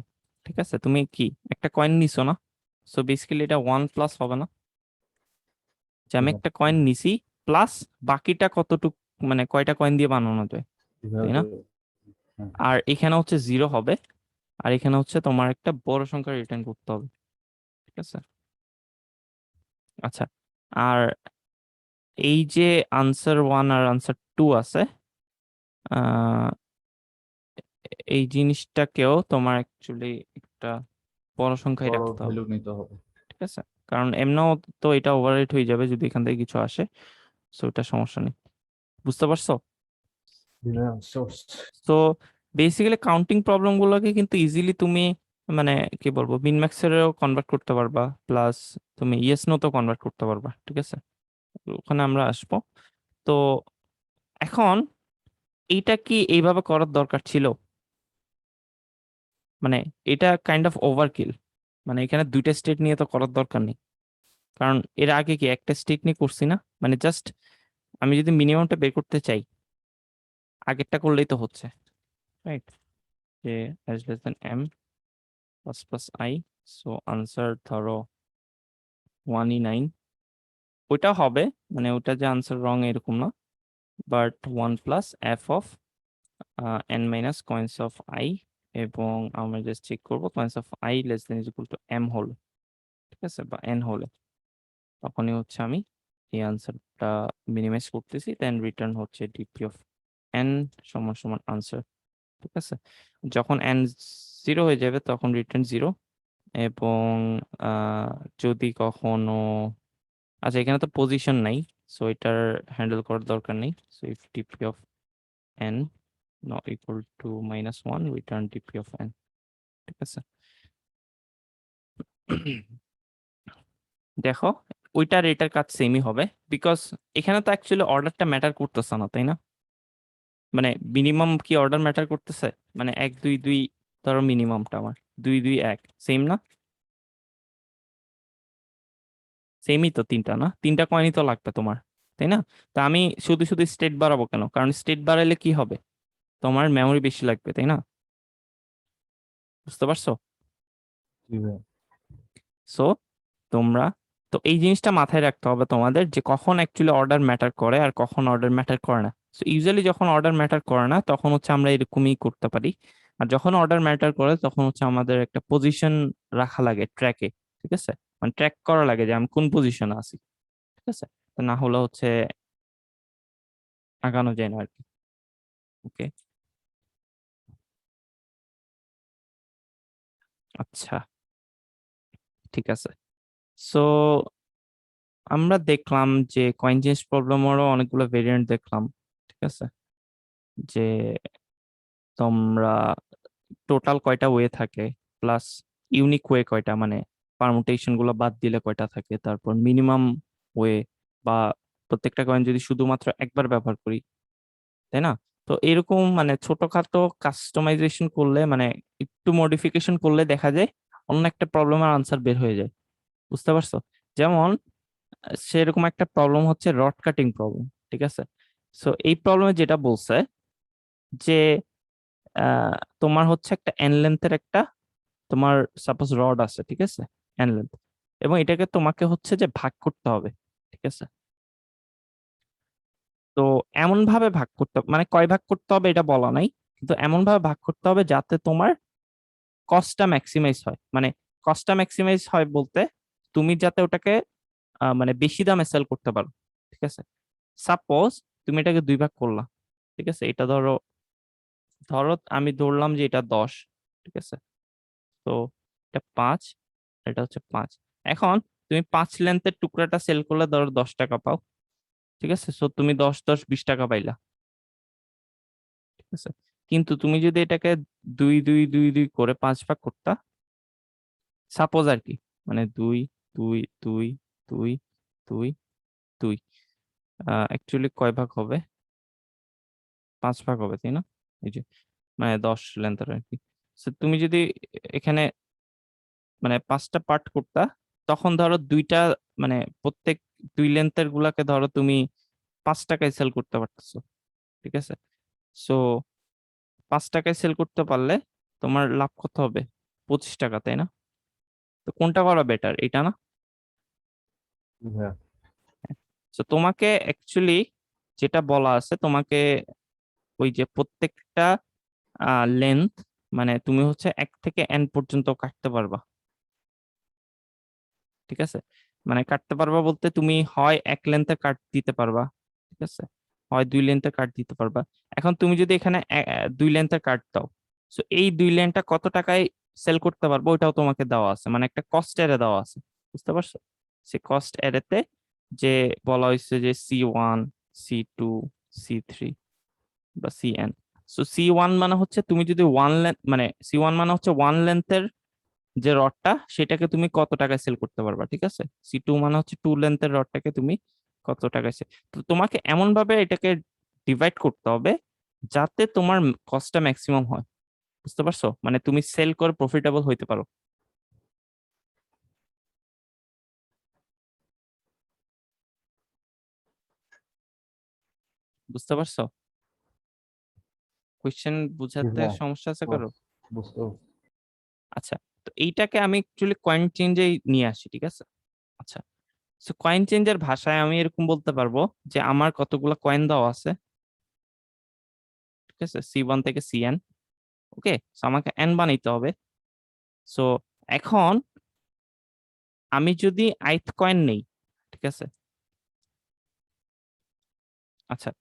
ঠিক আছে, তুমি কি একটা কয়েন নিছো না? সো বেসিক্যালি এটা 1+ হবে না, যে আমি একটা কয়েন নিছি প্লাস বাকিটা কতটুক, মানে কয়টা কয়েন দিয়ে বানানো যায়, তাই না? আর এখানে হচ্ছে 0 হবে, আর এখানে হচ্ছে তোমার একটা বড় সংখ্যা রিটার্ন করতে হবে, ঠিক আছে? আচ্ছা, আর এই যে আনসার 1 আর আনসার 2 আছে, আহ এই জিনিসটাকেও তোমার অ্যাকচুয়ালি একটা বড় সংখ্যায় বড় রাখতে হবে, ভ্যালু নিতে হবে। ঠিক আছে? কারণ এমনিও তো এটা ওভাররাইট হয়ে যাবে যদি এখান থেকে কিছু আসে, সো এটা সমস্যা নেই, বুঝতে পারছো? তো বেসিক্যালি কাউন্টিং প্রবলেম গুলোকে কিন্তু ইজিলি তুমি মানে কি বলবো মিনম্যাক্সেরও কনভার্ট করতে পারবা, প্লাস তুমি ইয়েস নো তো কনভার্ট করতে পারবা, ঠিক আছে? ওখানে আমরা আসবো। তো এখন এইটা কি এইভাবে করার দরকার ছিল? মানে এটা কাইন্ড অফ ওভারকিল, মানে এখানে দুইটা স্টেট নিয়ে তো করার দরকার নেই, কারণ এর আগে কি একটা স্টেট নিয়ে করছি না? মানে জাস্ট আমি যদি মিনিমামটা বের করতে চাই আগেরটা করলেই তো হচ্ছে, রাইট? যে S less than M plus plus I, so answer ধরো 1E9, ওইটা হবে, মানে ওটা যে আনসার রং এরকম না, but 1+f n minus coins of I, এবং আমরা জাস্ট চেক করবো coins of I less than is equal to M হলে, ঠিক আছে, বা এন হলে, তখনই হচ্ছে আমি এই আনসারটা মিনিমাইজ করতেছি, দেন রিটার্ন হচ্ছে ডিপি অফ এন সমান সমান আনসার, ঠিক আছে? যখন এন 0 হয়ে যাবে তখন রিটার্ন 0, এবং যদি কখনো, আচ্ছা এখানে তো পজিশন নাই, সো এটার হ্যান্ডেল করার দরকার নেই, so if DP of N not equal to -1 return DP of N, ঠিক আছে? দেখো ওইটার এটার কাজ সেমই হবে, বিকজ এখানে তো অ্যাকচুয়ালি অর্ডারটা ম্যাটার করতেছে না, তাই না? মানে মিনিমাম কি অর্ডার ম্যাটার করতেছে? মানে 1 2 2, ধরো মিনিমামটা আমার 2 2 1 সেম না? সেমই তো, তিনটা না, তিনটা কয়েনই তো লাগবে তোমার, তাই না? তা আমি শুধু শুধু স্টেট বাড়াবো কেন? কারণ স্টেট বাড়াইলে কি হবে, তোমার মেমোরি বেশি লাগবে, তাই না? বুঝতে পারছো? সো তোমরা তো এই জিনিসটা মাথায় রাখতে হবে তোমাদের যে কখন অ্যাকচুয়ালি অর্ডার ম্যাটার করে আর কখন অর্ডার ম্যাটার করে না। সো ইউজুয়ালি যখন অর্ডার ম্যাটার করে না তখন হচ্ছে আমরা এরকমই করতে পারি, আর যখন অর্ডার ম্যাটার করে তখন হচ্ছে আমাদের একটা পজিশন রাখা লাগে ট্র্যাকে, ঠিক আছে, মানে ট্র্যাক করা লাগে যে আমি কোন পজিশনে আছি, ঠিক আছে, তো না হলে হচ্ছে আগানো যায় না আর কি। ওকে, আচ্ছা, ঠিক আছে। সো আমরা দেখলাম যে কয়েন চেঞ্জ প্রবলেমেরও অনেকগুলো ভেরিয়েন্ট দেখলাম, ঠিক আছে, যে তোমরা টোটাল কয়টা ওয়ে থাকে, প্লাস ইউনিক ওয়ে কয়টা, মানে পারমুটেশন গুলো বাদ দিলে কয়টা থাকে, তারপর মিনিমাম ওয়ে, বা প্রত্যেকটা কয়েন যদি শুধুমাত্র একবার ব্যবহার করি, তাই না? তো এরকম মানে ছোটখাটো কাস্টমাইজেশন করলে, মানে একটু মডিফিকেশন করলে দেখা যায় অন্য একটা প্রবলেমের আনসার বের হয়ে যায়, বুঝতে পারছো? যেমন সেরকম একটা প্রবলেম হচ্ছে রড কাটিং প্রবলেম, ঠিক আছে। সো এই প্রবলেমে যেটা বলছে যে তোমার হচ্ছে একটা এন লেন্থের একটা তোমার সাপোজ রড আছে, ঠিক আছে, এন লেন্থ, এবং এটাকে তোমাকে হচ্ছে যে ভাগ করতে হবে, ঠিক আছে। তো এমন ভাবে ভাগ করতে, মানে কয় ভাগ করতে হবে এটা বলা নাই, কিন্তু এমন ভাবে ভাগ করতে হবে যাতে তোমার কস্টটা ম্যাক্সিমাইজ হয়। মানে কস্টটা ম্যাক্সিমাইজ হয় বলতে তুমি যাতে ওটাকে মানে বেশি দামে সেল করতে পারো, ঠিক আছে। সাপোজ তুমি এটাকে দুই ভাগ করলা, ঠিক আছে, এটা ধরো, ধরো আমি ধরলাম যে এটা 10, ঠিক আছে, তো এটা 5, এটা হচ্ছে 5। এখন তুমি 5 লেন্থের টুকরাটা সেল করলে ধরো 10 টাকা পাও, ঠিক আছে, সো তুমি 10 10 20 টাকা পাইলা, ঠিক আছে। কিন্তু তুমি যদি এটাকে 2 2 2 2 করে 5 ভাগ করতা, সাপোজ আর কি, মানে 2 2 2 2 2 2, অ্যাকচুয়ালি কয় ভাগ হবে, 5 ভাগ হবে, তাই না? এই যে মানে 10 লেন্থের আর কি। So, তুমি যদি এখানে মানে 5টা পার্ট করতা, তখন ধরো দুইটা, মানে প্রত্যেক 2 লেন্থের গুলাকে ধরো তুমি 5 টাকায় সেল করতে পারতেছো, ঠিক আছে। সো 5 টাকায় সেল করতে পারলে তোমার লাভ কত হবে, 25 টাকা, তাই না? তো কোনটা করা বেটার, এটা না? হ্যাঁ, তো তোমাকে অ্যাকচুয়ালি যেটা বলা আছে তোমাকে, ওই যে প্রত্যেকটা লেন্থ, মানে তুমি হচ্ছে 1 থেকে n পর্যন্ত কাটতে পারবা, ঠিক আছে। মানে কাটতে পারবা বলতে তুমি হয় 1 লেন্থের কাট দিতে পারবা, ঠিক আছে, হয় 2 লেন্থের কাট দিতে পারবা। এখন তুমি যদি এখানে 2 লেন্থের কাট দাও, তো এই 2 লেন্থটা কত টাকায় সেল করতে পারবো ওইটাও তোমাকে দেওয়া আছে, মানে একটা কস্ট এরে দেওয়া আছে, বুঝতে পারছো? সে কস্ট এরেতে যে বলা হয়েছে যে C1, C2, C3 বা CN। সো C1 মানে হচ্ছে তুমি যদি মানে C1 মানে হচ্ছে 1 লেন্থের যে রডটা সেটাকে তুমি কত টাকায় সেল করতে পারবা, ঠিক আছে। C2 মানে হচ্ছে 2 লেন্থের রডটাকে তুমি কত টাকায় সেল, তো তোমাকে এমন ভাবে এটাকে ডিভাইড করতে হবে যাতে তোমার কস্টটা ম্যাক্সিমাম হয়, বুঝতে পারছো? মানে তুমি সেল করে প্রফিটেবল হইতে পারো, বুঝতে পারছো? কোয়েশ্চেন বুঝাতে হ্যাঁ, সমস্যা আছে কারো? বুঝতে পারছি। আচ্ছা, তো এইটাকে আমি অ্যাকচুয়ালি কয়েন চেঞ্জেই নিয়ে আসি, ঠিক আছে। আচ্ছা, সো কয়েন চেঞ্জের ভাষায় আমি এরকম বলতে পারবো যে আমার কতগুলো কয়েন দেওয়া আছে, ঠিক আছে, C1 থেকে CN, ওকে, সো আমাকে n বানাইতে হবে। সো এখন আমি যদি ith কয়েন নেই, ঠিক আছে, আচ্ছা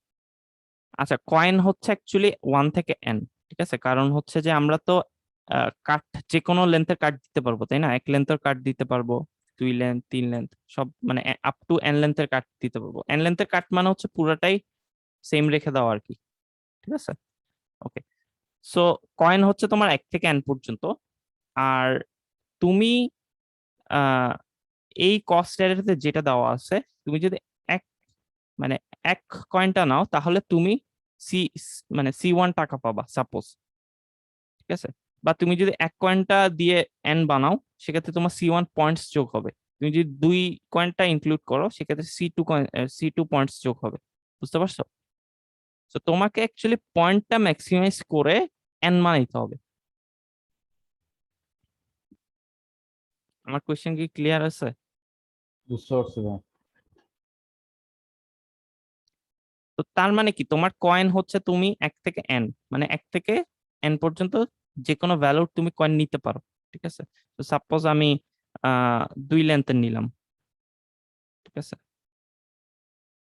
আচ্ছা, কয়েন হচ্ছে অ্যাকচুয়ালি 1 থেকে n, ঠিক আছে, কারণ হচ্ছে যে আমরা তো কাট যে কোনো লেন্থের কাট দিতে পারবো, তাই না? 1 লেন্থের কাট দিতে পারবো, 2 লেন্থ, 3 লেন্থ, সব মানে আপ টু n লেন্থের কাট দিতে পারবো। n লেন্থের কাট মানে হচ্ছে পুরাটাই সেম রেখে দেওয়া আর কি, ঠিক আছে। ওকে, সো কয়েন হচ্ছে তোমার 1 থেকে n পর্যন্ত। আর তুমি আহ এই কস্ট এরিয়াতে যেটা দেওয়া আছে, তুমি যদি এক মানে 1 কয়েনটা নাও তাহলে তুমি সি মানে C1 টাকা পাবা সাপোজ, ঠিক আছে। বা তুমি যদি 1 কয়েনটা দিয়ে n বানাও সেক্ষেত্রে তোমার C1 পয়েন্টস যোগ হবে। তুমি যদি 2 কয়েনটা ইনক্লুড করো সেক্ষেত্রে C2 পয়েন্টস যোগ হবে, বুঝতে পারছো? তো তোমাকে অ্যাকচুয়ালি পয়েন্টটা ম্যাক্সিমাইজ করে n বানাইতে হবে। আমার কোয়েশ্চেন কি ক্লিয়ার আছে? বুঝতে পারছি ভাই। তো তার মানে কি তোমার কয়েন হচ্ছে তুমি 1 থেকে n, মানে 1 থেকে n পর্যন্ত যে কোনো ভ্যালুর তুমি কয়েন নিতে পারো, ঠিক আছে? তো সাপোজ আমি 2 লেন্থের নিলাম, ঠিক আছে?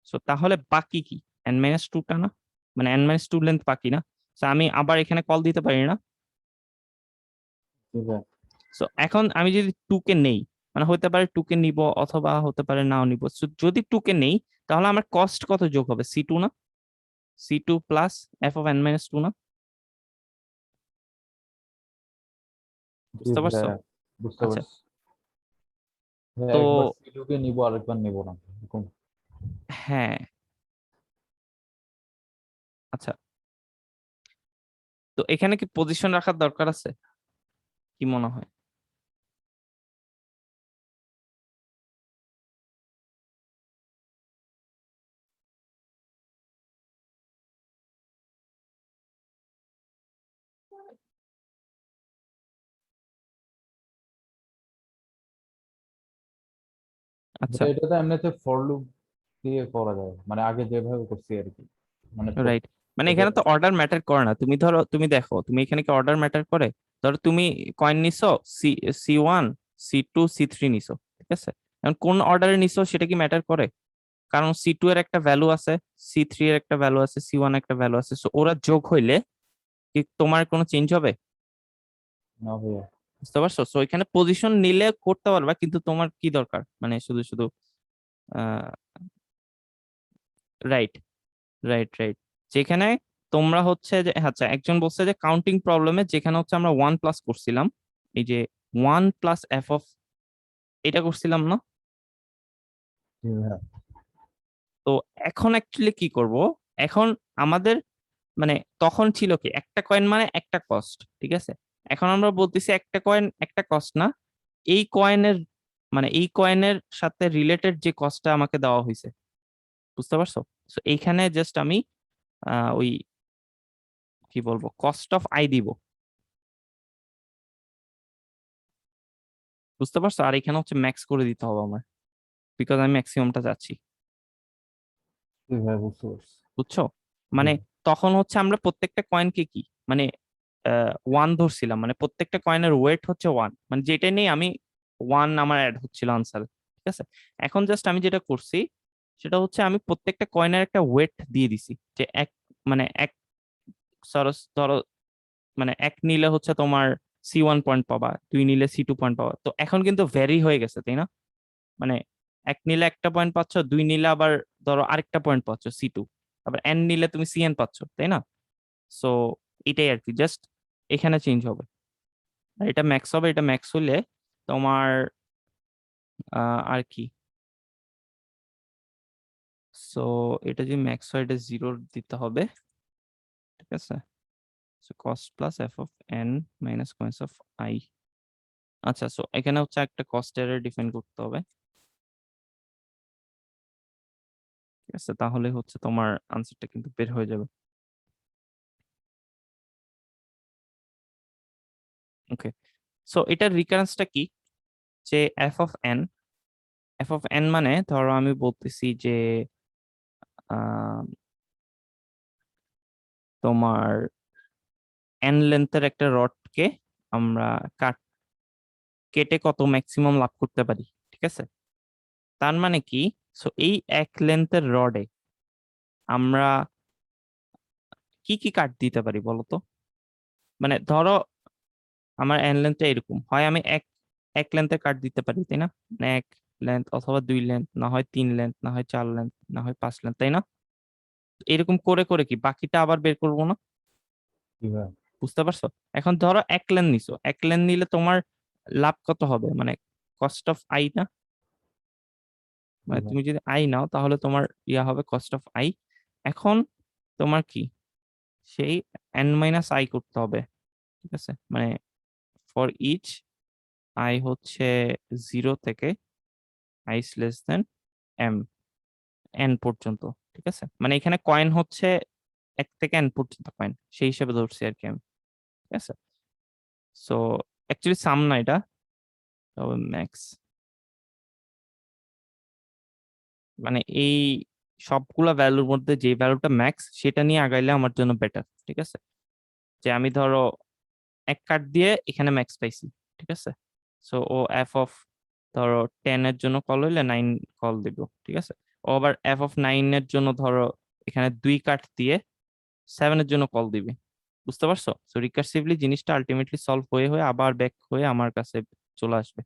সো তাহলে বাকি কি n-2টা না, মানে n-2 লেন্থ বাকি না? তো আমি আবার এখানে কল দিতে পারি না? জি ভাই। সো এখন আমি যদি 2 কে নেই, মানে হতে পারে 2 কে নিব অথবা হতে পারে নাও নিব, সো যদি 2 কে নেই তাহলে আমার কস্ট কত যোগ হবে? c2 না? c2 প্লাস f(n-2) না? জি বুঝতে পারছো? ভাই, বুঝতে আচ্ছা, পারছি ভাই। তো একবার C2 কে নিবো, আরেকবার নিবো না, এরকম। হ্যাঁ, আচ্ছা, তো এখানে কি পজিশন রাখার দরকার আছে? কি মনে হয়? আচ্ছা, ভাই, এটা তো এমনিতে ফর লুপ দিয়ে করা যায়, মানে আগে যেভাবে করছি আর কি, মানে রাইট, মানে এটা। এখানে তো অর্ডার ম্যাটার করে না। তুমি ধরো, তুমি দেখো, তুমি এখানে কি অর্ডার ম্যাটার করে? ধরো তুমি কয়েন নিছো c1, c2, c3 নিছো, ঠিক আছে? এখন কোন অর্ডারে নিছো সেটা কি ম্যাটার করে? কারণ c2 এর একটা ভ্যালু আছে, c3 এর একটা ভ্যালু আছে, c1 এর একটা ভ্যালু আছে, সো ওরা যোগ হইলে কি তোমার কোনো চেঞ্জ হবে? না ভাইয়া। বুঝতে পারছো? সো এখানে পজিশন নিলে করতে পারবা, কিন্তু তোমার কি দরকার, মানে শুধু শুধু রাইট, রাইট, রাইট, যেখানে তোমরা হচ্ছে যে, আচ্ছা, একজন বলছে যে কাউন্টিং প্রবলেমে যেখানে হচ্ছে আমরা 1 প্লাস করছিলাম, এই যে 1 প্লাস এফ অফ, এটা করছিলাম না? জি ভাইয়া। তো এখন অ্যাকচুয়ালি কি করব? এখন আমাদের মানে তখন ছিল কি, একটা কয়েন মানে একটা কস্ট, ঠিক আছে? এখন আমরা বলতেছি একটা কয়েন একটা কস্ট না, এই কয়েনের, মানে এই কয়েনের সাথে রিলেটেড যে কস্টটা আমাকে দেওয়া হয়েছে, বুঝতে পারছো? তো এইখানে জাস্ট আমি ওই কি বলবো, কস্ট অফ আই দিব, বুঝতে পারছো? আর এখানে হচ্ছে ম্যাক্স করে দিতে হবে আমার, বিকজ আমি ম্যাক্সিমামটা যাচ্ছি, জি ভাইয়া, বুঝতে পারছি। বুঝছো? জি মানে তখন হচ্ছে আমরা প্রত্যেকটা কয়েনকে কি, মানে 1 ধরছিলাম, মানে প্রত্যেকটা কয়েনের ওয়েট হচ্ছে 1, মানে যেটা নেই আমি 1 আমার অ্যাড হচ্ছিল আনসার, ঠিক আছে? এখন জাস্ট আমি যেটা করছি সেটা হচ্ছে আমি প্রত্যেকটা কয়েনের একটা ওয়েট দিয়ে দিছি, যে এক, মানে এক, ধরো মানে 1 নিলে হচ্ছে তোমার c1 পয়েন্ট পাবা, 2 নিলে c2 পয়েন্ট পাবা। তো এখন কিন্তু ভ্যারি হয়ে গেছে, তাই না? মানে 1 নিলে একটা পয়েন্ট পাচ্ছ, 2 নিলে আবার ধরো আরেকটা পয়েন্ট পাচ্ছ c2, আবার n নিলে তুমি cn পাচ্ছ, তাই না? সো এটাই আর কি, জাস্ট এখানে চেঞ্জ হবে, আর এটা ম্যাক্স হবে, এটা ম্যাক্স হলে তোমার আর কি, সো এটা যদি ম্যাক্স হয় এটা 0 দিতে হবে, ঠিক আছে? So cost plus F of N minus coins of I. আচ্ছা, সো এখানে হচ্ছে একটা কস্ট এর ডিফাইন করতে হবে, ঠিক আছে? তাহলে হচ্ছে তোমার আনসারটা কিন্তু বের হয়ে যাবে। ওকে, সো এটার রিকারেন্সটা কি? যে এফ অফ এন মানে ধরো আমি বলতেছি যে আহ, তোমার এন লেন্থের একটা রডকে আমরা কাট কেটে কত ম্যাক্সিমাম লাভ করতে পারি, ঠিক আছে? তার মানে কি, সো এই এক লেন্থের রডে আমরা কি কি কাট দিতে পারি বলো তো? মানে ধরো আমার এন লেন্থটা এরকম হয়, আমি এক এক লেন্থের কাট দিতে পারি, তাই না? মানে 1 লেন্থ অথবা 2 লেন্থ, না হয় 3 লেন্থ, না হয় 4 লেন্থ, না হয় 5 লেন্থ, তাই না? এরকম করে করে কি বাকিটা আবার বের করবো না? জি ভাইয়া। বুঝতে পারছো? এখন ধরো 1 লেন নিছো, 1 লেন নিলে তোমার লাভ কত হবে, মানে কস্ট অফ আই না? জি মানে ভাইয়া। তুমি যদি আই নাও তাহলে তোমার ইয়া হবে কস্ট অফ আই। এখন তোমার কি সেই এন মাইনাস আই করতে হবে, ঠিক আছে? মানে ফর ইচ আই হচ্ছে 0 থেকে I less than M, N পর্যন্ত, ঠিক আছে? মানে এখানে কয়েন হচ্ছে 1 থেকে এন পর্যন্ত কয়েন, সেই হিসেবে ধরছি আর কি আমি, ঠিক আছে? সো অ্যাকচুয়ালি সাম না এটা, তবে ম্যাক্স। মানে এই সবগুলা ভ্যালুর মধ্যে যে ভ্যালুটা ম্যাক্স সেটা নিয়ে আগাইলে আমার জন্য বেটার, ঠিক আছে? যে আমি ধরো এক কাট দিয়ে এখানে ম্যাক্স পাইছি, ঠিক আছে? সো ও এফ অফ ধরো 10 এর জন্য কল হইলে 9 কল দিব, ঠিক আছে? ও আবার এফ অফ 9 এর জন্য ধরো এখানে 2 কাট দিয়ে 7 এর জন্য কল দিবে, বুঝতে পারছো? সো রিকার্সিভলি জিনিসটা আলটিমেটলি সলভ হয়ে হয়ে আবার ব্যাক হয়ে আমার কাছে চলে আসবে,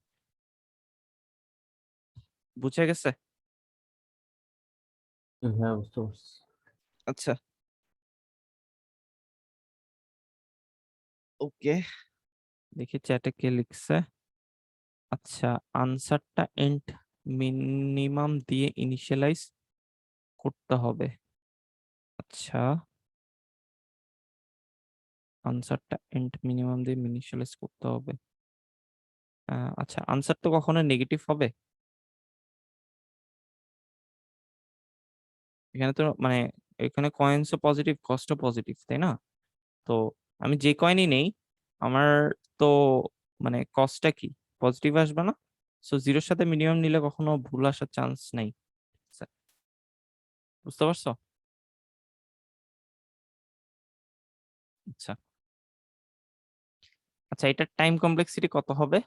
বুঝে গেছে? হ্যাঁ, বুঝতে পারছি। আচ্ছা, ওকে, দেখি চ্যাটে কে লিখছে। আচ্ছা, আনসারটা এন্ড মিনিমাম দিয়ে ইনিশিয়ালাইজ করতে হবে। আচ্ছা, আনসারটা এন্ড মিনিমাম দিয়ে ইনিশিয়ালাইজ করতে হবে। আচ্ছা, আনসার তো কখনো নেগেটিভ হবে? এখানে তো মানে এখানে কয়েন্সও পজিটিভ, কস্টও পজিটিভ, তাই না? তো আমি যে কয়েনই নেই আমার তো মানে কস্টটা কি পজিটিভ আসবে না? সো জিরোর সাথে মিনিমাম নিলে কখনো ভুল আসার চান্স নাই, আচ্ছা, বুঝতে পারছো? আচ্ছা আচ্ছা, এটার টাইম কমপ্লেক্সিটি কত হবে?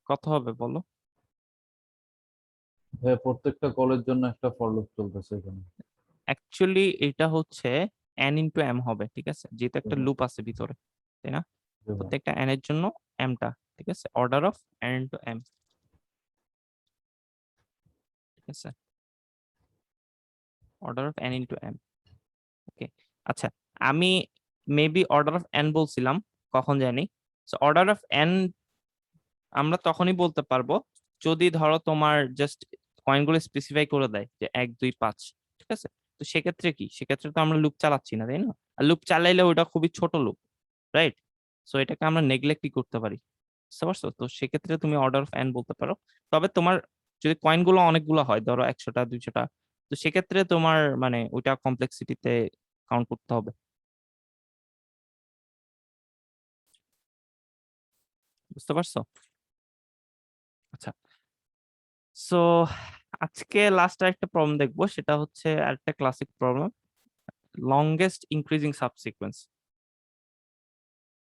কত হবে বলো? ভাইয়া প্রত্যেকটা কলের জন্য একটা ফর লুপ চলতেছে এখানে। অ্যাকচুয়ালি এটা হচ্ছে n ইন্টু m হবে, ঠিক আছে? যেহেতু একটা হুম। লুপ আছে ভিতরে, তাই না? জি ভাই। প্রত্যেকটা n এর জন্য mটা, ঠিক আছে? Order of n into m, ঠিক আছে? Order of n into m, ওকে। আচ্ছা, আমি মেবি অর্ডার অফ n বলছিলাম, কখন জানি? অর্ডার অফ n আমরা তখনই বলতে পারবো যদি ধরো তোমার জাস্ট কয়েনগুলো স্পেসিফাই করে দেয় যে 1 2 5, ঠিক আছে? তো সেক্ষেত্রে কি, সেক্ষেত্রে তো আমরা লুপ চালাচ্ছি না, তাই না? আর লুপ চালাইলে ওটা খুবই ছোট লুপ, রাইট? সো এটাকে আমরা নেগলেক্টই করতে পারি, বুঝতে পারছো? তো সেক্ষেত্রে তুমি অর্ডার অফ n বলতে পারো। তবে তোমার যদি কয়েনগুলো অনেকগুলো হয়, ধরো 100টা 200টা, তো সেক্ষেত্রে তোমার মানে ওইটা কমপ্লেক্সিটিতে কাউন্ট করতে হবে, বুঝতে পারছো? আচ্ছা, সো আজকে লাস্ট একটা প্রবলেম দেখবো, সেটা হচ্ছে আরেকটা classic problem, longest increasing subsequence.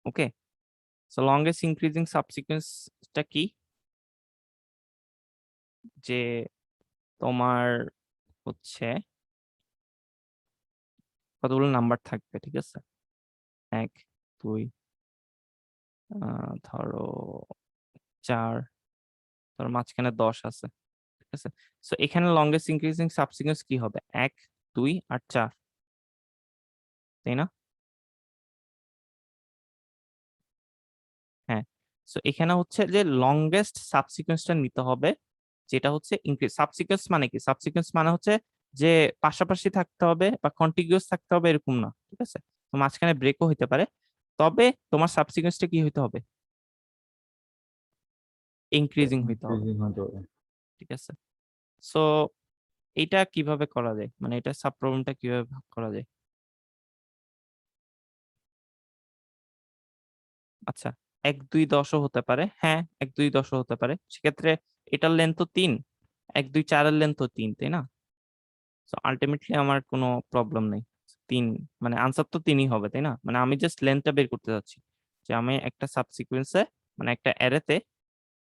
Okay, so longest increasing সাবসিকোয়েন্সটা কি? যে তোমার হচ্ছে কতগুলো নাম্বার থাকবে, ঠিক আছে? 1 2 ধরো 4, ধরো মাঝখানে 10 আছে, ঠিক আছে? সো এখানে লংগেস্ট ইনক্রিজিং সাবসিকোয়েন্স কি হবে? 1 2 আর 4, তাই না? হ্যাঁ, সো এখানে হচ্ছে যে লংগেস্ট সাবসিকোয়েন্সটা নিতে হবে, যেটা হচ্ছে ইনক্রিজ। সাবসিকোয়েন্স মানে কি? সাবসিকোয়েন্স মানে হচ্ছে যে পাশাপাশি থাকতে হবে বা কন্টিগুয়াস থাকতে হবে এরকম না, ঠিক আছে? তো মাঝখানে ব্রেকও হইতে পারে, তবে তোমার সাবসিকোয়েন্সটা কি হইতে হবে? ইনক্রিজিং হইতে হবে, Increasing হতে হবে। ঠিক আছে? সো এটা কিভাবে করা যায়, মানে এটা সাব প্রবলেমটা কিভাবে ভাগ করা যায়? আচ্ছা, 1 2 10ও হতে পারে, হ্যাঁ 1 2 10ও হতে পারে। সেক্ষেত্রে এটার লেন্থ তো 3, 1 2 4 এর লেন্থ 3, তাই না? সো আলটিমেটলি আমার কোনো প্রবলেম নেই, 3 মানে আনসার তো 3ই হবে, তাই না? মানে আমি জাস্ট লেন্থটা বের করতে যাচ্ছি, যে আমি একটা সাবসিকোয়েন্সে মানে একটা অ্যারেতে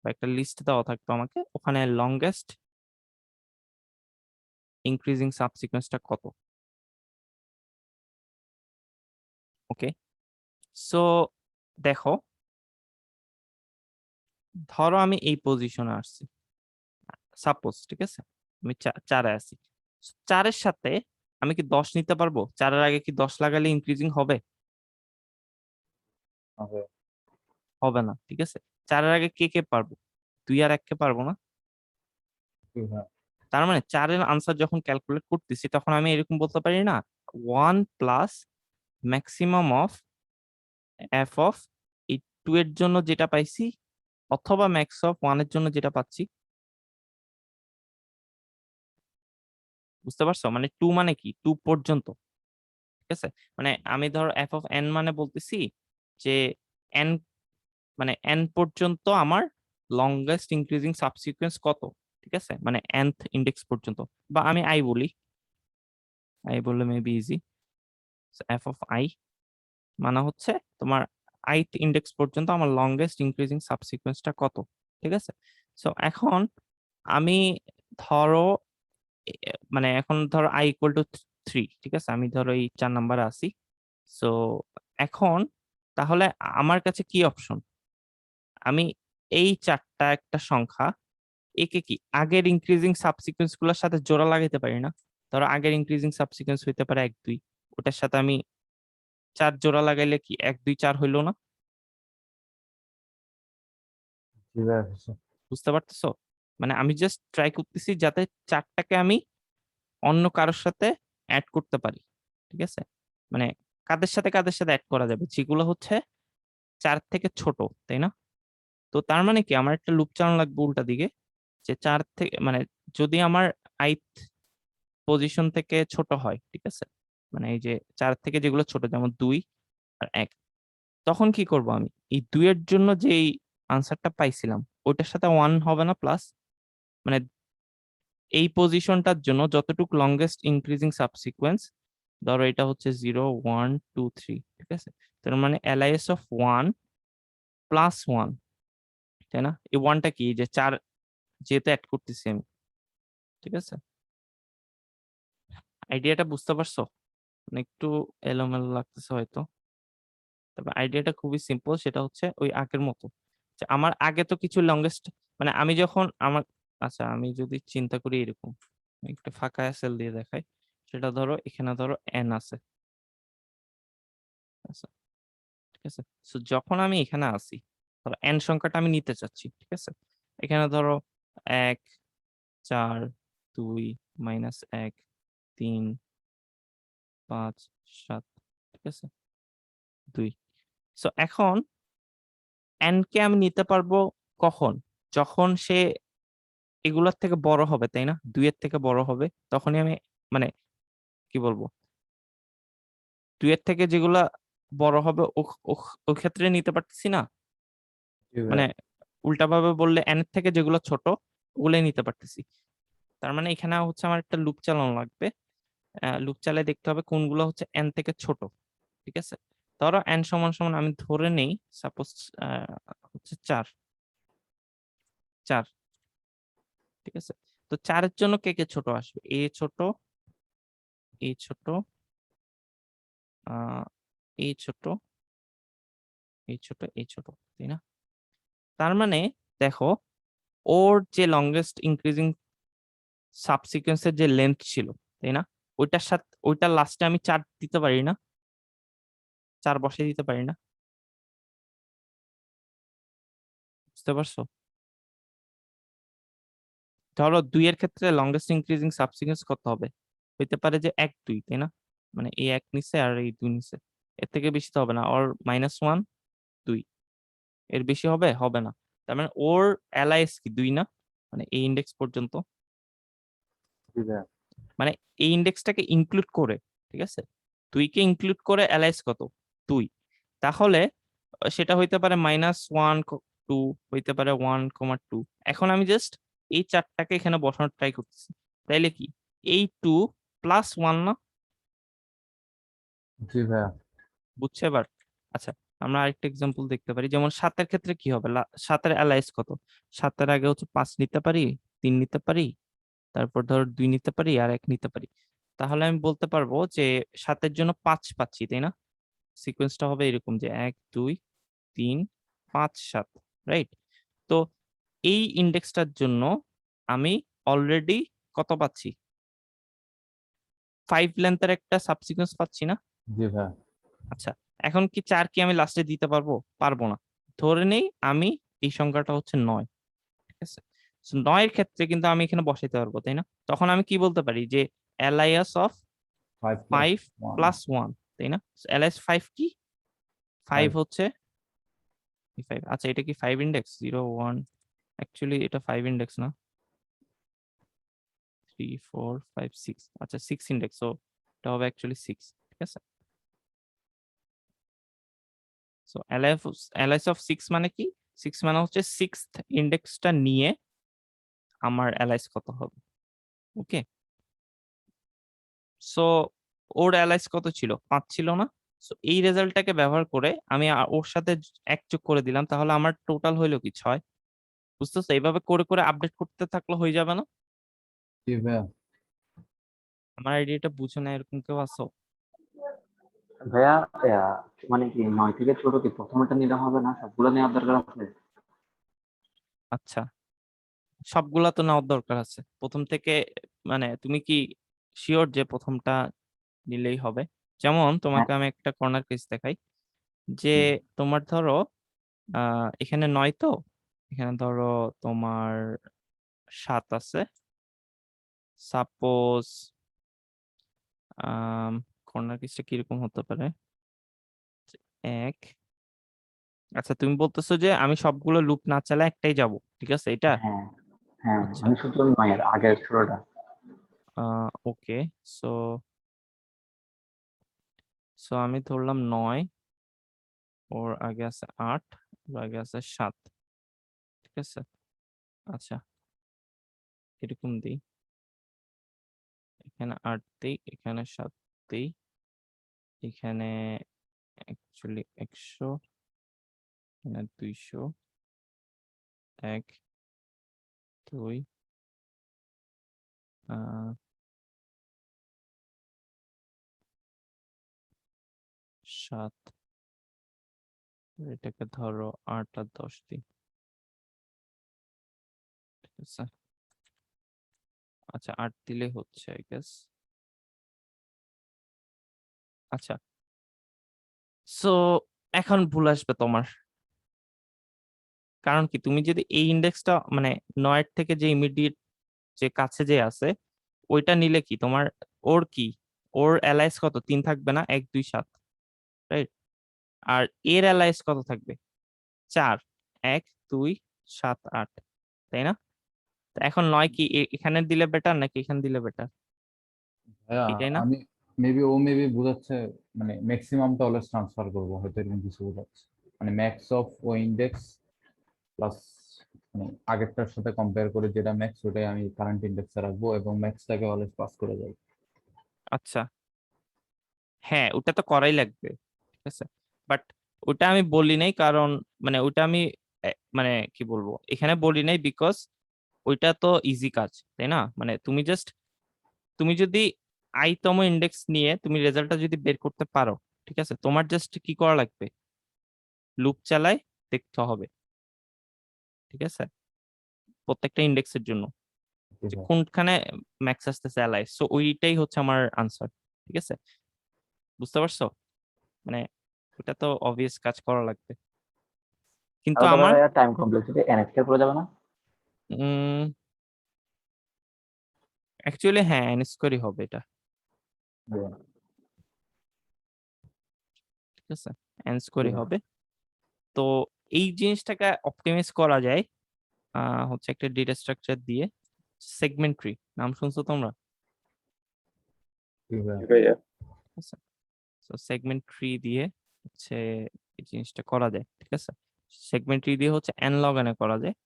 বা একটা লিস্ট দেওয়া থাকতো আমাকে, ওখানে লংগেস্ট ইনক্রিজিং সাবসিকোয়েন্সটা কত। ওকে, সো দেখো, ধরো আমি এই পজিশনে আসছি, সাপোজ, ঠিক আছে? আমি 4-এ আছি, 4-এর সাথে আমি কি 10 নিতে পারবো? 4-এর আগে কি 10 লাগালে ইনক্রিজিং হবে? হবে। হবে না, ঠিক আছে? 4-এর আগে কে কে পারবো? 2 আর 1 কে পারবো না। জি হ্যাঁ। তার মানে 4-এর আনসার যখন ক্যালকুলেট করতেছি তখন আমি এরকম বলতে পারি না 1 plus maximum of F of এই 2 এর জন্য যেটা পাইছি অথবা ম্যাক্স অফ 1 এর জন্য যেটা পাচ্ছি, বুঝতে পারছো? মানে 2 মানে কি, 2 পর্যন্ত, ঠিক আছে? মানে আমি ধরো এফ অফ এন মানে বলতেছি যে এন মানে এন পর্যন্ত আমার লংগেস্ট ইনক্রিজিং সাবসিকোয়েন্স কত, ঠিক আছে, মানে nth ইন্ডেক্স পর্যন্ত, বা আমি i বলি, i বললে maybe easy. f of i মানে হচ্ছে তোমার ith ইন্ডেক্স পর্যন্ত আমার লংগেস্ট ইনক্রিজিং সাবসিকুয়েন্সটা কত, ঠিক আছে। সো এখন আমি ধরো মানে এখন ধরো i ইকুয়াল টু 3, ঠিক আছে, আমি ধরো এই 4 নাম্বারে আছি। সো এখন তাহলে আমার কাছে কি অপশন, আমি এই চারটা একটা সংখ্যা, একে কি আগের ইনক্রিজিং সাবসিকুয়েন্স গুলোর সাথে জোড়া লাগাইতে পারি না? ধরো আগের ইনক্রিজিং সাবসিকুয়েন্স হইতে পারে 1 2, ওটার সাথে আমি 4 জোড়া লাগাইলে কি 1 2 4 হইলো না? জি ভাইয়া বুঝছি। বুঝতে পারতেছো? মানে আমি জাস্ট ট্রাই করতেছি যাতে চারটাকে আমি অন্য কারোর সাথে অ্যাড করতে পারি, ঠিক আছে, মানে কাদের সাথে অ্যাড করা যাবে যেগুলো হচ্ছে 4 থেকে ছোট, তাই না? তো তার মানে কি আমার একটা লুপ চালানো লাগবে উল্টা দিকে, যে 4 থেকে মানে যদি আমার ith পজিশন থেকে ছোট হয়, ঠিক আছে, মানে এই যে 4 থেকে যেগুলো ছোট যেমন 2 আর 1, তখন কি করব আমি এই 2 এর জন্য যে আনসারটা পাইছিলাম ওইটার সাথে 1 হবে না প্লাস, মানে এই পজিশনটার জন্য যতটুকু লংগেস্ট ইনক্রিজিং সাবসিকুয়েন্স, ধরো এটা হচ্ছে 0 1 2 3, ঠিক আছে, তার মানে LIS অফ 1 প্লাস 1, তাই না? এই 1টা কি, এই যে 4 যেহেতু অ্যাড করতেছি আমি, ঠিক আছে, আইডিয়াটা বুঝতে পারছো? মানে একটু এলোমেলো লাগতেছে হয়তো, তবে আইডিয়াটা খুবই সিম্পল, সেটা হচ্ছে ওই আগের মতো, যে আমার আগে তো কিছু লংগেস্ট, মানে আমি যখন আমার, আচ্ছা আমি যদি চিন্তা করি এরকম, আমি একটা ফাঁকা সেল দিয়ে দেখাই, সেটা ধরো এখানে ধরো n আছে, আচ্ছা ঠিক আছে। সো যখন আমি এখানে আসি, ধরো n সংখ্যাটা আমি নিতে চাচ্ছি, ঠিক আছে, এখানে ধরো 1 4 2 -1 3 5 7, ঠিক আছে, 2। সো এখন n কে আমি নিতে পারবো কখন, যখন সে এগুলোর থেকে বড় হবে, তাই না? 2 এর থেকে বড় হবে তখনই আমি, মানে কি বলবো, 2 এর থেকে যেগুলা বড় হবে ও ক্ষেত্রে নিতে পারতেছি না, জি মানে ভাইয়া উল্টাভাবে বললে n এর থেকে যেগুলো ছোট ওগুলাই নিতে পারতেছি। তার মানে এখানে হচ্ছে আমার একটা লুপ চালানো লাগবে, লুপ চালিয়ে দেখতে হবে কোনগুলো হচ্ছে n থেকে ছোট, ঠিক আছে। ধরো n সমান সমান আমি ধরে নেই সাপোজ হচ্ছে 4, ঠিক আছে। তো 4 এর জন্য কে কে ছোট আসবে, এ ছোট, এ ছোট, আহ এই ছোট, এই ছোট, এই ছোট, তাই না? তার মানে দেখো ওর যে লংগেস্ট ইনক্রিজিং সাবসিকুয়েন্সের যে লেন্থ ছিল, তাই না, ওইটার সাথে ওইটার লাস্টে আমি 4 দিতে পারি না, 4 বসে দিতে পারি না, বুঝতে পারছো? ধরো 2 এর ক্ষেত্রে লংগেস্ট ইনক্রিজিং সাবসিকুয়েন্স কত হবে, হইতে পারে যে 1 2, তাই না, মানে এই 1 নিচে আর এই 2 নিচে, এর থেকে বেশি তো হবে না, ওর -1 2, এর বেশি হবে হবে না। তার মানে ওর LIS কি 2 না, মানে এই ইন্ডেক্স পর্যন্ত, জি ভাইয়া মানে এই ইন্ডেক্সটাকে ইনক্লুড করে, ঠিক আছে, 2 কে ইনক্লুড করে LIS কত 2, তাহলে সেটা হইতে পারে -1 2, হইতে পারে 1,2। এখন আমি জাস্ট এই চারটাকে এখানে বসানোর ট্রাই করতেছি, তাইলে কি এই 2 প্লাস 1 না? জি ভাইয়া বুঝছো এবার? আচ্ছা, আমরা আরেকটা এক্সাম্পল দেখতে পারি, যেমন 7 এর ক্ষেত্রে কি হবে, 7 এর LIS কত, 7 এর আগে হচ্ছে 5 নিতে পারি, 3 নিতে পারি, তারপর ধরো 2 নিতে পারি আর 1 নিতে পারি। তাহলে আমি বলতে পারবো যে 7 এর জন্য 5 পাচ্ছি, তাই না? সিকোয়েন্সটা হবে এরকম যে 1 2 3 5 7, রাইট? তো এই ইন্ডেক্সটার জন্য আমি অলরেডি কত পাচ্ছি, 5 লেন্থের একটা সাবসিকোয়েন্স পাচ্ছি না? জি ভাইয়া আচ্ছা, এখন কি 4 কি আমি লাস্টে দিতে পারবো? পারবো না। ধরে নেই আমি এই সংখ্যাটা হচ্ছে 9, ঠিক আছে। 9 এর ক্ষেত্রে কিন্তু আমি এখানে বসাইতে পারবো, তাই না? তখন আমি কি বলতে পারি যে LIS অফ 5 5 + 1 প্লাস 1, তাই না? LIS 5 কি, 5 5 হচ্ছে 5, আচ্ছা এটা কি 5 ইন্ডেক্স 0 1, অ্যাকচুয়ালি এটা 5 ইন্ডেক্স না, 3 4 5 6, আচ্ছা 6 ইন্ডেক্স, সো এটা হবে অ্যাকচুয়ালি 6, ঠিক আছে। সো LIS অফ 6 মানে কি, 6 মানে হচ্ছে 6th ইন্ডেক্সটা নিয়ে আমার অ্যালাইস কত হবে। ওকে, সো ওর অ্যালাইস কত ছিল, 5 ছিল না? সো এই রেজাল্টটাকে ব্যবহার করে আমি ওর সাথে 1 যোগ করে দিলাম, তাহলে আমার টোটাল হইলো কি 6। বুঝতেছো? এইভাবে করে করে আপডেট করতে থাকলে হয়ে যাবে না? জি ভাইয়া। আমার আইডিয়াটা বুঝো না এরকম কেউ আছো? ভাইয়া মানে কি 9 থেকে ছোট কি প্রথমটা নিলে হবে না, সবগুলো নেওয়ার দরকার আছে? আচ্ছা, সবগুলা তো নেওয়ার দরকার আছে প্রথম থেকে। মানে তুমি কি শিওর যে প্রথমটা নিলেই হবে? যেমন হ্যাঁ। তোমাকে আমি একটা কর্নার কেস দেখাই, যে তোমার ধরো এখানে 9 তো, এখানে ধরো তোমার 7 আছে। সাপোজ কর্নার কেসটা কিরকম হতে পারে? 1, আচ্ছা তুমি বলতেছো যে আমি সবগুলো লুপ না চালা একটাই যাব, ঠিক আছে এটা? হ্যাঁ হ্যাঁ, আচ্ছা, আমি শুধু 9 এর আগের ছোটটা। ওকে, সো সো আমি ধরলাম 9, ওর আগে আছে 8, ওর আগে আছে 7, ঠিক আছে? আচ্ছা, এরকম দিই, এখানে 8 দিই, এখানে 7 দিই, এখানে অ্যাকচুয়ালি 100, এখানে 200, 1, 2, 7, এটাকে ধরো 8 আর 10 দিই, ঠিক আছে? আচ্ছা 8 দিলে হচ্ছে আই গেস। আচ্ছা, সো এখন ভুল আসবে তোমার, কারণ কি তুমি যদি এই ইন্ডেক্সটা মানে 9 থেকে যে ইমিডিয়েট যে কাছে যে আছে ওইটা নিলে কি তোমার, ওর কি, ওর অ্যালাইস কত 3 থাকবে না, 1 2 7, রাইট? আর এর অ্যালাইস কত থাকবে 4, 1 2 7 8, তাই না? তো এখন 9 কি এখানে দিলে বেটার নাকি এখানে দিলে বেটার? ভাইয়া এটাই না? আমি মেবি বোঝাচ্ছে, মানে ম্যাক্সিমামটা অলওয়েজ ট্রান্সফার করবো, হয়তো এরকম কিছু বোঝাচ্ছে। মানে ম্যাক্স অফ ও ইন্ডেক্স প্লাস, মানে আগেরটার সাথে কম্পেয়ার করে যেটা ম্যাক্স ওটাই আমি কারেন্ট ইন্ডেক্সে রাখবো এবং ম্যাক্সটাকে অলওয়েজ পাস করে যাই। আচ্ছা, হ্যাঁ ওটা তো করাই লাগবে, ঠিক আছে, বাট ওটা আমি বলি নাই কারণ মানে ওটা আমি মানে কি বলবো এখানে বলি নাই বিকজ ওইটা তো ইজি কাজ, তাই না? মানে তুমি জাস্ট তুমি যদি তম ইন্ডেক্স নিয়ে তুমি রেজাল্টটা যদি বের করতে পারো, ঠিক আছে, তোমার জাস্ট কি করা লাগবে, লুপ চালাই দেখতে হবে, ঠিক আছে, প্রত্যেকটা ইন্ডেক্সের জন্য যে কোনখানে ম্যাক্স আসতেছে অ্যালাই, সো ওইটাই হচ্ছে আমার আনসার, ঠিক আছে? বুঝতে পারছো? মানে ওটা তো অবভিয়াস কাজ করা লাগবে, কিন্তু তাহলে আমার ভাইয়া টাইম কমপ্লেক্সিটি এনএক্সকে পড়ে যাবে না? অ্যাকচুয়ালি হ্যাঁ এন স্কোয়ারই হবে এটা, জি, ঠিক আছে, এন স্কোয়ারই জি। হবে। তো এই জিনিসটাকে অপটিমাইজ করা যায় হচ্ছে একটা ডেটা স্ট্রাকচার দিয়ে, সেগমেন্ট ট্রি, নাম শুনছো তোমরা? ঠিক আছে। ঠিক আছে, তো সেগমেন্ট ট্রি দিয়ে হচ্ছে এই জিনিসটা করা যায়, ঠিক আছে? সেগমেন্ট ট্রি দিয়ে হচ্ছে n log n এ করা যায়।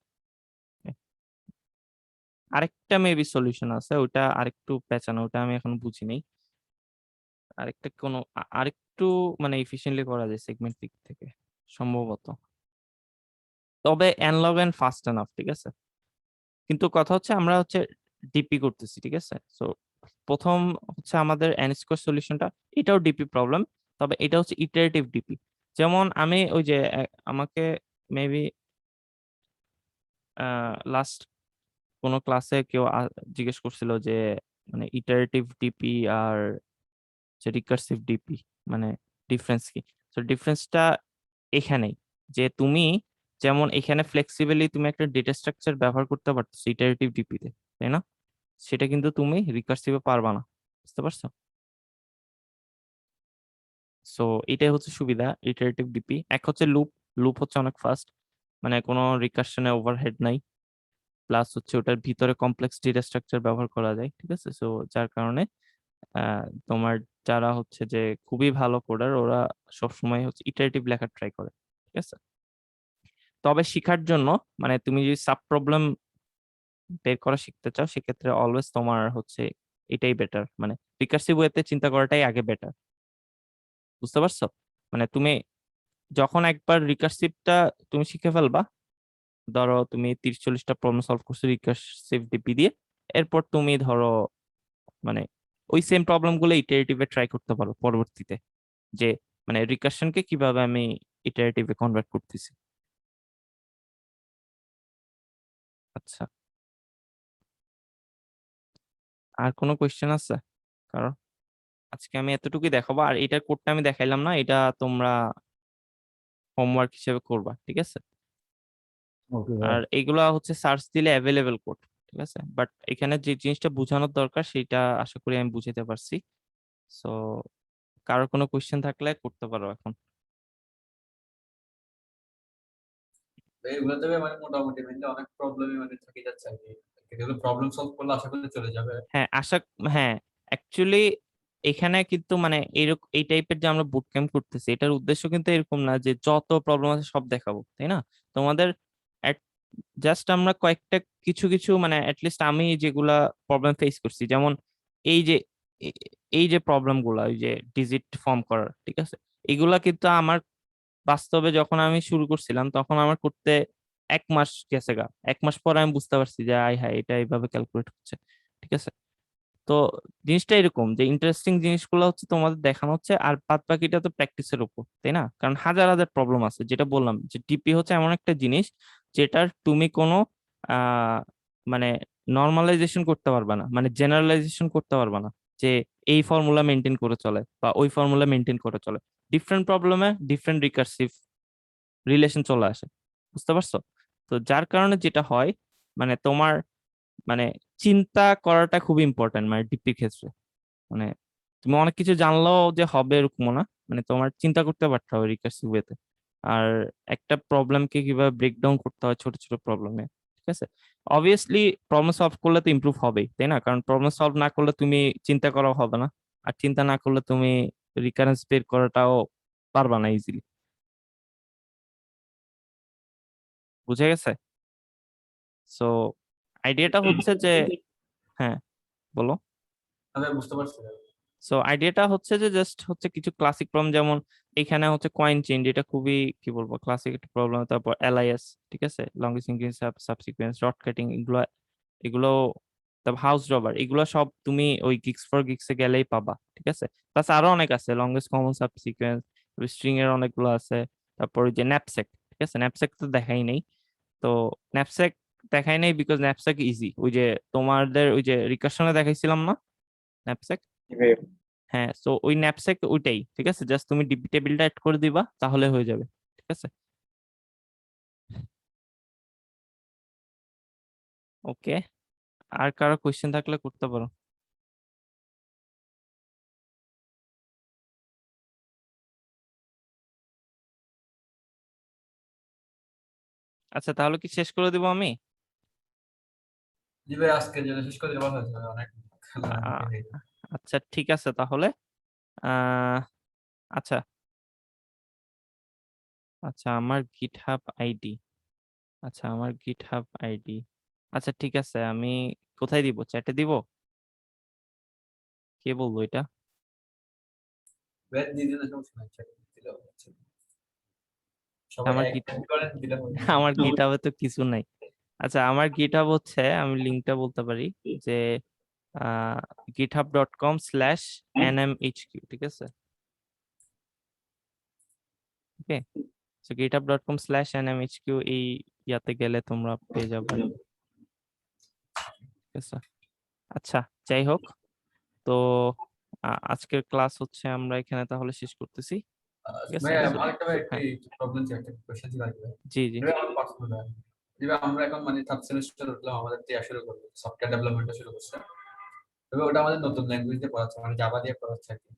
আরেকটা মেবি সলিউশন আছে, ওটা আরেকটু পেঁচানো, ওটা আমি এখন বুঝি নাই। আরেকটা কোনো আরেকটু মানে এফিশিয়েন্টলি করা যায় সেগমেন্ট ট্রি থেকে সম্ভবত, তবে n log n fast enough, ঠিক আছে? কিন্তু কথা হচ্ছে আমরা হচ্ছে ডিপি করতেছি, ঠিক আছে? সো প্রথম হচ্ছে আমাদের n স্কোয়ার সলিউশনটা, এটাও ডিপি প্রবলেম, তবে এটা হচ্ছে ইটারেটিভ ডিপি। যেমন আমি ওই যে আমাকে মেবি লাস্ট কোনো ক্লাসে কেউ জিজ্ঞেস করছিল যে মানে ইটারেটিভ ডিপি আর যে রিকার্সিভ ডিপি মানে ডিফারেন্স কি। তো ডিফারেন্সটা এখানেই, যে তুমি যেমন এখানে ফ্লেক্সিবলি তুমি একটা ডেটা স্ট্রাকচার ব্যবহার করতে পারছো ইটারেটিভ ডিপিতে, তাই না? সেটা কিন্তু তুমি রিকার্সিভে পারবা না, বুঝতে পারছো? সো এটাই হচ্ছে সুবিধা ইটারেটিভ ডিপি। এক হচ্ছে লুপ, লুপ হচ্ছে অনেক ফাস্ট, মানে কোনো রিকার্শনে ওভারহেড নাই, প্লাস হচ্ছে ওটার ভিতরে কমপ্লেক্স ডেটা স্ট্রাকচার ব্যবহার করা যায়, ঠিক আছে? সো যার কারণে তোমার যারা হচ্ছে যে খুবই ভালো কোডার ওরা সবসময় হচ্ছে ইটারেটিভ লেখার ট্রাই করে, ঠিক আছে? তবে শিখার জন্য মানে তুমি যদি সাব প্রবলেম বের করা শিখতে চাও সেক্ষেত্রে অলওয়েজ তোমার হচ্ছে এটাই বেটার, মানে রিকার্সিভ ওয়েতে চিন্তা করাটাই আগে বেটার। বুঝতে পারছো? মানে তুমি যখন একবার রিকার্সিভটা তুমি শিখে ফেলবা, ধরো তুমি 30-40টা প্রবলেম সলভ করছো রিকার্সিভ ডিপি দিয়ে, এরপর তুমি ধরো মানে ওই সেম প্রবলেম গুলো ইটারেটিভে ট্রাই করতে পারো পরবর্তীতে, যে মানে রিকার্শনকে কিভাবে আমি ইটারেটিভে কনভার্ট করতেছি। আচ্ছা, আর কোনো কোয়েশ্চেন আছে কারণ আজকে আমি এতটুকুই দেখাবো, আর এটার কোডটা আমি দেখাইলাম না, এটা তোমরা হোমওয়ার্ক হিসেবে করবা, ঠিক আছে? ওকে ভাই। আর এগুলা হচ্ছে সার্চ দিলে অ্যাভেলেবেল কোড, ঠিক আছে? বাট এখানে যে জিনিসটা বোঝানোর দরকার সেটা আশা করি আমি বুঝাতে পারছি। সো কারোর কোনো কোয়েশ্চেন থাকলে করতে পারো এখন। এগুলোতে মানে মোটামুটি মেনলি অনেক প্রবলেমই মানে থেকে যাচ্ছে আর কি। এগুলো প্রবলেম সলভ করলে আশা করি চলে যাবে। হ্যাঁ হ্যাঁ অ্যাকচুয়ালি এখানে কিন্তু মানে এরকম এই টাইপের যে আমরা বুট ক্যাম্প করতেছি, এটার উদ্দেশ্য কিন্তু এরকম না যে যত প্রবলেম আছে সব দেখাবো, তাই না? তোমাদের জাস্ট আমরা কয়েকটা কিছু কিছু মানে অ্যাটলিস্ট আমি যেগুলা প্রবলেম ফেস করছি, যেমন এই যে এ- এই যে প্রবলেম গুলা, ওই যে ডিজিট ফর্ম করার, ঠিক আছে, এগুলা কিন্তু আমার বাস্তবে যখন আমি শুরু করছিলাম তখন আমার করতে 1 মাস গেছে গা। 1 মাস পরে আমি বুঝতে পারছি যে আই হ্যাঁ এটা এইভাবে ক্যালকুলেট হচ্ছে, ঠিক আছে? তো জিনিসটা এরকম যে ইন্টারেস্টিং জিনিসগুলো হচ্ছে তোমাদের দেখানো হচ্ছে, আর বাদ বাকিটা তো প্র্যাকটিসের উপর, তাই না? কারণ হাজার হাজার প্রবলেম আছে, যেটা বললাম যে ডিপি হচ্ছে এমন একটা জিনিস যেটার তুমি কোনো আহ মানে নর্মালাইজেশন করতে পারবে না, মানে জেনারেলাইজেশন করতে পারবে না যে এই ফর্মুলা মেনটেন করে চলে বা ওই ফর্মুলা মেনটেন করে চলে। ডিফারেন্ট প্রবলেমে ডিফারেন্ট রিকার্সিভ রিলেশন চলে আসে, বুঝতে পারছো? তো যার কারণে যেটা হয় মানে তোমার মানে চিন্তা করাটা খুব ইম্পর্টেন্ট মানে ডিপির ক্ষেত্রে। মানে তুমি অনেক কিছু জানলেও যে হবে এরকম না, মানে তোমার চিন্তা করতে পারতে হবে রিকার্সিভ ওয়েতে। আর একটা প্রবলেমকে কিভাবে ব্রেকডাউন করতে হয় ছোট ছোট প্রবলেমে, ঠিক আছে? অবভিয়াসলি প্রবলেম সলভ করলে তো ইমপ্রুভ হবেই, তাই না? কারণ প্রবলেম সলভ না করলে তুমি চিন্তা করাও হবে না, আর চিন্তা না করলে তুমি রিকারেন্স বের করাটাও পারবা না ইজিলি। বুঝে গেছে? সো আইডিয়াটা হচ্ছে যে, হ্যাঁ বলো। আমি বুঝতে পারছি না। সো আইডিয়াটা হচ্ছে যে জাস্ট হচ্ছে কিছু ক্লাসিক প্রবলেম, যেমন এখানে হচ্ছে কয়েন চেইন, এটা খুবই কি বলবো ক্লাসিক একটা প্রবলেম। তারপর এলআইএস, ঠিক আছে, লংগেস্ট ইনক্রিজ সাবসিকুয়েন্স, ডট কাটিং, এগুলো এগুলো তারপর হাউস রবার, এগুলো সব তুমি ওই গিগস ফর গিগস এ গেলেই পাবা, ঠিক আছে? প্লাস আরো অনেক আছে, লংগেস্ট কমন সাবসিকুয়েন্স, স্ট্রিং এর অনেকগুলো আছে। তারপর ওই যে ন্যাপস্যাক, ঠিক আছে, ন্যাপস্যাক তো দেখাই নেই। তো ন্যাপস্যাক দেখাই নেই বিকজ ন্যাপস্যাক ইজি, ওই যে তোমাদের ওই যে রিকার্শনে দেখাইছিলাম না ন্যাপস্যাক। হ্যাঁ, তো ওই ন্যাপস্যাক ওইটাই, ঠিক আছে, জাস্ট তুমি ডিপি টেবিলটা অ্যাড করে দিবা তাহলে হয়ে যাবে, ঠিক আছে? ওকে, আর কারো কোয়েশ্চেন থাকলে করতে পারো। আচ্ছা, তাহলে কি শেষ করে দিব আমি? জি ভাই, আজকে যেটা শেষ করে দিলে ভালো হয়েছে ভাই, অনেক আ- আচ্ছা ঠিক আছে তাহলে। আহ আচ্ছা আচ্ছা আমার গিটহাব আইডি, আচ্ছা আমার গিটহাব আইডি, আচ্ছা ঠিক আছে, আমি কোথায় দিব, চ্যাটে দিব? কে বলবো এটা? ব্যাট দিয়ে দিলে সমস্যা নাই, check দিলে হচ্ছে। সবাই আমার এক গিট এক করে দিলে হবে। আমার গিটহাবে তো কিছু নাই। আচ্ছা আমার গিটহাব হচ্ছে, আমি লিঙ্কটা বলতে পারি যে github.com/nmhq, ঠিক আছে? ওকে, সো github.com/nmhq এই ইয়াতে গেলে তোমরা পেয়ে যাবে, ঠিক আছে? আচ্ছা, যাই হোক, তো আজকের ক্লাস হচ্ছে আমরা এখানে তাহলে শেষ করতেছি, ঠিক আছে? ভাই So, আরেকটা ভাই হ্যাঁ, একটু প্রবলেম ছিল, একটা কোশ্চেন ছিল আর কি ভাই। জি জি। এটা আমার পার্সোনাল ভাই। যেভাবে আমরা এখন মানে থার্ড সেমিস্টার উঠলাম, আমাদের দিয়ে শুরু করবো সফটওয়্যার ডেভেলপমেন্টটা শুরু করছে। তবে ওটা আমাদের নতুন ল্যাঙ্গুয়েজ দিয়ে পড়াচ্ছে, মানে জাভা দিয়ে পড়াচ্ছে আর কি।